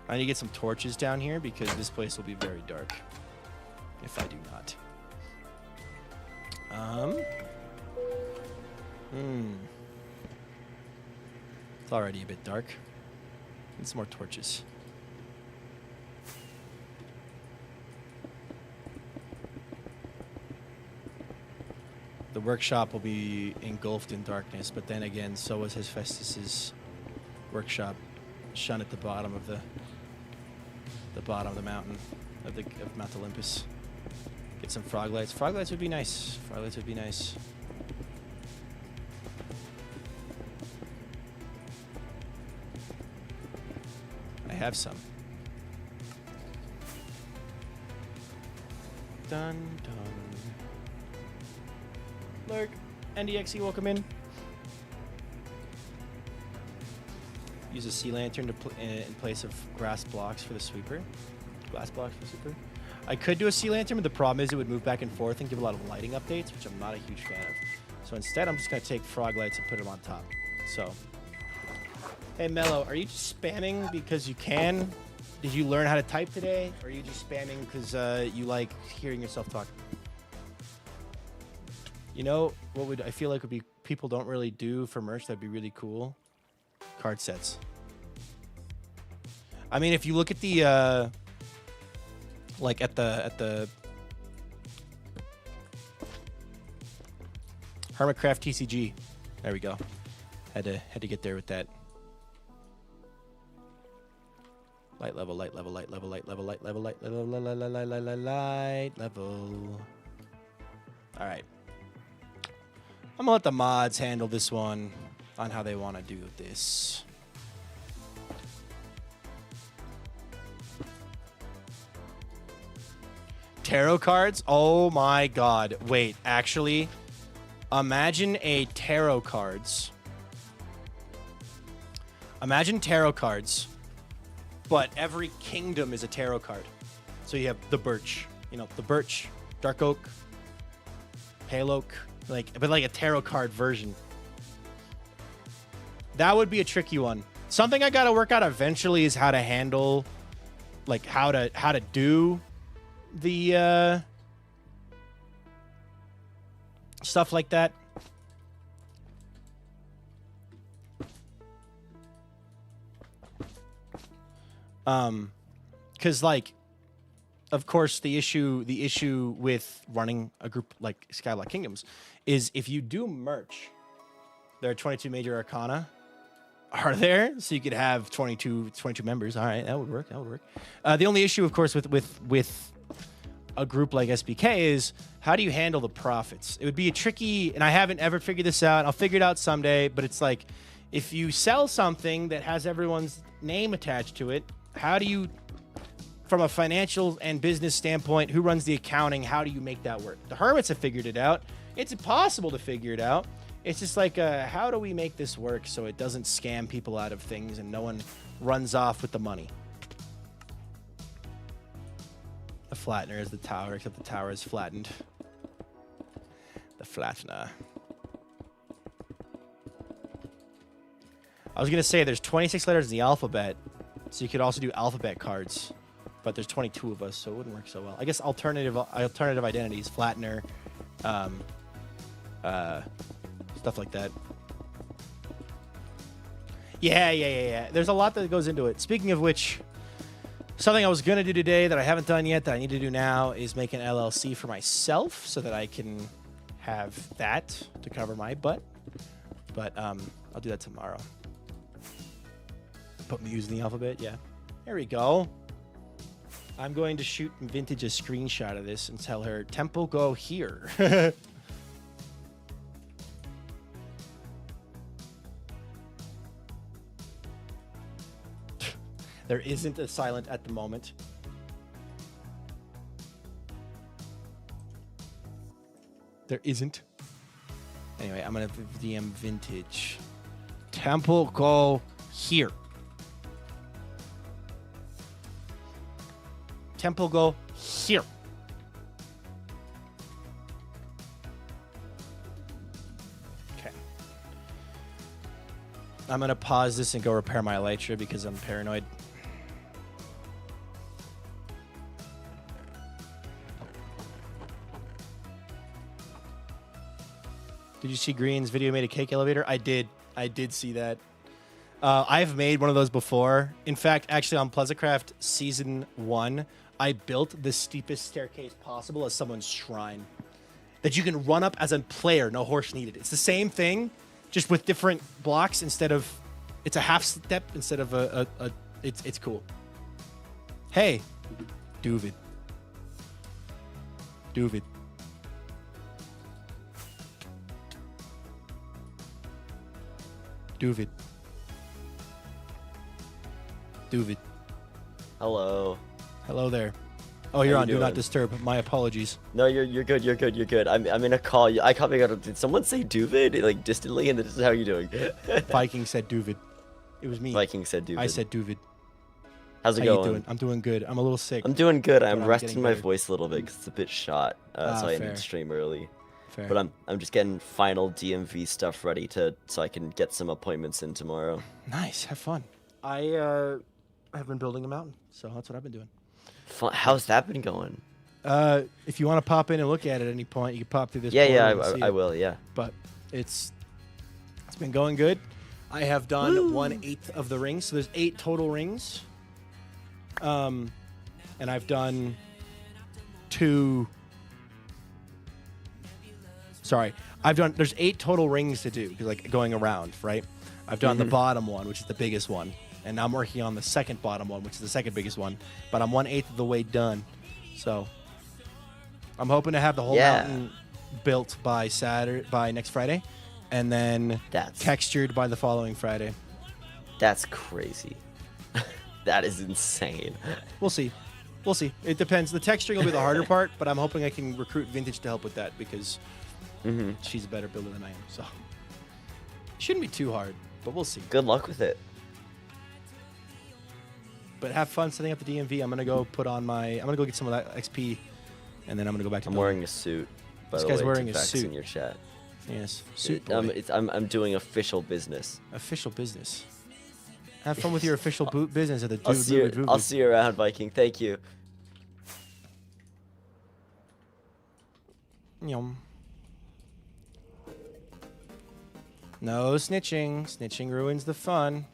I need to get some torches down here because this place will be very dark if I do not. It's already a bit dark. Need some more torches. The workshop will be engulfed in darkness, but then again, so is Hephaestus's workshop, shun at the bottom of the mountain of Mount Olympus. Get some frog lights. Frog lights would be nice. Frog lights would be nice. I have some. Dun dun. Lurk, NDXE, welcome in. Use a sea lantern in place of grass blocks for the sweeper. Glass blocks for the sweeper. I could do a sea lantern, but the problem is it would move back and forth and give a lot of lighting updates, which I'm not a huge fan of. So instead, I'm just going to take frog lights and put them on top. So, hey, Mello, are you just spamming because you can? Did you learn how to type today? Or are you just spamming because you like hearing yourself talk? You know, what would I feel like would be people don't really do for merch that'd be really cool? Card sets. I mean, if you look at the like at the Hermitcraft TCG, there we go. Had to get there with that. Light level, light level, light level, light level, light level, light level, light level. All right. I'm gonna let the mods handle this one on how they want to do this. Tarot cards? Oh my god. Wait, actually, imagine a tarot cards. Imagine tarot cards, but every kingdom is a tarot card. So you have the birch, the birch, dark oak, pale oak, but like a tarot card version. That would be a tricky one. Something I gotta work out eventually is how to handle, like how to do the stuff like that. Because like, of course, the issue with running a group like Skyblock Kingdoms is if you do merch, there are 22 major arcana. Are there? So you could have 22 members. All right, that would work. The only issue, of course, with a group like SBK is how do you handle the profits? It would be a tricky, and I haven't ever figured this out. I'll figure it out someday, but it's like if you sell something that has everyone's name attached to it, how do you, from a financial and business standpoint, who runs the accounting, how do you make that work? The Hermits have figured it out. It's impossible to figure it out. It's just like, how do we make this work so it doesn't scam people out of things and no one runs off with the money? The flattener is the tower, except the tower is flattened. The flattener. I was going to say there's 26 letters in the alphabet, so you could also do alphabet cards. But there's 22 of us, so it wouldn't work so well. I guess alternative identities, flattener, stuff like that. Yeah. There's a lot that goes into it. Speaking of which, something I was going to do today that I haven't done yet that I need to do now is make an LLC for myself so that I can have that to cover my butt. But I'll do that tomorrow. Put me using the alphabet, yeah. There we go. I'm going to shoot Vintage a screenshot of this and tell her, Temple, go here. There isn't a silent at the moment. There isn't. Anyway, I'm going to DM Vintage. Temple, go here. Temple, go here. Okay. I'm going to pause this and go repair my elytra because I'm paranoid. Did you see Green's video made a cake elevator? I did. I did see that. I've made one of those before. In fact, actually on Pleasantcraft Season 1, I built the steepest staircase possible as someone's shrine that you can run up as a player, no horse needed. It's the same thing, just with different blocks instead of... It's a half step instead of it's cool. Hey, Duvid. Duvid. Duvid. Duvid. Hello. Hello there. Oh, you're How on you Do Not doing? Disturb. My apologies. No, you're good. You're good. You're good. I'm in a call. I caught me. Did someone say Duvid like distantly? And this is how you doing? Viking said Duvid. It was me. Viking said Duvid. I said Duvid. How's it How going? you doing? I'm doing good. I'm a little sick. I'm doing good. I'm I'm resting getting my better. voice a little bit because it's a bit shot. So I fair. didn't stream early. Fair. But I'm just getting final DMV stuff ready so I can get some appointments in tomorrow. Nice. Have fun. I have been building a mountain, so that's what I've been doing. How's that been going? If you want to pop in and look at it at any point, you can pop through this. Yeah, portal and see I it. will. Yeah. But it's been going good. I have done 1/8 of the rings, so there's 8 total rings. And I've done 2. Sorry, there's 8 total rings to do, like going around, right? I've done the bottom one, which is the biggest one, and now I'm working on the second bottom one, which is the second biggest one. But I'm 1/8 of the way done, so I'm hoping to have the whole mountain built by next Friday, and then textured by the following Friday. That's crazy. That is insane. We'll see. We'll see. It depends. The texturing will be the harder part, but I'm hoping I can recruit Vintage to help with that because she's a better builder than I am. So it shouldn't be too hard, but we'll see. Good luck with it. But have fun setting up the DMV. I'm gonna go I'm gonna go get some of that XP, and then I'm gonna go back to. I'm wearing a suit. By This the guy's way, wearing to a facts suit. in your chat. Yes, suit boy. I'm doing official business. Official business. Have fun with your official business at the I'll see you around, Viking. Thank you. Yum. No snitching. Snitching ruins the fun.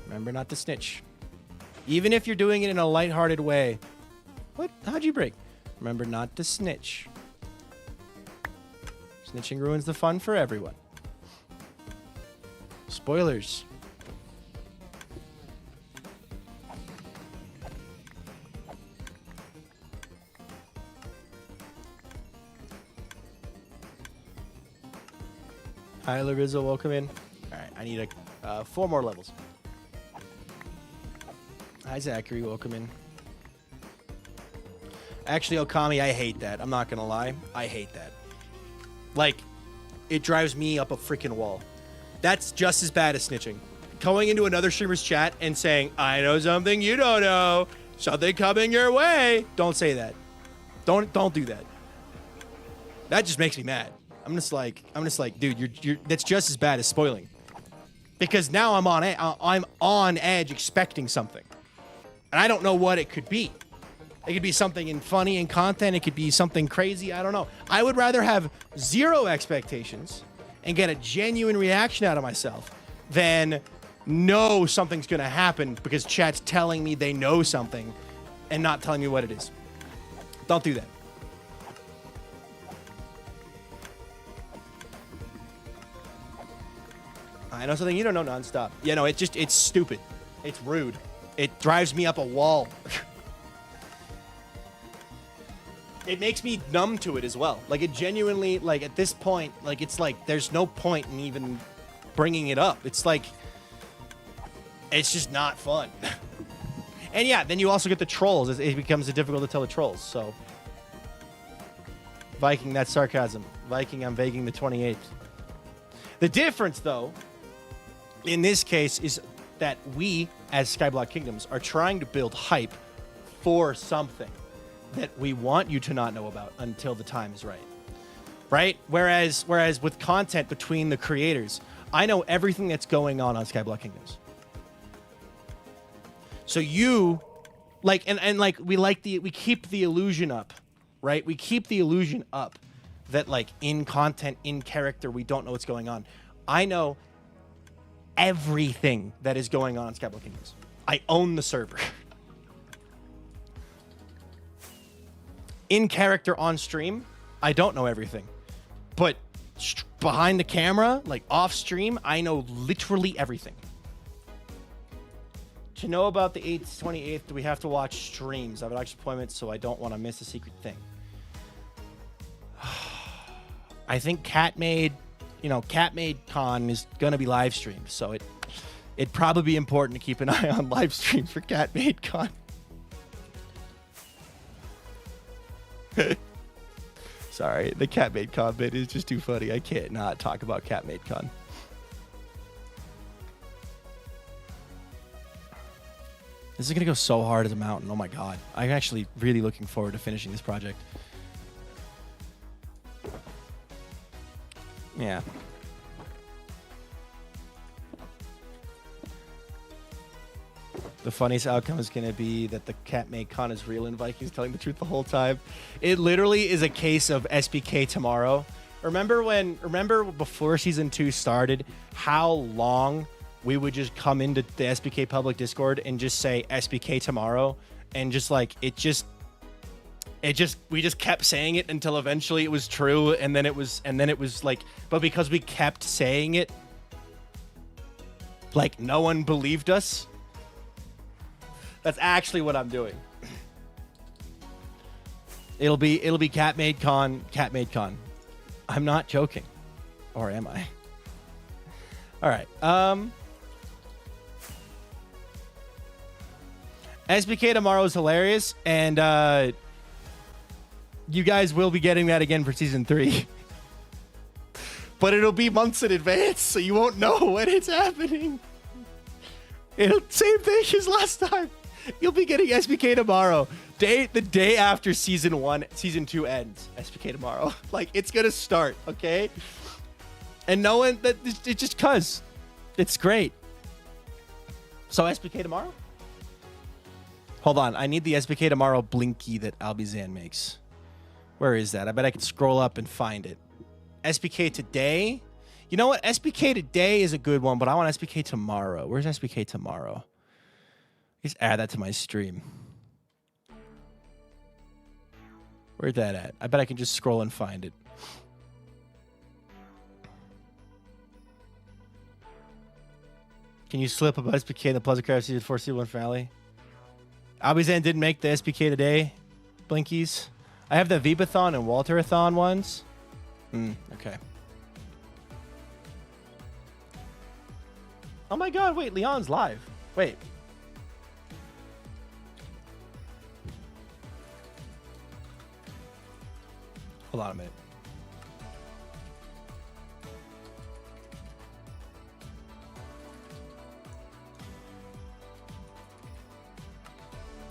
Remember not to snitch. Even if you're doing it in a lighthearted way. What? How'd you break? Remember not to snitch. Snitching ruins the fun for everyone. Spoilers. Hi, Larissa, welcome in. All right, I need 4 more levels. Hi, Zachary, welcome in. Actually, Okami, I hate that. I'm not gonna lie, I hate that. Like, it drives me up a freaking wall. That's just as bad as snitching. Going into another streamer's chat and saying, I know something you don't know, something coming your way. Don't say that. Don't do that. That just makes me mad. I'm just like, dude, you're that's just as bad as spoiling. Because now I'm on edge expecting something. And I don't know what it could be. It could be something funny in content. It could be something crazy. I don't know. I would rather have 0 expectations and get a genuine reaction out of myself than know something's going to happen because chat's telling me they know something and not telling me what it is. Don't do that. I know something you don't know, nonstop. Yeah, no, it's stupid. It's rude. It drives me up a wall. It makes me numb to it as well. Like, it genuinely, like, at this point, like, it's like, there's no point in even bringing it up. It's like, it's just not fun. And yeah, then you also get the trolls. It becomes difficult to tell the trolls, so. Viking, that's sarcasm. Viking, I'm vaking the 28th. The difference, though, in this case, is that we, as Skyblock Kingdoms, are trying to build hype for something that we want you to not know about until the time is right. Right? Whereas with content between the creators, I know everything that's going on Skyblock Kingdoms. So you, like, and like, we keep the illusion up, right? We keep the illusion up that, like, in content, in character, we don't know what's going on. I know everything that is going on Skyblock Kingdoms. I own the server. In character on stream, I don't know everything. But behind the camera, like off stream, I know literally everything. To know about the 28th, we have to watch streams. I have an extra appointment, so I don't want to miss a secret thing. I think Catmade Con is going to be live streamed, so it'd probably be important to keep an eye on live streams for Catmade Con. Sorry, the Catmade Con bit is just too funny. I can't not talk about Catmade Con. This is going to go so hard as a mountain. Oh my god. I'm actually really looking forward to finishing this project. Yeah. The funniest outcome is going to be that the Catmade Con is real and Vikings telling the truth the whole time. It literally is a case of SBK tomorrow. Remember before season 2 started, how long we would just come into the SBK public Discord and just say SBK tomorrow, and just like we just kept saying it until eventually it was true, and then it was like, but because we kept saying it, like, no one believed us. That's actually what I'm doing. It'll be Catmade Con. I'm not joking. Or am I? All right. SBK tomorrow is hilarious, and you guys will be getting that again for season 3. But it'll be months in advance, so you won't know when it's happening. It'll same thing as last time. You'll be getting SBK tomorrow. The day after season 2 ends. SBK tomorrow. Like, it's gonna start, okay? And no one, it's just cuz. It's great. So SBK tomorrow? Hold on, I need the SBK tomorrow blinky that Albizan makes. Where is that? I bet I could scroll up and find it. SBK today? You know what? SBK today is a good one, but I want SBK tomorrow. Where's SBK tomorrow? Just add that to my stream. Where's that at? I bet I can just scroll and find it. Can you slip about SBK in the Pleasant Craft Season 4 Season 1 finale? Albizan didn't make the SBK today. Blinkies. I have the Vibathon and Walterathon ones. Okay. Oh my god, wait, Leon's live. Wait. Hold on a minute.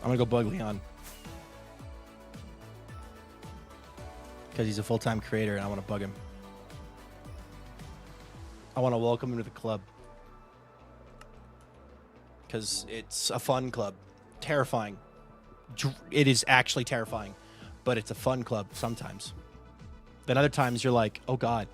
I'm gonna go bug Leon. Because he's a full-time creator and I want to bug him. I want to welcome him to the club. Because it's a fun club. Terrifying. It is actually terrifying. But it's a fun club sometimes. Then other times you're like, oh god.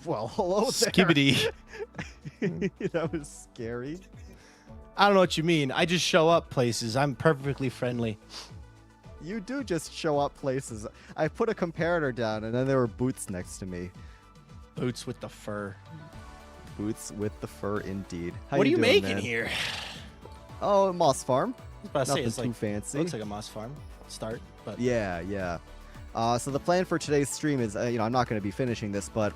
Well, hello there. Skibbity. That was scary. I don't know what you mean. I just show up places. I'm perfectly friendly. You do just show up places. I put a comparator down, and then there were boots next to me. Boots with the fur. Boots with the fur, indeed. How What are you doing, making man? here? Oh, moss farm. I was about to say, Nothing it's too like, fancy. looks like a moss farm. Start, but Yeah, yeah. So the plan for today's stream is, I'm not going to be finishing this, but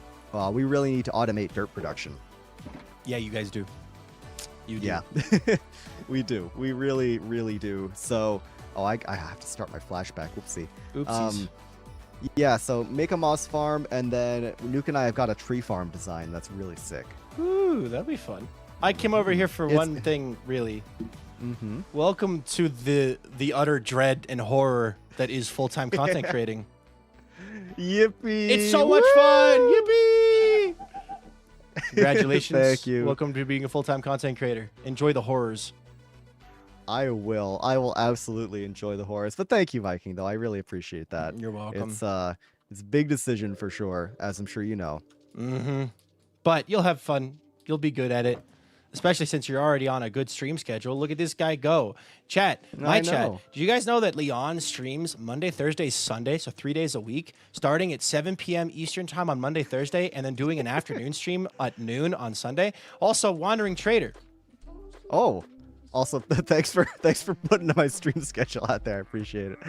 we really need to automate dirt production. yeah, you guys do. You do. Yeah, we do. We really, really do. So, I have to start my flashback. Whoopsie. Oopsies. Yeah, so make a moss farm, and then Nuke and I have got a tree farm design that's really sick. Ooh, that'd be fun. I came over here for one thing, really. Mm-hmm. Welcome to the utter dread and horror that is full-time content creating. Yippee! It's so much fun! Yippee! Congratulations. Thank you. Welcome to being a full-time content creator. Enjoy the horrors. I will. I will absolutely enjoy the horrors. But thank you, Viking, though. I really appreciate that. You're welcome. It's a big decision for sure, as I'm sure you know. Mm-hmm. But you'll have fun. You'll be good at it. Especially since you're already on a good stream schedule. Look at this guy go. Chat, my chat. Do you guys know that Leon streams Monday, Thursday, Sunday, so 3 days a week, starting at 7 p.m. Eastern time on Monday, Thursday, and then doing an afternoon stream at noon on Sunday? Also, Wandering Trader. Oh, also thanks for putting my stream schedule out there. I appreciate it.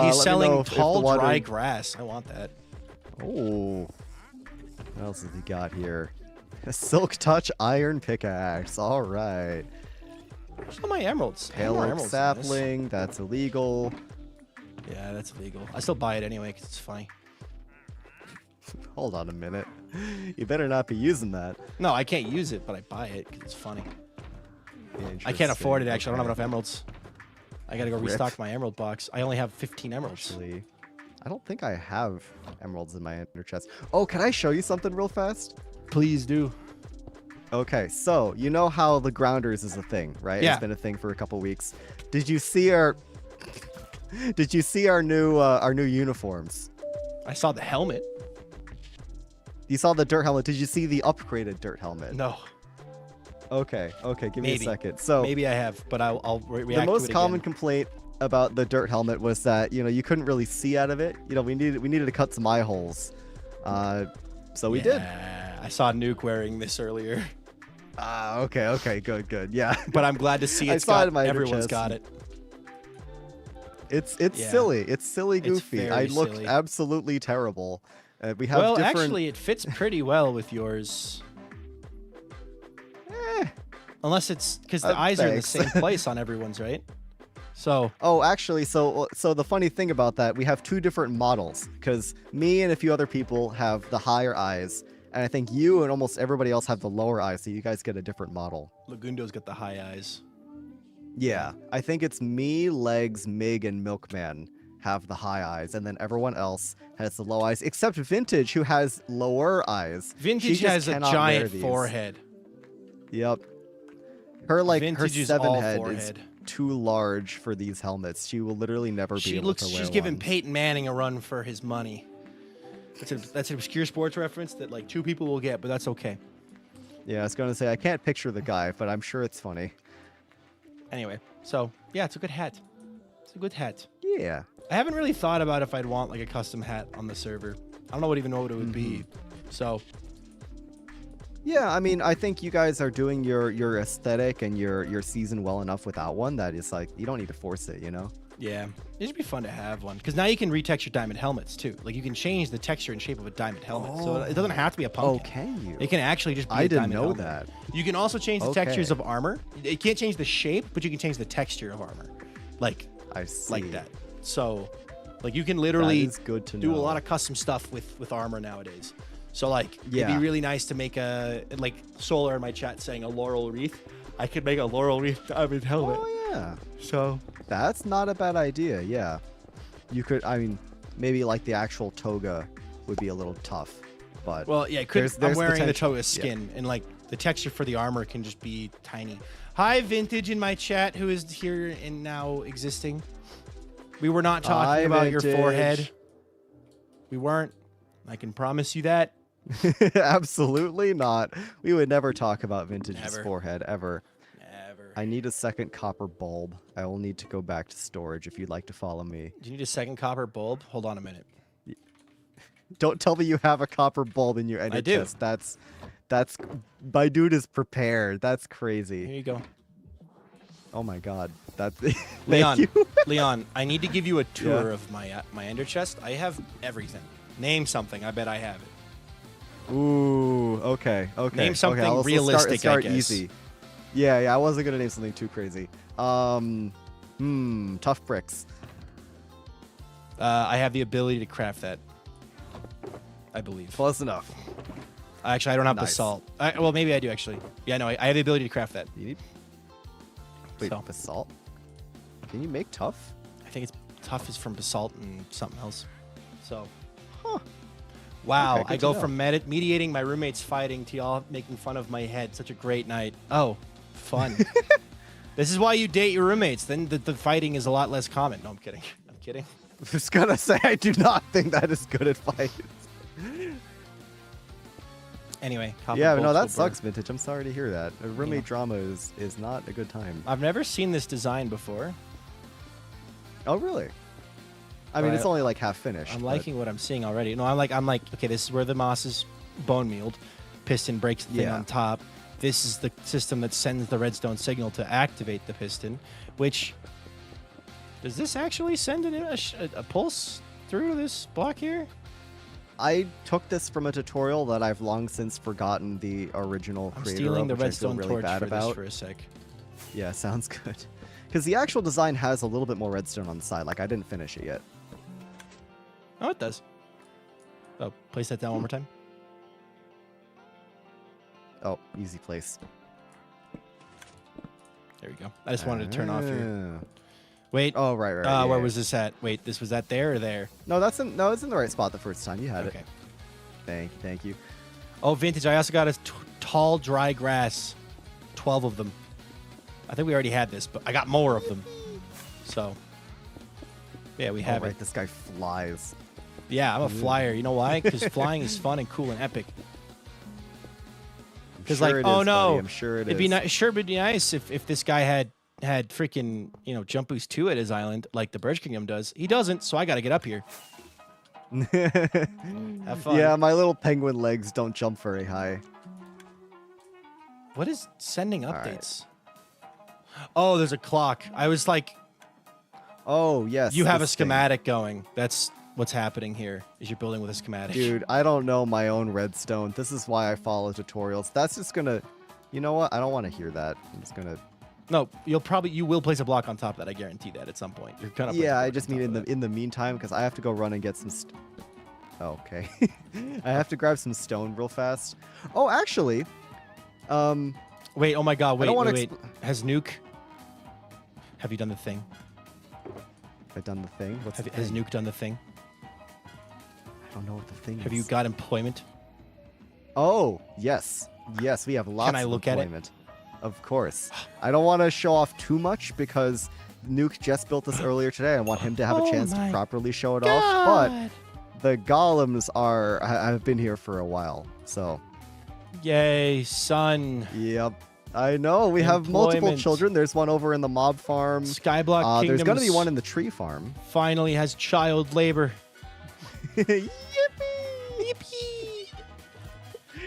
He's selling tall, dry grass. I want that. Oh, what else has he got here? A silk touch iron pickaxe. All right. Where's all my emeralds? I have Pale more oak emeralds than this. sapling. That's illegal. Yeah, that's illegal. I still buy it anyway because it's funny. Hold on a minute. You better not be using that. No, I can't use it, but I buy it because it's funny. I can't afford it, actually. I don't have enough emeralds. I gotta go restock my emerald box. I only have 15 emeralds. Actually, I don't think I have emeralds in my ender chest. Oh, can I show you something real fast? Please do. Okay, so you know how the grounders is a thing, right? Yeah. It's been a thing for a couple weeks. Did you see our new uniforms? I saw the helmet. You saw the dirt helmet. Did you see the upgraded dirt helmet? No. Okay, give me a Maybe. second. So Maybe I have, but I'll react the to most it common again. complaint about the dirt helmet was that you couldn't really see out of it. We needed to cut some eye holes. So we did. I saw Nuke wearing this earlier, Okay, good. Yeah. but I'm glad to see I it's saw it got in my everyone's chest. got it. It's Yeah. silly. It's silly It's goofy. I very look silly. absolutely terrible. We have Well, different actually, it fits pretty well with yours. Unless it's because the eyes are in the thanks. same place on everyone's, right? So Oh, actually, so the funny thing about that, we have two different models because me and a few other people have the higher eyes, and I think you and almost everybody else have the lower eyes, so you guys get a different model. Lagundo's got the high eyes. Yeah, I think it's me, Legs, Mig, and Milkman have the high eyes, and then everyone else has the low eyes, except Vintage, who has lower eyes. She Vintage just has a cannot wear giant these. forehead. Yep. Her Vintage her is 7 all head forehead. is too large for these helmets. She will literally never be able to wear She's giving one. Peyton Manning a run for his money. That's an obscure sports reference that like 2 people will get, but that's okay. Yeah, I was gonna say I can't picture the guy, but I'm sure it's funny. Anyway, so yeah, it's a good hat. It's a good hat. Yeah. I haven't really thought about if I'd want like a custom hat on the server. I don't know even know what it would be. So Yeah, I mean, I think you guys are doing your aesthetic and your season well enough without one that it's like you don't need to force it, yeah, it'd be fun to have one because now you can retexture diamond helmets too. Like you can change the texture and shape of a diamond helmet, so it doesn't have to be a pumpkin. Oh, can you? It can actually just be I a didn't diamond know helmet. that. You can also change the textures Okay. of armor. It can't change the shape, but you can change the texture of armor, like I see. like that. So, like you can literally is good to do a know. lot of custom stuff with armor nowadays. So like it'd Yeah. be really nice to make a like Solar in my chat saying a laurel wreath. I could make a laurel wreath diamond helmet. Oh yeah. So That's not a bad idea. Yeah. You could. I mean, maybe like the actual toga would be a little tough, but well, yeah, it could. There's I'm wearing the potential. toga skin, and like the texture for the armor can just be tiny. Hi, Vintage in my chat, who is here and now existing. We were not talking Hi, about your Vintage. forehead. We weren't. I can promise you that. Absolutely not. We would never talk about Vintage's Never. forehead, ever. Never. I need a second copper bulb. I will need to go back to storage if you'd like to follow me. Do you need a second copper bulb? Hold on a minute. Don't tell me you have a copper bulb in your ender do. chest. That's my dude is prepared. That's crazy. Here you go. Oh my god. That's Leon, Thank you. Leon, I need to give you a tour Yeah. of my ender chest. I have everything. Name something. I bet I have it. Ooh, okay. Name something okay, let's realistic, Start I guess. easy. Yeah, I wasn't gonna name something too crazy. Tough bricks. I have the ability to craft that. I believe. Close enough. Actually, I don't have Nice. basalt. Well, maybe I do actually. Yeah, no, I have the ability to craft that. You need. Wait, So. basalt? Can you make tough? I think it's tough is from basalt and something else. So. Huh. Wow, Okay, good I to go know. from mediating my roommates fighting to y'all making fun of my head. Such a great night. Oh, fun. This is why you date your roommates. Then the fighting is a lot less common. No, I'm kidding. I'm kidding. I was gonna say I do not think that is good advice. Anyway, copper Yeah, but no, bolts that will burn. sucks, Vintage. I'm sorry to hear that. A roommate drama is not a good time. I've never seen this design before. Oh, really? I mean, Right. it's only like half finished. I'm but- liking what I'm seeing already. No, I'm like, okay, this is where the moss is bone mealed. Piston breaks the thing Yeah. on top. This is the system that sends the redstone signal to activate the piston. Which does this actually send a pulse through this block here? I took this from a tutorial that I've long since forgotten the original I'm creator stealing of, the which I feel redstone really torch bad for about. this for a sec. Yeah, sounds good. Because the actual design has a little bit more redstone on the side. Like, I didn't finish it yet. Oh, it does. Oh, place that down one more time. Oh, easy place. There we go. I just wanted to turn off your. Ah. Wait. Oh, right. Where yeah. was this at? Wait, this was that there or there? No, it's in the right spot the first time. You had Okay. it. Thank you. Oh, vintage. I also got a tall, dry grass. 12 of them. I think we already had this, but I got more of them. So, yeah, we have right, it. this guy flies. Yeah, I'm a flyer. You know why? Because flying is fun and cool and epic. I'm Because sure like, it oh is, no, buddy. I'm sure it'd be nice. Sure, it'd be nice if this guy had freaking jump boost 2 at his island like the Birch Kingdom does. He doesn't, so I got to get up here. Have fun. Yeah, my little penguin legs don't jump very high. What is sending right. updates? Oh, there's a clock. I was like, Oh, yes. you have a this thing. schematic going. That's what's happening here. Is you're building with a schematic. Dude, I don't know my own redstone. This is why I follow tutorials. That's just gonna... You know what? I don't want to hear that. I'm just gonna... No, you will place a block on top of that. I guarantee that at some point. You're gonna. place a Yeah, I block just on mean top of in the meantime, because I have to go run and get some... Oh, okay. I have to grab some stone real fast. Oh, actually... that. Wait. Oh my God. Wait. don't wanna Wait. Has Nuke? Have you done the thing? I've done the thing. What's the Has thing? Nuke done the thing? I don't know what the thing is. Have you got employment? Oh, yes. Yes, we have lots I of look at it? employment. Of course. I don't want to show off too much because Nuke just built this earlier today. I want him to have a Oh chance to my properly show it off. But the golems have been here for a while. So, Yay, son. yep. I know. We have multiple Employment. children. There's one over in the mob farm. Skyblock Kingdoms. There's going to be one in the tree farm. Finally has child labor. Yippee!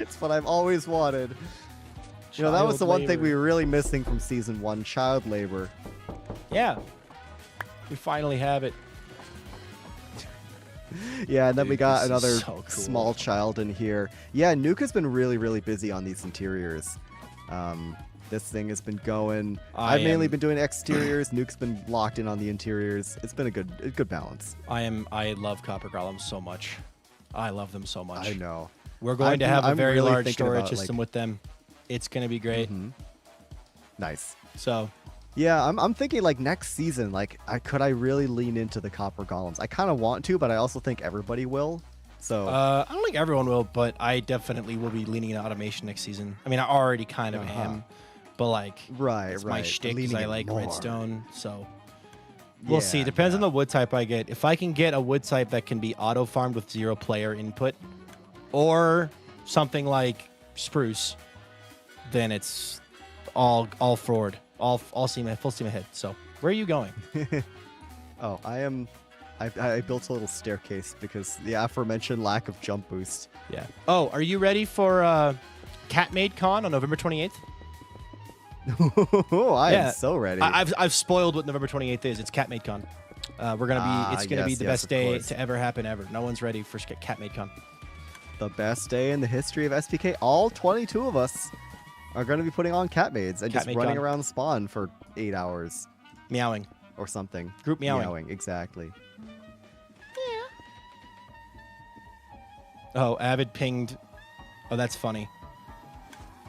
It's what I've always wanted. You know, that was Child the one thing labor. we were really missing from season 1, child labor. Yeah. We finally have it. Yeah, and then we Dude, got this is another so cool. small child in here. Yeah, Nuke has been really, really busy on these interiors. This thing has been going. I've mainly been doing exteriors. Nuke's been locked in on the interiors. It's been a good balance. I love copper golems so much. I love them so much. I know. We're going to have a I'm very really large thinking storage about, system with them. It's going to be great. Nice. So, Yeah, I'm thinking like next season, like could I really lean into the copper golems? I kind of want to, but I also think everybody will. So I don't think everyone will, but I definitely will be leaning into automation next season. I mean, I already kind of am, but like, right, it's right. my shtick because Leaning I in like more. redstone. So we'll see. Yeah, Depends on yeah. the wood type I get. If I can get a wood type that can be auto farmed with 0 player input, or something like spruce, then it's all forward, all full steam ahead. So where are you going? Oh, I built a little staircase because the aforementioned lack of jump boost. Yeah. Oh, are you ready for Catmade Con on November 28th? I am so ready. I've spoiled what November 28th is. It's Catmade Con. We're gonna be. It's gonna be the best day to ever happen ever. No one's ready for Catmade Con. The best day in the history of SPK. All 22 of us are going to be putting on Catmades and just running around spawn for 8 hours. Meowing. Or something. Group meowing. Exactly. Oh, Avid pinged. Oh, that's funny.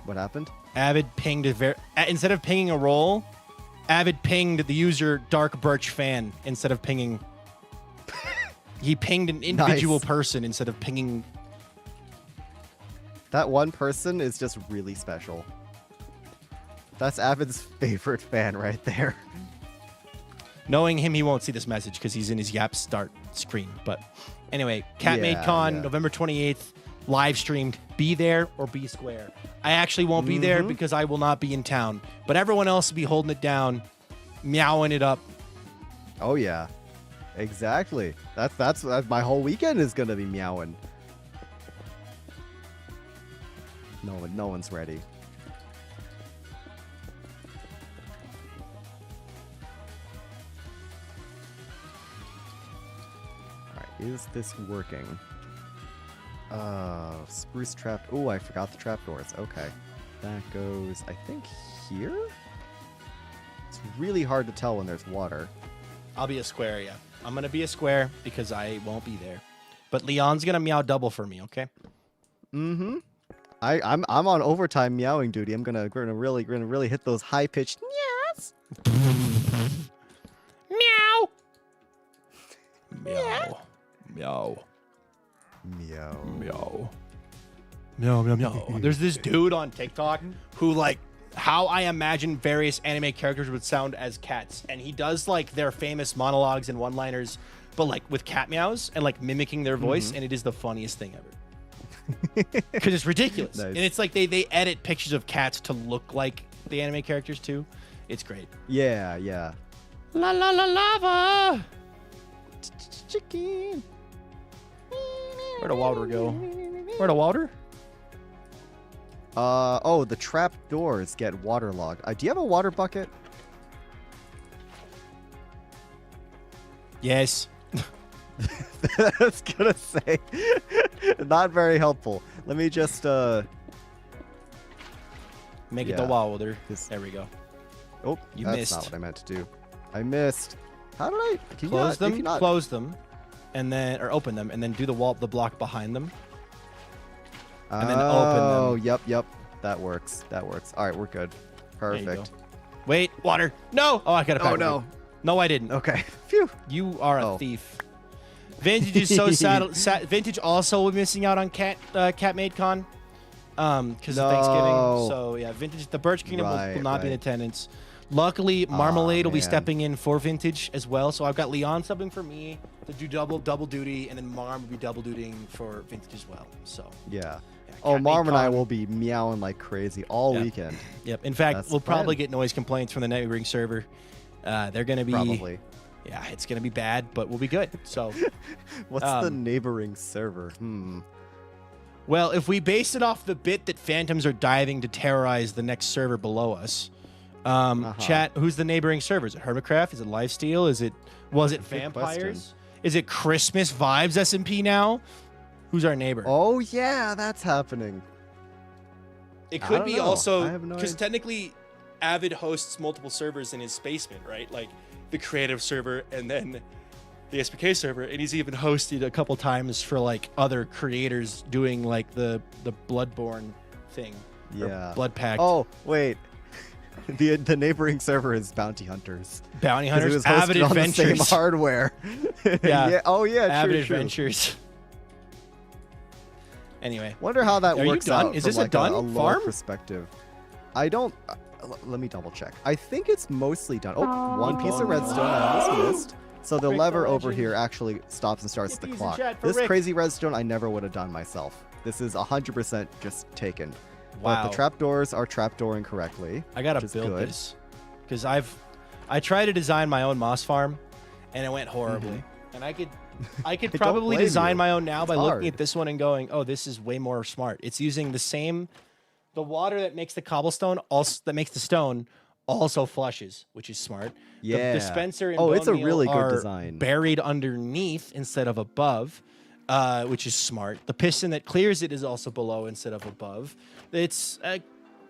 What happened? Avid pinged instead of pinging a role, Avid pinged the user Dark Birch Fan instead of pinging. He pinged an individual person instead of pinging. That one person is just really special. That's Avid's favorite fan right there. Knowing him, he won't see this message because he's in his Yap start screen. But anyway, Catmade Con, November 28th, live streamed. Be there or be square. I actually won't be there because I will not be in town. But everyone else will be holding it down, meowing it up. Oh, yeah. Exactly. That's my whole weekend is going to be meowing. No one's ready. Is this working? Spruce trap. Oh, I forgot the trapdoors. Okay. That goes, I think, here? It's really hard to tell when there's water. I'll be a square, yeah. I'm going to be a square because I won't be there. But Leon's going to meow double for me, okay? Mm-hmm. I'm on overtime meowing duty. We're gonna really hit those high pitched meows. Meow. Meow. Meow. Meow. Meow. Meow, meow, meow. There's this dude on TikTok who, like, how I imagine various anime characters would sound as cats. And he does, like, their famous monologues and one-liners, but, like, with cat meows and, like, mimicking their voice. And it is the funniest thing ever. Because it's ridiculous. Nice. And it's like they edit pictures of cats to look like the anime characters, too. It's great. Yeah, yeah. La la la lava! Chicken. Where'd the water go? Where'd the water? Oh, the trap doors get waterlogged. Do you have a water bucket? Yes. I was gonna say, not very helpful. Let me just Make it the water. This- There we go. Oh, You that's missed. not what I meant to do. I missed. How did I can you Close not- them. if you not- Close them, and then open them, and then do the block behind them. and then open them. Oh, yep. That works. All right, we're good. There you go. Perfect. Wait, water. No. Oh, I got a Oh no. No, I didn't. Okay. Phew. You are a Oh. thief. Vintage is so sad. Vintage also will be missing out on Catmade Con because of Thanksgiving. So yeah, Vintage, the Birch Kingdom will not be in attendance. Luckily, Marmalade will be man. stepping in for Vintage as well. So I've got Leon subbing for me to do double duty, and then Marm will be double dutying for Vintage as well. So Yeah. yeah, Oh, Catmade Marm and I Con- will be meowing like crazy all Yeah. weekend. Yep. In fact, That's we'll the plan. probably get noise complaints from the neighboring server. They're gonna be Probably. Yeah, it's gonna be bad, but we'll be good. So. What's the neighboring server? Well, if we base it off the bit that phantoms are diving to terrorize the next server below us, chat, who's the neighboring server? Is it Hermitcraft? Is it Lifesteal? Was it Vampires? Is it Christmas Vibes SMP now? Who's our neighbor? Oh yeah, that's happening. it I could don't be know. also I have no because idea. technically, Avid hosts multiple servers in his basement, right? Like the creative server and then the SPK server, and he's even hosted a couple times for like other creators doing like the Bloodborne thing. or Yeah. Blood Pact. Oh wait, the neighboring server is Bounty Hunters. Bounty 'Cause it Hunters, was Avid hosted on the Adventures. same hardware. Yeah. Oh yeah. Avid true. Adventures. Anyway, Wonder how that Are you works done? out Is from this a like done a lore farm? perspective. I don't. Let me double check. I think it's mostly done. Oh, one piece of redstone I almost missed. So the Break the lever over legend. here actually stops and starts Get the these in clock. chat for This Rick. crazy redstone I never would have done myself. This is 100% just taken. Wow. But the trapdoors are trapdooring correctly. I gotta which is build good. this because I tried to design my own moss farm, and it went horribly. And I could Don't probably blame design you. my own now by It's looking hard. at this one and going, oh, this is way more smart. It's using the water that makes the cobblestone, also that makes the stone, also flushes, which is smart. Yeah. The dispenser and Oh, it's a bone meal really good are design. buried underneath instead of above, which is smart. The piston that clears it is also below instead of above. It's a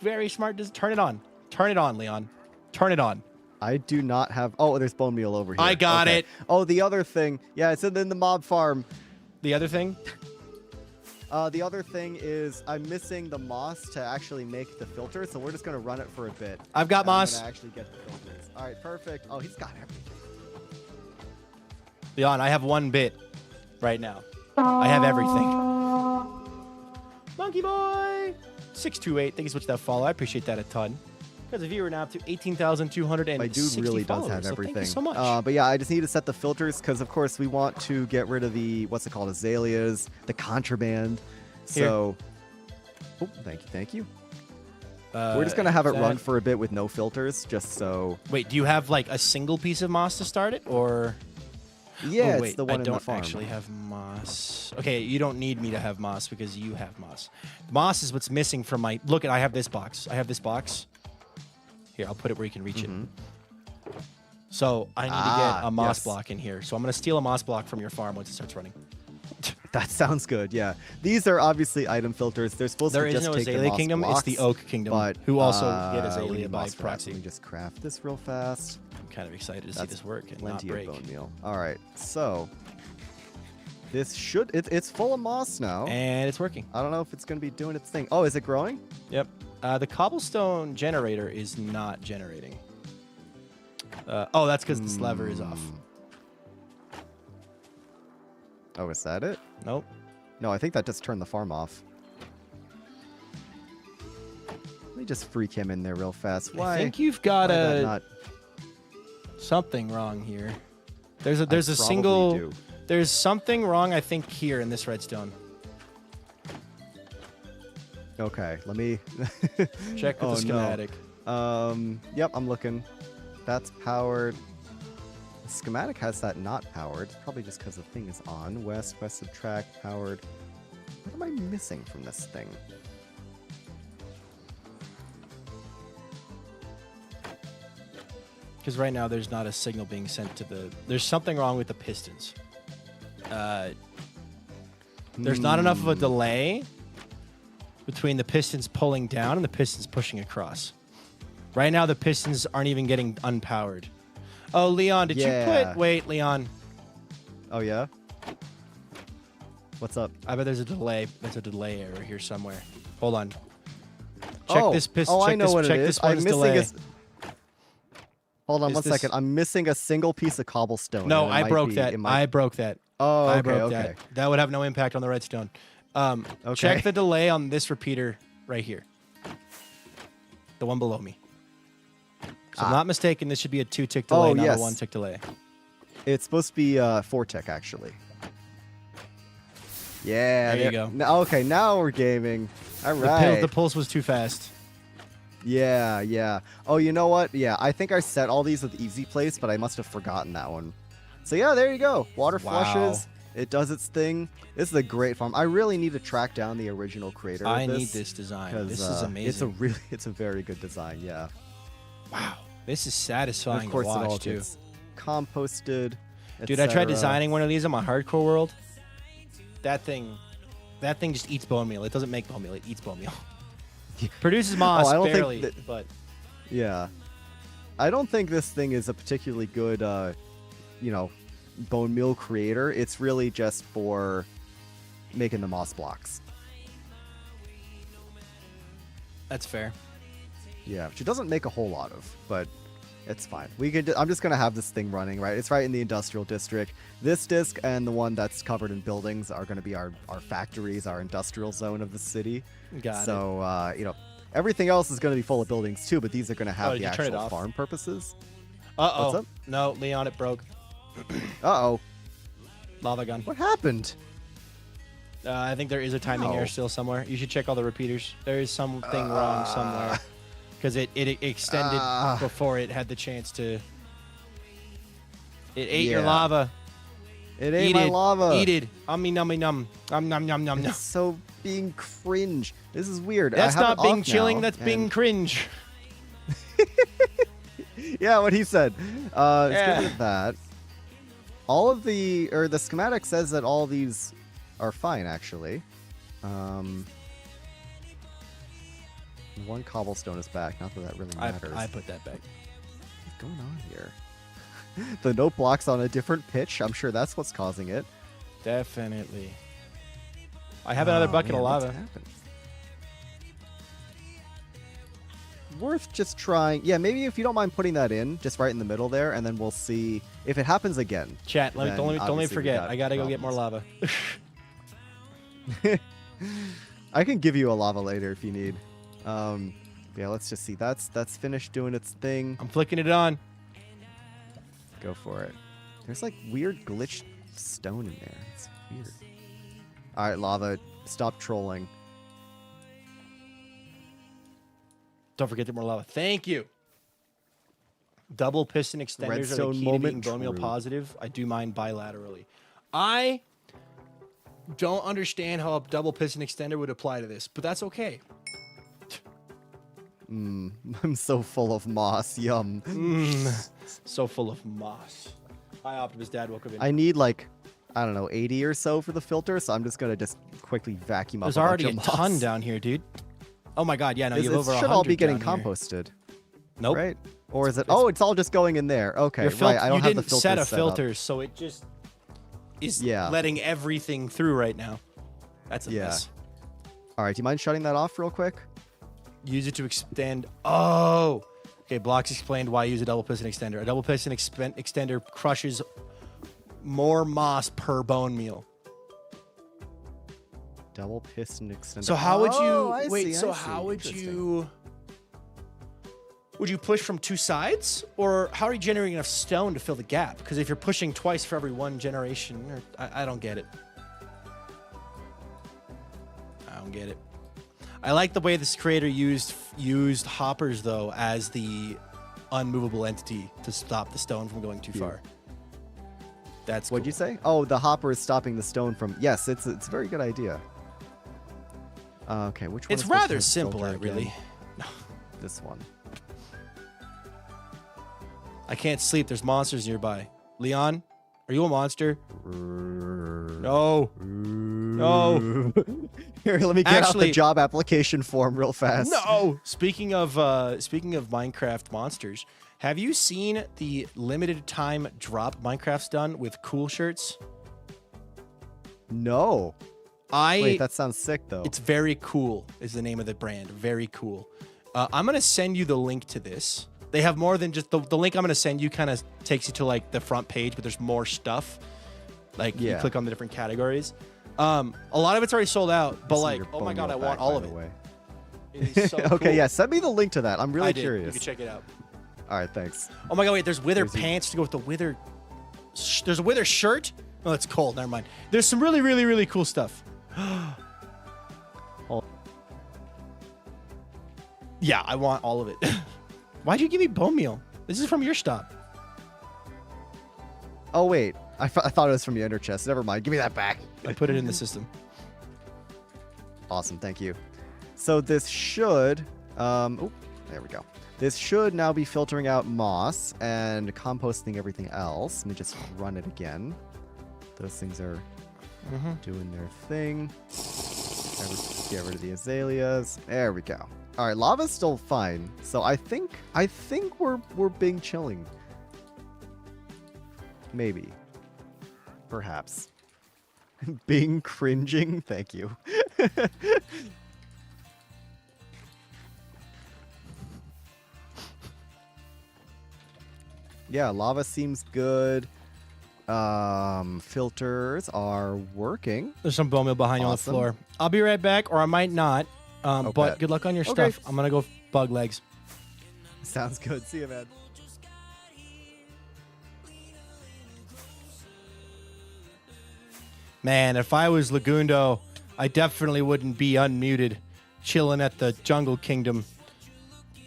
very smart. Turn it on. Turn it on, Leon. Turn it on. I do not have. Oh, there's bone meal over here. I got it. Oh, the other thing. Yeah, it's in the mob farm. The other thing? The other thing is I'm missing the moss to actually make the filter, so we're just gonna run it for a bit. I've got and I'm moss. gonna actually get the filters. All right, perfect. Oh, he's got everything. Leon, I have 1 bit right now. I have everything. Monkey boy! 628. Thank you so much for that follow. I appreciate that a ton. Because a viewer now up to 18,260 My dude really does followers, have so everything. Thank you so much. But yeah, I just need to set the filters because, of course, we want to get rid of the what's it called, azaleas, the contraband. So, oh, thank you. We're just gonna have it run for a bit with no filters, just so. Wait, do you have like a single piece of moss to start it, or? Yeah, Oh, it's wait, the one I in the don't farm. actually have moss. Okay, you don't need me to have moss because you have moss. Moss is what's missing from my. Look, I have this box. I have this box. Here, I'll put it where you can reach it. So I need to get a moss yes. block in here. So I'm gonna steal a moss block from your farm once it starts running. That sounds good. Yeah, these are obviously item filters. They're supposed There to is just no take the Azalea moss Kingdom. blocks, It's the Oak Kingdom, but who also get we Azalea need by moss blocks. proxy. Let me just craft this real fast. I'm kind of excited to see That's this work and not Plenty break. of bone meal. All right, so this should it's full of moss now. And it's working. I don't know if it's gonna be doing its thing. Oh, is it growing? Yep. The cobblestone generator is not generating. Oh, that's because this lever is off. Oh, is that it? Nope. No, I think that just turned the farm off. Let me just freak him in there real fast. Why? I think you've got why that not? something wrong here. There's a I probably single. do. There's something wrong, I think, here in this redstone. Okay, let me Check with Oh, the no. schematic. Yep, I'm looking. That's powered. The schematic has that not powered. Probably just because the thing is on. West subtract, powered. What am I missing from this thing? Because right now there's not a signal being sent to the. There's something wrong with the pistons. There's not enough of a delay between the pistons pulling down and the pistons pushing across. Right now the pistons aren't even getting unpowered. Oh, Leon, did you Yeah. put? Wait, Leon. Oh, yeah? What's up? I bet there's a delay. There's a delay error here somewhere. Hold on. Check oh, this piston. Oh, check I know this, what check it is. this I'm one's missing delay. Hold on Is one this- second. I'm missing a single piece of cobblestone. No, and it I might broke be- that. it might- I broke that. Oh, I okay, broke okay. that. That would have no impact on the redstone. Okay. Check the delay on this repeater right here. The one below me. So I'm not mistaken, this should be a 2-tick delay, Oh, not yes. a 1-tick delay. It's supposed to be 4-tick, actually. Yeah. There you go. Okay, now we're gaming. All The, right. the pulse was too fast. Yeah, yeah. Oh, you know what? Yeah, I think I set all these with easy place, but I must have forgotten that one. So yeah, there you go. Water Wow. flushes. It does its thing. This is a great farm. I really need to track down the original creator. I of need this design. 'cause, This is amazing. it's a very good design. Yeah. Wow. This is And satisfying of course, to it all watch, too. gets composted. Dude, I tried etc. designing one of these on my hardcore world. That thing just eats bone meal. It doesn't make bone meal. It eats bone meal. Produces moss I don't think barely, that- but Yeah. I don't think this thing is a particularly good, bone meal creator. It's really just for making the moss blocks. that's fair. Yeah, which it doesn't make a whole lot of, but it's fine. I'm just gonna have this thing running, right? It's right in the industrial district. This disc and the one that's covered in buildings are gonna be our factories, our industrial zone of the city. Got it. So everything else is gonna be full of buildings too, but these are gonna have did the you turn it actual off? farm purposes. Uh-oh. What's up? No, Leon, it broke. Uh-oh. Lava gun. What happened? I think there is a timing No. error still somewhere. You should check all the repeaters. There is something wrong somewhere. Because it extended before it had the chance to... It ate your Yeah. lava. It ate Eat my it. lava. Eat it. Ummy nummy num. Num num num num. It's so being cringe. This is weird. That's I have not it being off chilling. now, That's being and- cringe. Yeah, what he said. Let's Yeah. get rid of that. All of the schematic says that all these are fine actually. One cobblestone is back. Not that that really matters. I put that back. What's going on here? The note block's on a different pitch. I'm sure that's what's causing it. Definitely. I have another bucket man, of what's lava. happened? Worth just trying. Yeah, maybe if you don't mind putting that in, just right in the middle there, and then we'll see if it happens again. Chat, Then don't let me obviously we forget. got I gotta go get more lava. I can give you a lava later if you need. Yeah, let's just see. That's finished doing its thing. I'm flicking it on. Go for it. There's like weird glitched stone in there. It's weird. All right, lava, stop trolling. Don't forget the more lava. Thank you. Double piston extenders are the Redstone key to being moment, bone meal true. positive. I do mine bilaterally. I don't understand how a double piston extender would apply to this, but that's okay. I'm so full of moss. Yum. So full of moss. Hi, Optimus Dad. Welcome in. I need like, I don't know, 80 or so for the filter, so I'm just gonna just quickly vacuum up. There's a bunch already a of moss. ton down here, dude. Oh my god, yeah, no, you have It over 100 should all be getting down here. composted, Nope. right? Or is it? Oh, it's all just going in there. Okay, Your right. I don't you have the didn't filter set a set up. filter, so it just is Yeah. letting everything through right now. That's a Yeah. mess. All right, do you mind shutting that off real quick? Use it to extend. Oh, okay. Blocks explained why use a double piston extender. A double piston extender crushes more moss per bone meal. Double piston extender. So how would you Oh, I wait? see, So I see. how would Interesting. you? Would you push from two sides, or how are you generating enough stone to fill the gap? Because if you're pushing twice for every one generation, or, I don't get it. I don't get it. I like the way this creator used hoppers though as the unmovable entity to stop the stone from going too far. That's What'd you say? Oh, the hopper is stopping the stone from. Yes, it's a very good idea. Okay, which one? It's is supposed to rather have the simple, filter really. again? This one. I can't sleep. There's monsters nearby. Leon, are you a monster? No. No. Here, let me get out Actually- the job application form real fast. No. Speaking of Minecraft monsters, have you seen the limited time drop Minecraft's done with cool shirts? No. Wait, that sounds sick though. It's Very Cool is the name of the brand. Very Cool. I'm going to send you the link to this. They have more than just the link I'm going to send you kind of takes you to like the front page, but there's more stuff. Like you Yeah. click on the different categories. A lot of it's already sold out, but This is like, your oh my bone god, meal I want back, all by of the it. way. It is so Okay, cool. yeah, send me the link to that. I'm really I did. curious. You can check it out. All right, thanks. Oh my god, wait, there's wither There's you. pants to go with the wither. There's a wither shirt. Oh, it's cold. Never mind. There's some really, really, really cool stuff. Yeah, I want all of it. Why'd you give me bone meal? This is from your stop. Oh wait, I thought it was from your ender chest. Never mind. Give me that back. I put it in the system. Awesome, thank you. So this should, oh, there we go. This should now be filtering out moss and composting everything else. Let me just run it again. Those things are doing their thing. Get rid of the azaleas. There we go. All right, lava's still fine. So I think we're being chilling. Maybe. Perhaps. Bing cringing. Thank you. Yeah, lava seems good. Filters are working. There's some bone meal behind you on the Awesome. floor. I'll be right back, or I might not. But Okay. good luck on your Okay. stuff. I'm gonna go bug legs. Sounds good. See you, man. Man, if I was Lagundo, I definitely wouldn't be unmuted, chilling at the Jungle Kingdom,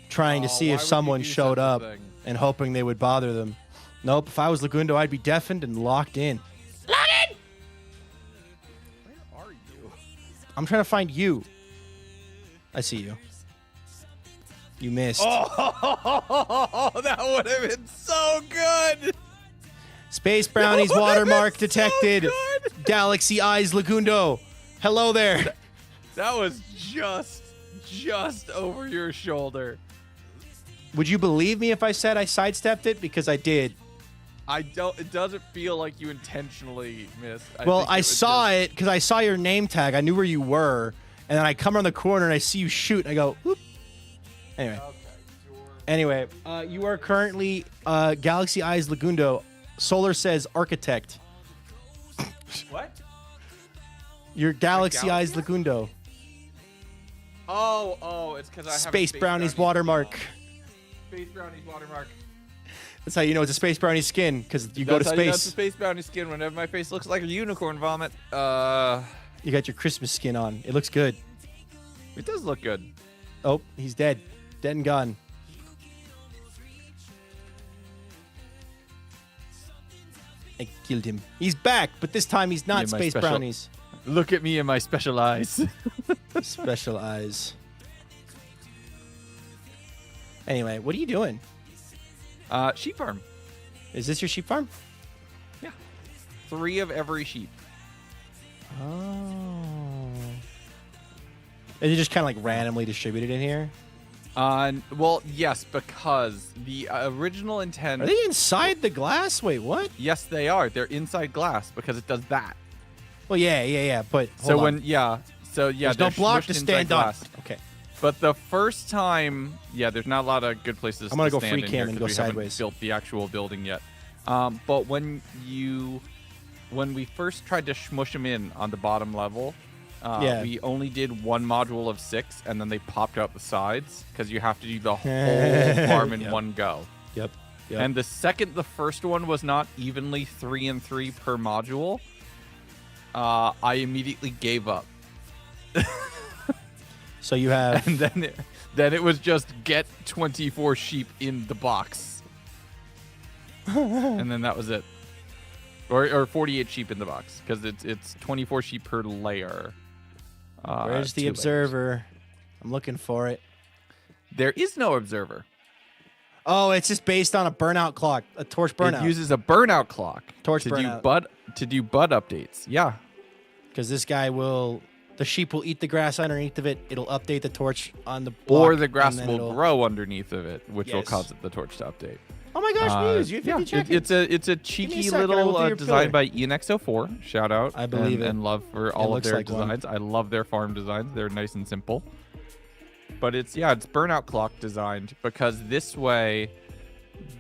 trying to see if someone showed up and hoping they would bother them. Nope, if I was Lagundo, I'd be deafened and locked in. Locked in! Where are you? I'm trying to find you. I see you. You missed. Oh, that would have been so good. Space Brownies watermark detected. So good. Galaxy Eyes Lagundo. Hello there. That was just over your shoulder. Would you believe me if I said I sidestepped it? Because I did. It doesn't feel like you intentionally missed. Well, I saw it because I saw your name tag. I knew where you were. And then I come around the corner and I see you shoot. And I go, whoop. Anyway. Okay, sure. Anyway, you are currently Galaxy Eyes Lagundo. Solar says architect. What? You're Galaxy Eyes Galaxy? Lagundo. Oh, it's because I have Space a Brownies Brownies watermark. skin on. Space Brownies watermark. That's how you know it's a Space Brownie skin, because you go to That's how you know it's a space. Space Brownie skin whenever my face looks like a unicorn vomit. You got your Christmas skin on. It looks good. It does look good. Oh, he's dead. Dead and gone. I killed him. He's back, but this time he's not Yeah, my Space special- Brownies. Look at me and my special eyes. Special eyes. Anyway, what are you doing? Sheep farm. Is this your sheep farm? Yeah. 3 of every sheep. Oh. Is it just kind of like randomly distributed in here? Well, yes, because the original intent. Are they inside the glass? Wait, what? Yes, they are. They're inside glass because it does that. Well, yeah. But So hold when on. there's There's no block to stand on. Okay. But the first time, there's not a lot of good places. I'm gonna to go stand free in cam here and 'cause go we haven't sideways. Built the actual building yet. But when we first tried to smush them in on the bottom level, we only did 1 module of 6, and then they popped out the sides because you have to do the whole farm in Yep. one go. Yep. And the first one was not evenly 3 and 3 per module, I immediately gave up. So you have And then it was just get 24 sheep in the box. And then that was it. Or 48 sheep in the box, because it's 24 sheep per layer. where's the 2 layers. observer? I'm looking for it. There is no observer. Oh, it's just based on a burnout clock, a torch burnout. It uses a burnout clock Torch to burnout. do bud updates. Yeah. Because this guy the sheep will eat the grass underneath of it. It'll update the torch on the block. Or the grass and then will it'll- grow underneath of it, which will Yes. cause the torch to update. Oh my gosh, Muse, you have 50 check-ins. it's a me a cheeky second, I will little do your design pillar. by ENX04. Shout out. I believe it. And love for all of looks their like one. designs. I love their farm designs. They're nice and simple. But it's burnout clock designed because this way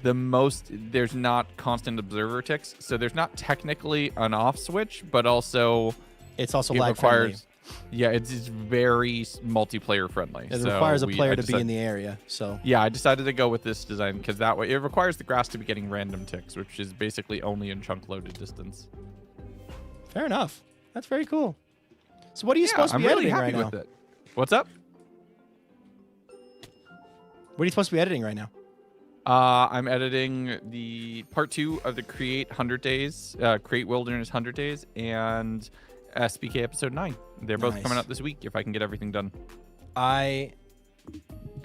there's not constant observer ticks. So there's not technically an off switch, but also It's also it lag requires friendly. Yeah, it's very multiplayer friendly. It So requires a player I to be decided- in the area. So Yeah, I decided to go with this design because that way it requires the grass to be getting random ticks, which is basically only in chunk loaded distance. fair enough. That's very cool. So what are you supposed to I'm be really editing happy right now? with it. What's up? What are you supposed to be editing right now? I'm editing the part 2 of the Create 100 Days, Create Wilderness 100 Days, and SBK episode 9. They're both Nice. coming out this week if I can get everything done. I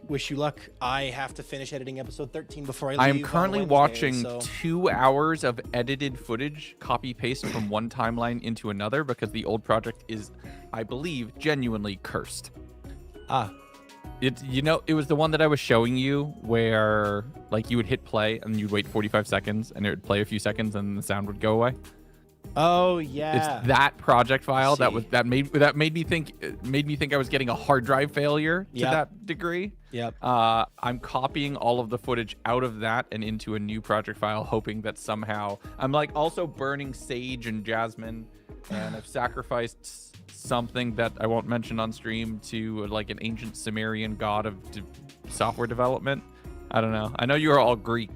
wish you luck. I have to finish editing episode 13 before I leave. I am on currently Wednesday, watching so 2 hours of edited footage, copy paste from one timeline into another because the old project is, I believe, genuinely cursed. It was the one that I was showing you where like you would hit play and you'd wait 45 seconds and it would play a few seconds and the sound would go away. Oh yeah. It's that project file See. that made me think I was getting a hard drive failure to Yep. that degree. Yep. I'm copying all of the footage out of that and into a new project file, hoping that somehow I'm like also burning sage and jasmine, and I've sacrificed something that I won't mention on stream to like an ancient Sumerian god of software development, I don't know. I know you are all Greek,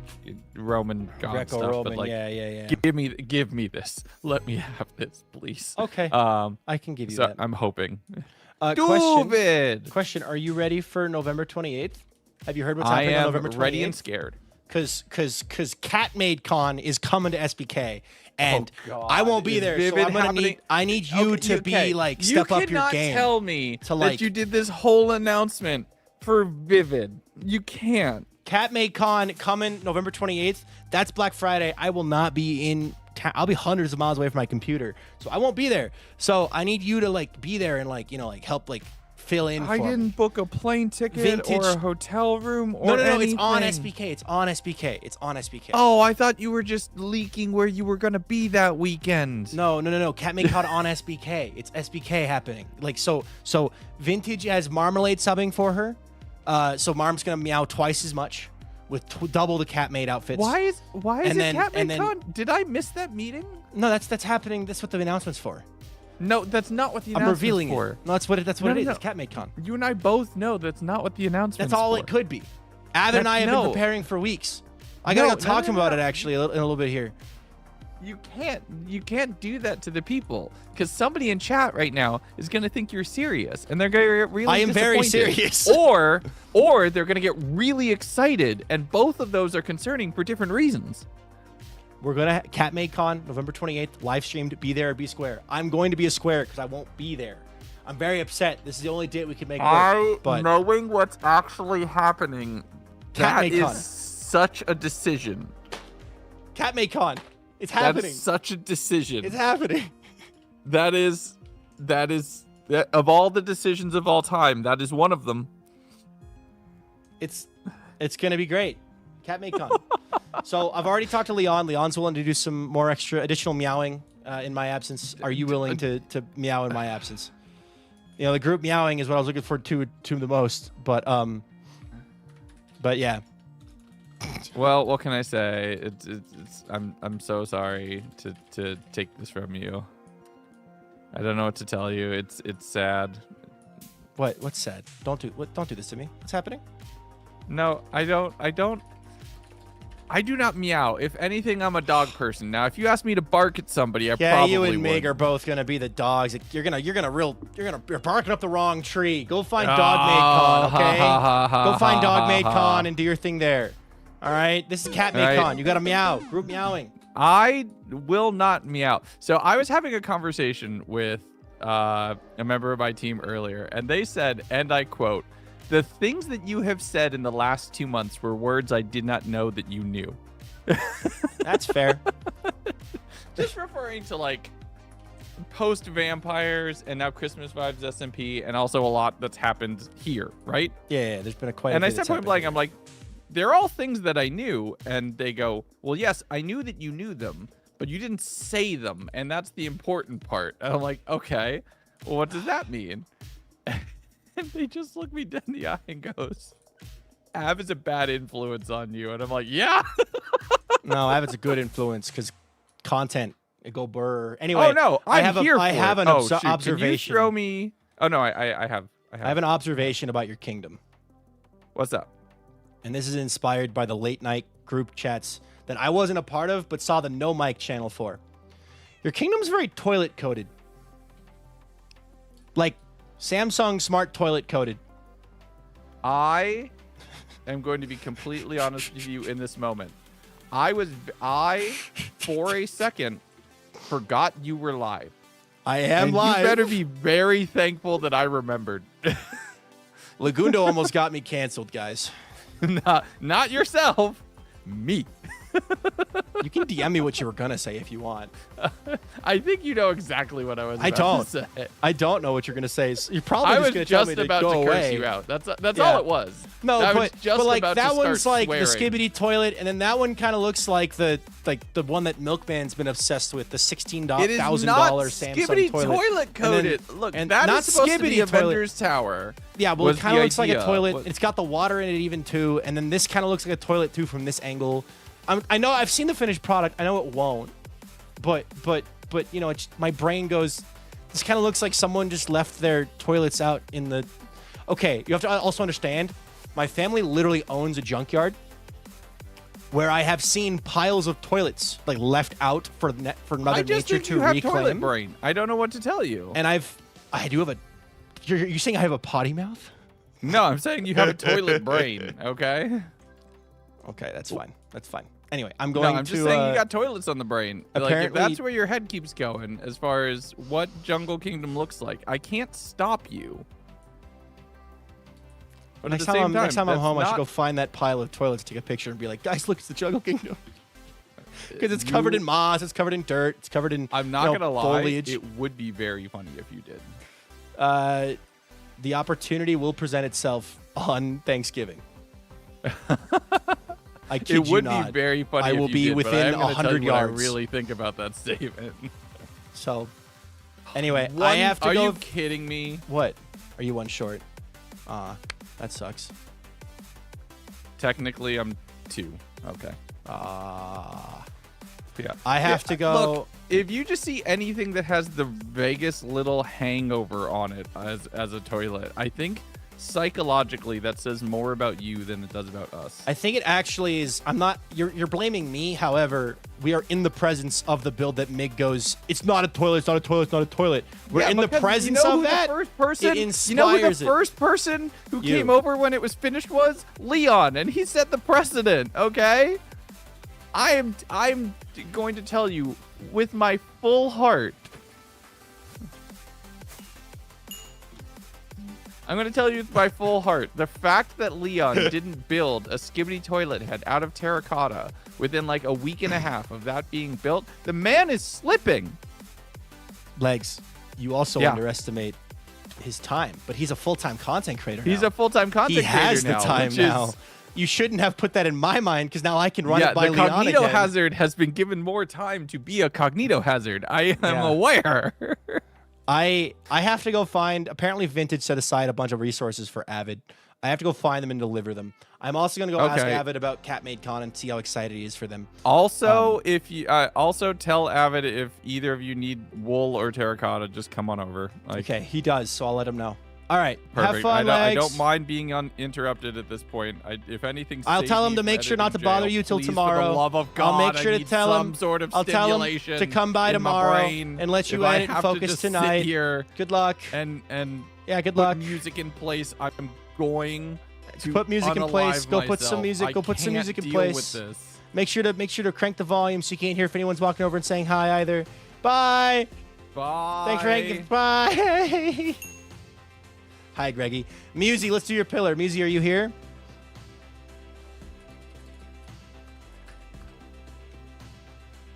Roman god stuff, Greco-Roman, but like, yeah. give me this. Let me have this, please. Okay. I can give you So that. I'm hoping. Question: Are you ready for November 28th? Have you heard what's happening on November 28th? Ready and scared. Because CatMade Con is coming to SBK, and God. I won't be Is there. So Vivid I'm gonna happening? I need you to be like step up your You game. cannot tell me to, like- that you did this whole announcement for Vivid. You can't. CatMade Con coming November 28th. That's Black Friday. I will not be in town. I'll be hundreds of miles away from my computer, so I won't be there. So I need you to like be there and like help like fill in. I for me. didn't book a plane ticket Vintage- or a hotel room or No. anything. It's on SBK. It's on SBK. It's on SBK. Oh, I thought you were just leaking where you were gonna be that weekend. No. CatMade Con on SBK. It's SBK happening. Like so Vintage has Marmalade subbing for her. So Marm's gonna meow twice as much with double the CatMade outfits. Why is And it then- CatMade and then- Con? Did I miss that meeting? No, that's happening. That's what the announcement's for. No, that's not what the I'm announcement's revealing for. it. No, that's what it is. No. It's CatMade Con. You and I both know that's not what the announcement's That's all for. it could be. Av and I have No. been preparing for weeks. I gotta No, go talk to him no. about it actually in a little bit here. You can't do that to the people because somebody in chat right now is gonna think you're serious and they're gonna get really I am very disappointed. serious. or they're gonna get really excited, and both of those are concerning for different reasons. We're gonna CatMade Con November 28th, live streamed. Be there or be square. I'm going to be a square because I won't be there. I'm very upset. This is the only date we can make work. But knowing what's actually happening, that CatMade is Con. such a decision. CatMade Con, it's That happening. is such a decision. It's happening. That of all the decisions of all time, that is one of them. It's gonna be great. CatMade Con. So I've already talked to Leon. Leon's willing to do some more additional meowing in my absence. Are you willing to meow in my absence? The group meowing is what I was looking forward to the most. But yeah. Well, what can I say? I'm so sorry to take this from you. I don't know what to tell you. It's sad. What's sad? Don't do this to me. What's happening? No, I do not meow. If anything, I'm a dog person. Now, if you ask me to bark at somebody, I probably you and would. Mig are both gonna be the dogs. You're barking up the wrong tree. Go find Dogmade Con, okay? Go find Dogmade Con and do your thing there. All right, this is CatMade Right. Con. You gotta meow. Group meowing. I will not meow. So I was having a conversation with a member of my team earlier, and they said, and I quote, "The things that you have said in the last 2 months were words I did not know that you knew." That's fair. Just referring to like post vampires and now Christmas vibes SMP, and also a lot that's happened here, right? Yeah, there's been quite a And bit I said that's point happened blank, here. I'm like, they're all things that I knew, and they go, well, yes, I knew that you knew them, but you didn't say them, and that's the important part. And I'm like, okay, well, what does that mean? And they just look me dead in the eye and goes, Av is a bad influence on you. And I'm like, yeah. No, Avid's a good influence because content it go burr. Anyway, Oh no, I have here I for have it. an Oh, shoot. observation. Can you throw me? Oh no, I have. I have an observation about your kingdom, What's up? and this is inspired by the late night group chats that I wasn't a part of, but saw the No Mic channel for. Your kingdom's very toilet coded, like Samsung smart toilet coded. I am going to be completely honest with you in this moment. I for a second forgot you were live. I am And live. You better be very thankful that I remembered. Lagundo almost got me canceled, guys. not yourself, me. You can DM me what you were gonna say if you want. I think you know exactly what I was. I about don't. To say. I don't know what you're gonna say. You're probably I just was gonna tell just me to about go to away. curse you out. That's Yeah. all it was. No, I but, was just but like about that to one's start like the swearing. skibbity toilet, and then that one kind of looks like the one that Milkman's been obsessed with, the It is $16,000 not Samsung skibbity toilet. coded. Look, and that not is supposed to be skibbity toilet. Avengers Tower. Yeah, well, was it kind of the looks like a idea. toilet. What- It's got the water in it even too, and then this kind of looks like a toilet too from this angle. I know I've seen the finished product. I know it won't, but you know, my brain goes. This kind of looks like someone just left their toilets out in the. Okay, you have to also understand. My family literally owns a junkyard where I have seen piles of toilets like left out for Mother I just Nature think to you have toilet reclaim. brain. I don't know what to tell you. And I do have a. You're saying I have a potty mouth? No, I'm saying you have a toilet brain. Okay. Okay, that's fine. That's fine. Anyway, I'm going No, I'm to. just saying you got toilets on the brain. Like, if apparently- that's where your head keeps going, as far as what Jungle Kingdom looks like, I can't stop you. But next at the time, same I'm, next time I'm that's home, I should not- go find that pile of toilets, take a picture, and be like, guys, look, it's the Jungle Kingdom. Because it's covered in moss, it's covered in dirt, it's covered in. I'm not gonna lie. foliage. It would be very funny if you did. The opportunity will present itself on Thanksgiving. I kid It you would not. be very funny. I if will you be did, but I within am gonna tell 100 you what yards. I really think about that statement. So, anyway, I have to Are go. you kidding me? What? Are you one short? That sucks. Technically, I'm 2. Okay. Yeah. I have to go. Look, if you just see anything that has the vaguest little hangover on it as a toilet, I think psychologically that says more about you than it does about us. I think it actually is. I'm not. You're blaming me. However, we are in the presence of the build that Mig goes. It's not a toilet. It's not a toilet. It's not a toilet. We're Yeah, in the because presence you know of who that. The first person, it inspires you know who the it. first person who You. came over when it was finished was? Leon, and he set the precedent. Okay. I'm going to tell you with my full heart. I'm going to tell you with my full heart. The fact that Leon didn't build a skibbity toilet head out of terracotta within like a week and a half of that being built, the man is slipping. Legs. You also Yeah. underestimate his time, but he's a full-time content creator. He's now. a full-time content He has creator the now, time which now. is- You shouldn't have put that in my mind because now I can run yeah, it by the Leon cognito again. hazard has been given more time to be a cognito hazard. I am Yeah. aware. I have to go find. Apparently, Vintage set aside a bunch of resources for Avid. I have to go find them and deliver them. I'm also going to go ask Okay. Avid about CatMadeCon and see how excited he is for them. Also, if you also tell Avid if either of you need wool or terracotta, just come on over. Like, Okay, he does, so I'll let him know. All right, perfect. have fun, I Legs. don't mind being uninterrupted at this point. If anything, I'll save tell him me to from make sure not to editing bother jail, you till please, tomorrow. For the love of God, I'll make sure I to need tell some him. sort of I'll tell him stimulation to come by in my tomorrow brain and let you if I edit and have to focus just sit tonight. here Good luck. and Yeah, good put luck. music in place. I'm going to Put music in place. unalive Go put some myself. music. I Go put some can't music in deal place. with this. Make sure to crank the volume so you can't hear if anyone's walking over and saying hi either. Bye. Bye. Thanks for hanging. Bye. Hi, Greggy. Musy, let's do your pillar. Musy, are you here?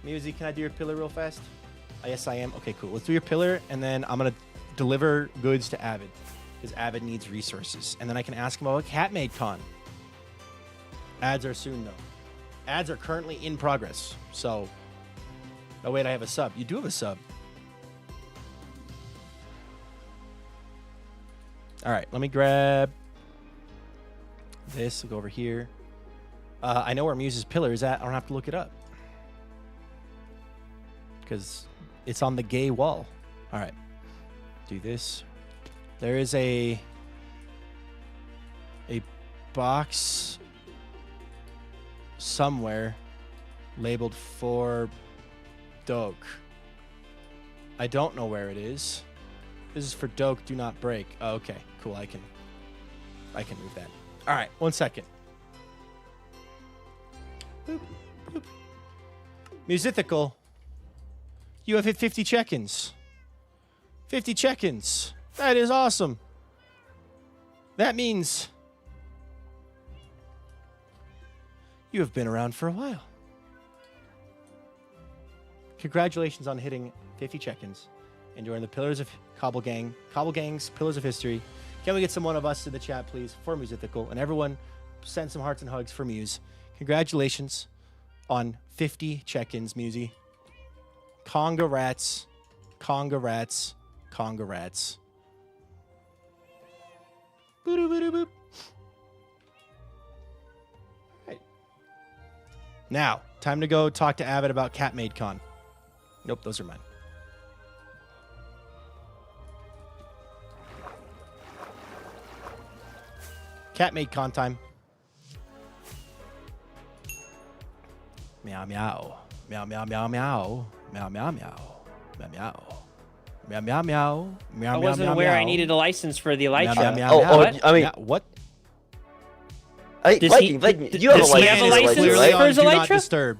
Musy, can I do your pillar real fast? Yes, I am. Okay, cool. Let's do your pillar, and then I'm going to deliver goods to Avid, because Avid needs resources. And then I can ask him about CatMadeCon. Ads are soon, though. Ads are currently in progress, so... Oh, wait, I have a sub. You do have a sub. All right, let me grab this. We'll go over here. I know where Muse's pillar is at. I don't have to look it up because it's on the gay wall. All right, do this. There is a box somewhere labeled for Doke. I don't know where it is. This is for Doke, do not break. Oh, okay, cool. I can move that. All right, 1 second. Boop, boop. Musithical, you have hit 50 check-ins. 50 check-ins. That is awesome. That means you have been around for a while. Congratulations on hitting 50 check-ins and joining the Pillars of Cobble Gang's Pillars of History. Can we get some one of us in the chat, please, for Musithical? And everyone, send some hearts and hugs for Muse. Congratulations on 50 check-ins, Musey. Congrats. Congrats. Congrats. Boo-doo-boo-doo-boop. Right. Now, time to go talk to Avid about CatMadeCon. Nope, those are mine. Cat made con time. Meow meow. Meow meow meow meow. Meow meow meow. Meow meow. Meow meow meow. Meow I meow wasn't meow aware I meow. needed a license for the elytra. Meow, meow, Oh, meow. oh, What? I mean, Yeah, what? hey, Does Viking, he- Viking, you have a does he license, have a for license? Elytra, Clearly right? for his on Do Not elytra? Disturb.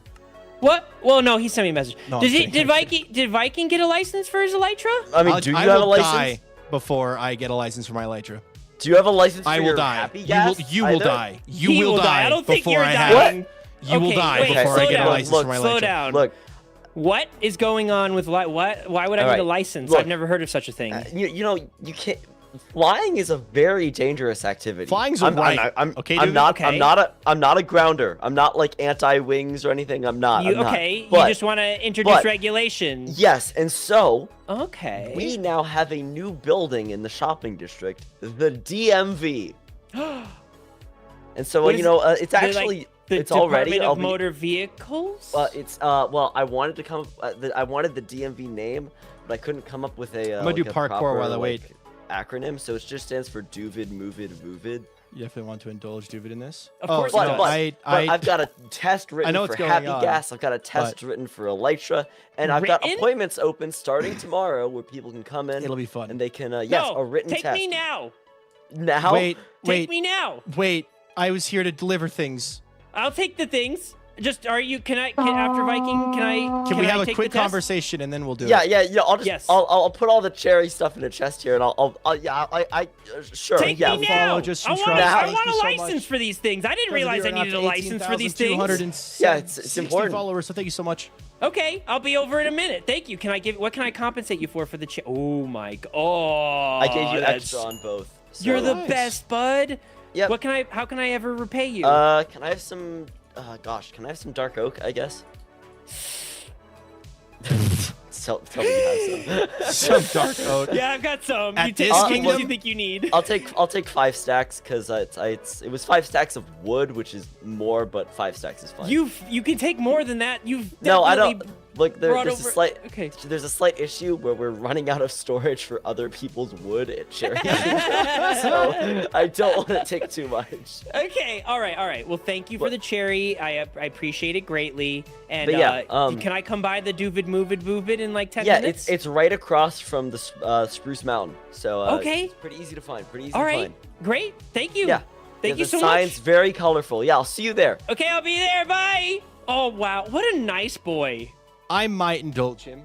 What? Well, no, he sent me a message. No, I'm Does he? kidding, Did I'm Viking? Did Viking get a license for his elytra? I mean, do you I have a will license? die before I get a license for my elytra. Do you have a license for I will your die. happy You will, gas? you will either? die. You He will die. I don't think before you're I have. dying. You will Okay, die wait, before slow I get down. a license Look, for my slow elytra. down. Look, What is going on with what? Why would I All need right, a license? look. I've never heard of such a thing. you know, you can't. Flying is a very dangerous activity. Flying's a I'm, right. I'm, Okay, I'm dude? not. Okay. I'm not a grounder. I'm not like anti-wings or anything. I'm not. I'm not. Okay, But, you just want to introduce but- regulations. Yes, and so Okay. we now have a new building in the shopping district, the DMV. And so, What you is know, it's The, actually like, the it's Department already. of I'll be- Motor Vehicles. It's well, I wanted to come. I wanted the DMV name, but I couldn't come up with a. I'm gonna do like a parkour proper, while I wait. Acronym, so it just stands for Duvid, Movid, Vovid. You definitely want to indulge Duvid in this? Of course But, it does. but I've got a test written know for what's going Happy on, Gas. I've got a test written for Elytra, and I've got Written? appointments open starting tomorrow where people can come in. It'll be fun. And they can, yes, no, a written take test. me now. Now? Wait, Take wait, me now. wait. I was here to deliver things. I'll take the things. Just are you? Can after Viking? Can we I have a take quick the test? conversation and then we'll do Yeah, it? yeah. I'll just, Yes. I'll put all the cherry stuff in a chest here, and sure, Take yeah. me follow now. just I some want, trust. I Thank want you a so license much. for these things. I didn't realize I needed a license for these things. Yeah, it's important. followers, so thank you so much. Okay, I'll be over in a minute. Thank you. Can I give? What can I compensate you for the? Oh my god. Oh, I gave you that's- extra on both. So. You're the Nice. best, bud. Yep. What can I? How can I ever repay you? Can I have some? Gosh, can I have some dark oak? I guess. tell me you have some. Some dark oak. yeah, I've got some. At You take this as much as kingdom- you think you need. I'll take 5 stacks because it was 5 stacks of wood, which is more, but 5 stacks is fine. You can take more than that. You've No, I don't. definitely Like brought there's a over- slight. Okay. There's a slight issue where we're running out of storage for other people's wood at Cherry. So I don't want to take too much. Okay, all right. Well, thank you for But- the cherry. I appreciate it greatly. And But yeah, can I come by the Duvid Movid Vovid in like 10 Yeah, minutes? it's right across from the Spruce Mountain. So Okay. it's pretty easy to find. Pretty easy all to right. find. Great. Thank you. Yeah. Thank Yeah, you the so sign's much. very colorful. Yeah, I'll see you there. Okay, I'll be there. Bye. Oh wow, what a nice boy. I might indulge him.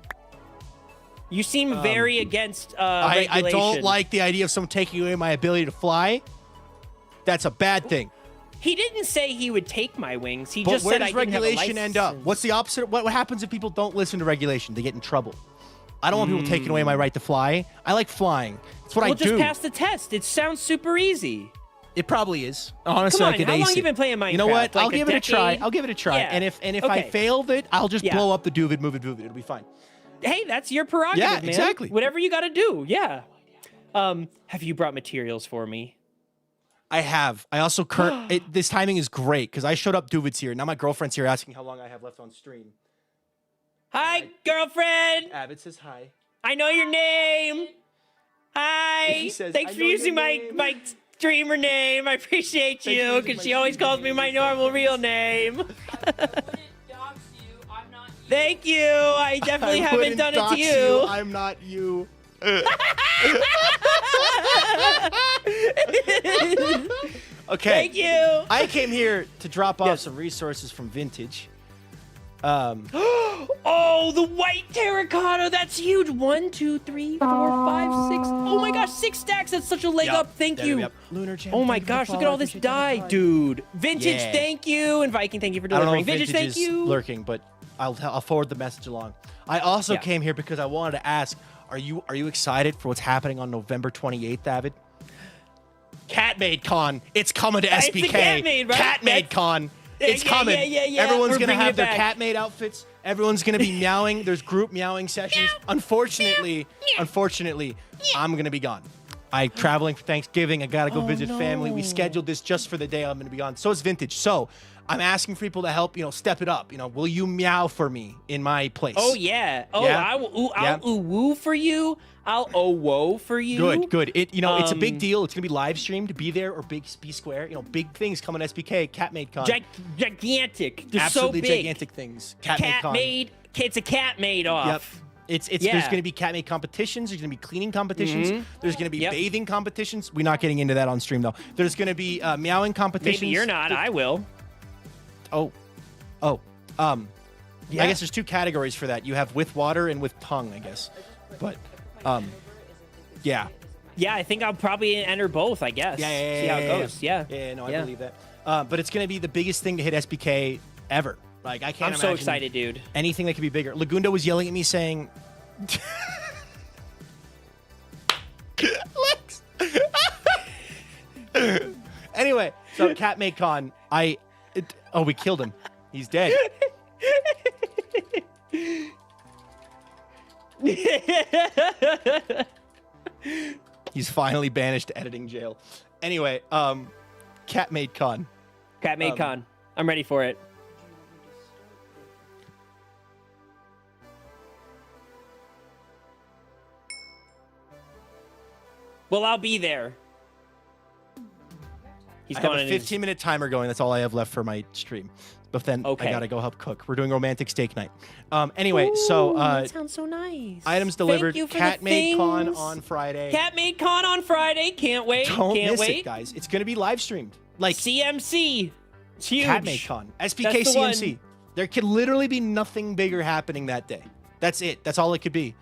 You seem very against I regulation. don't like the idea of someone taking away my ability to fly. That's a bad thing. He didn't say he would take my wings. He But just where said does I didn't have a regulation end up? license. What's the opposite? What happens if people don't listen to regulation? They get in trouble. I don't want people taking away my right to fly. I like flying. That's what We'll I just do. pass the test. It sounds super easy. It probably is. Honestly, Come on, I could how ace long it. you been playing Minecraft? You know what? Like I'll a give it a try. decade? I'll give it a try. Yeah. And if I Okay. failed it, I'll just Yeah. blow up the Duvid, move it. It'll be fine. Hey, that's your prerogative, Yeah, man. exactly. Whatever you got to do. Yeah. Have you brought materials for me? I have. I also this timing is great because I showed up. Duvid's here. Now my girlfriend's here asking how long I have left on stream. Hi, girlfriend. Abbott says hi. I know your name. Hi. He says, Thanks "I for know your using my name." streamer name. I appreciate Thanks for you using because my she always streamer calls me my name. normal real name. Thank you. I definitely haven't wouldn't done it to dox you. I'm not you. Okay. Thank you. I came here to drop off Yes. some resources from Vintage. Oh, the white terracotta. That's huge. 1, 2, 3, 4, 5, 6. Oh my gosh, 6 stacks. That's such a leg up. Thank you. Lunar Jam, Oh my thank you for the gosh, look at follow. all this Appreciate the dye, follow. dude. Vintage, Yeah. thank you. And Viking, thank you for I don't know delivering. if Vintage, Vintage thank is you. lurking, but I'll forward the message along. I also Yeah. came here because I wanted to ask, are you excited for what's happening on November 28th, Avid? Catmaid Con. It's coming to It's the SBK. Catmaid, right? Catmaid That's- Con. Yeah, It's yeah, coming. yeah. Everyone's We're gonna bringing have it their back. Catmaid outfits. Everyone's gonna be meowing. There's group meowing sessions. Unfortunately, I'm gonna be gone. I traveling for Thanksgiving. I gotta go Oh, visit family. We no. scheduled this just for the day I'm gonna be on. So it's vintage. So I'm asking for people to help, step it up. Will you meow for me in my place? Oh yeah. Oh, Yeah? I'll ooh woo for you. I'll oh whoa for you. Good. It's a big deal. It's gonna be live streamed. Be there or be square. Big things coming SBK. Cat made con. Gigantic. They're Absolutely so big. gigantic things. Cat made con. It's a cat made off. Yep. There's Yeah. going to be cat made competitions. There's going to be cleaning competitions. There's going to be Yep. bathing competitions. We're not getting into that on stream though. There's going to be meowing competitions. Maybe you're not. I will. Oh. Yeah. I guess there's 2 categories for that. You have with water and with tongue, I guess. But yeah. Yeah, I think I'll probably enter both. I guess. Yeah. See how it goes. Yeah. Yeah, no, I believe that. But it's going to be the biggest thing to hit SBK ever. Like I can't I'm so imagine excited, dude. anything that could be bigger. Lagundo was yelling at me saying Lex. Anyway, so Cat made con. We killed him. He's dead. He's finally banished to editing jail. Anyway, Cat made con. Cat made con. I'm ready for it. Well, I'll be there. He's I have going a 15-minute timer going. That's all I have left for my stream. But then Okay. I gotta go help cook. We're doing romantic steak night. Anyway, so that sounds so nice. items delivered. Thank you for Cat the made con things. on Friday. Cat made con on Friday. Can't wait. Don't Can't miss wait. it, guys. It's gonna be live streamed. Like CMC. It's huge. Cat made con. SBK That's the CMC. one. There could literally be nothing bigger happening that day. That's it. That's all it could be.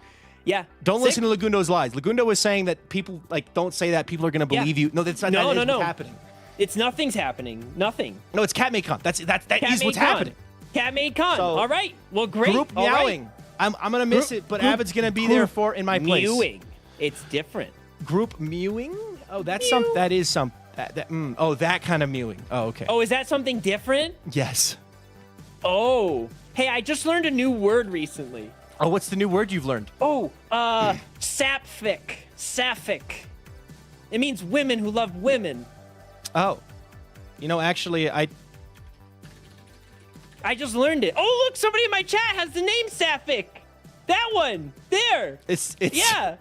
Yeah. Don't Sick. listen to Lagundo's lies. Lagundo was saying that people don't say that. People are gonna Yeah. believe you. No, that's not. No, that no, is no. what's happening. It's nothing's happening. Nothing. No, it's Cat made con. That is Cat what's made con. happening. Cat made con. So, All right. Well, great. Group All right. meowing. I'm gonna miss it, but Avid's gonna be there for in my place. Mewing. It's different. Group mewing? Oh, that's some. That is some. That kind of mewing. Oh, okay. Oh, is that something different? Yes. Oh. Hey, I just learned a new word recently. Oh, what's the new word you've learned? Oh, sapphic. Sapphic. It means women who love women. Oh. Actually, I just learned it. Oh, look, somebody in my chat has the name Sapphic. That one. There. it's Yeah.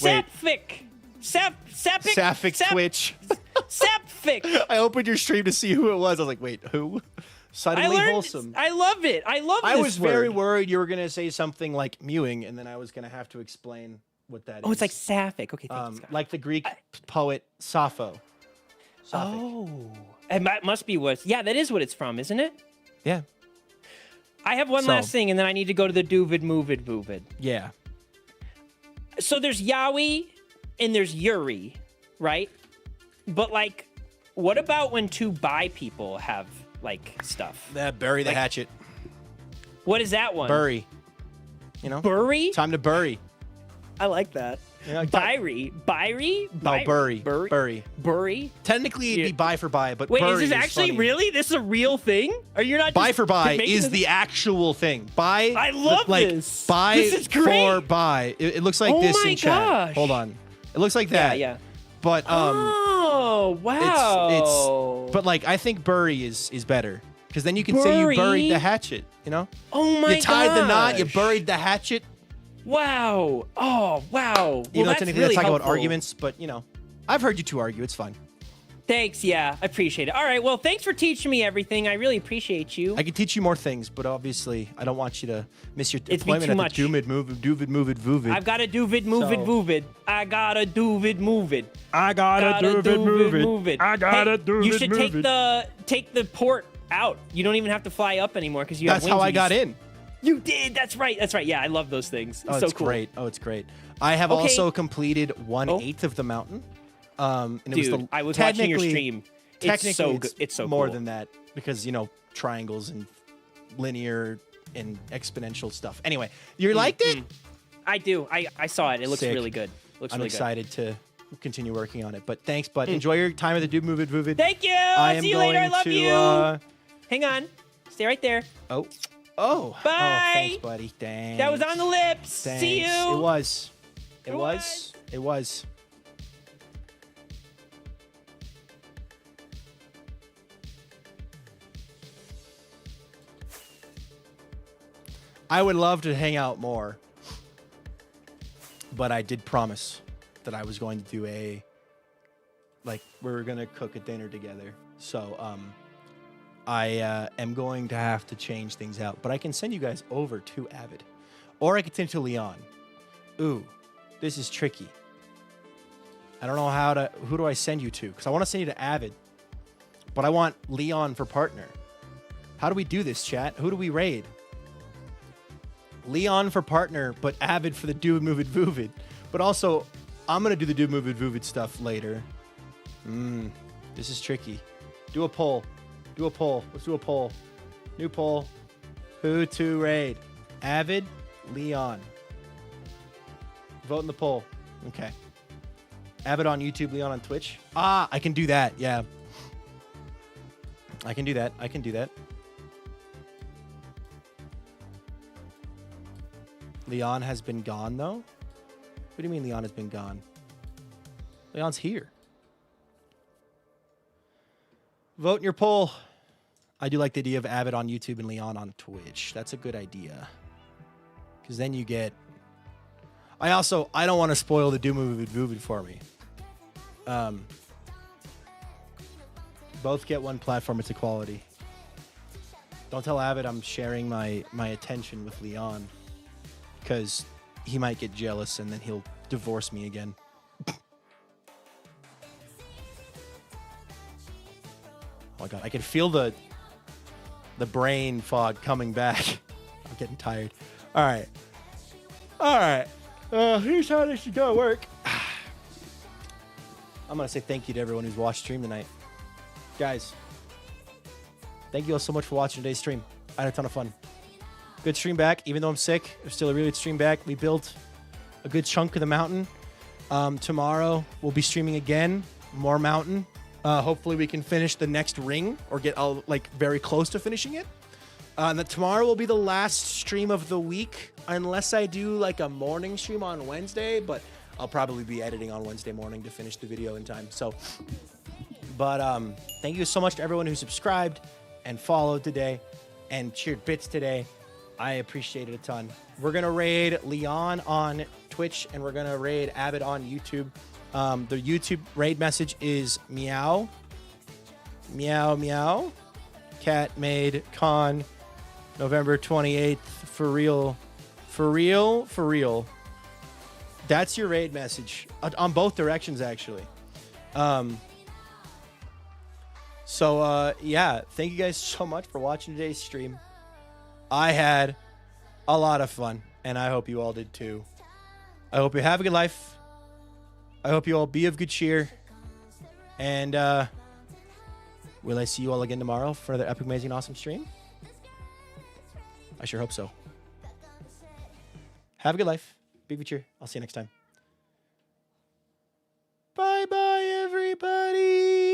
Wait. Sapphic. Sapphic. Sapphic Twitch. Sapphic. I opened your stream to see who it was. I was like, wait, who? Suddenly wholesome. I love it. I love I this was very word. worried you were gonna say something like mewing, and then I was gonna have to explain what that is. Oh, it's like Sapphic. Okay, thank you, Scott. like the Greek poet Sappho. Sapphic. Oh. It must be what. Yeah, that is what it's from, isn't it? Yeah. I have one So- last thing, and then I need to go to the Duvid Movid Vovid. Yeah. So there's Yowie and there's Yuri, right? But like, what about when 2 bi people have like stuff? Bury the Like- hatchet. What is that one? Bury. Bury? Time to bury. I like that. Bury. No, bury. Bury. Bury. Technically, it'd be buy for buy, but Wait, bury is this actually funny. really? This is a real thing? Are you not Buy just for buy making is this- the actual thing. Buy. I love like, this. Buy This is great. for buy. It looks like Oh this my in chat. gosh. Hold on. It looks like that. Yeah. But Oh wow. it's but like I think bury is better because then you can say you Bury? buried the hatchet. Oh my god. You tied the knot. You buried the hatchet. Wow. Oh wow. Well, Even though that's technically really that's talking about helpful. arguments, but I've heard you 2 argue. It's fine. Thanks. Yeah, I appreciate it. All right. Well, thanks for teaching me everything. I really appreciate you. I can teach you more things, but obviously I don't want you to miss your It's been employment too at much. the Duvid Move It Vovid. I've got to Duvid Move It So- Vovid. I gotta Duvid Move It. I gotta Move It. I gotta hey, You should take the port out. You don't even have to fly up anymore because you That's have how I wingsies. got in. You did. That's right. That's right. Yeah, I love those things. Oh, so it's cool. great. Oh, it's great. I have Okay. also completed 1/8 of the mountain. And it was Dude, the, I was watching your technically- stream. It's Technically, so good. It's so more cool. than that because triangles and linear and exponential stuff. Anyway, you liked it? I do. I saw it. It looks Sick. really good. Looks I'm really excited to continue working on it. But thanks, bud. Enjoy your time at the Dude Move It Vovid. good. Thank you. I am See you going later. I love to. you. Hang on. Stay right there. Oh. Bye. Oh, thanks, buddy. Thanks. That was on the lips. Thanks. See you. It was. It was. It was. I would love to hang out more, but I did promise that I was going to do we were going to cook a dinner together. So, I am going to have to change things out, but I can send you guys over to Avid, or I can send it to Leon. Ooh, this is tricky. I don't know who do I send you to? Because I want to send you to Avid, but I want Leon for partner. How do we do this, chat? Who do we raid? Leon for partner, but Avid for the Do Move It Vovid. But also, I'm going to do the Do Move It Vovid stuff later. This is tricky. Do a poll. Do a poll. Let's do a poll. New poll. Who to raid? Avid, Leon. Vote in the poll. Okay. Avid on YouTube, Leon on Twitch. Ah, I can do that. Yeah. I can do that. I can do that. Leon has been gone, though? What do you mean Leon has been gone? Leon's here. Vote in your poll. I do like the idea of Avid on YouTube and Leon on Twitch. That's a good idea. Because then you get... I don't want to spoil the Do Move It Vovid for me. Both get one platform. It's equality. Don't tell Avid I'm sharing my attention with Leon, because he might get jealous and then he'll divorce me again. Oh my god, I can feel the brain fog coming back. I'm getting tired. All right. Here's how this should go work. I'm going to say thank you to everyone who's watched stream tonight. Guys, thank you all so much for watching today's stream. I had a ton of fun. Good stream back. Even though I'm sick, there's still a really good stream back. We built a good chunk of the mountain. Tomorrow, we'll be streaming again. More mountain. Hopefully, we can finish the next ring or get very close to finishing it. Tomorrow will be the last stream of the week, unless I do a morning stream on Wednesday, but I'll probably be editing on Wednesday morning to finish the video in time. So, but thank you so much to everyone who subscribed and followed today and cheered bits today. I appreciate it a ton. We're going to raid Leon on Twitch, and we're going to raid Avid on YouTube. The YouTube raid message is meow. Meow, meow. Cat made con November 28th. For real. For real. For real. That's your raid message. On both directions, actually. Yeah. Thank you guys so much for watching today's stream. I had a lot of fun, and I hope you all did too. I hope you have a good life. I hope you all be of good cheer. And will I see you all again tomorrow for another epic, amazing, awesome stream? I sure hope so. Have a good life. Be of good cheer. I'll see you next time. Bye-bye, everybody.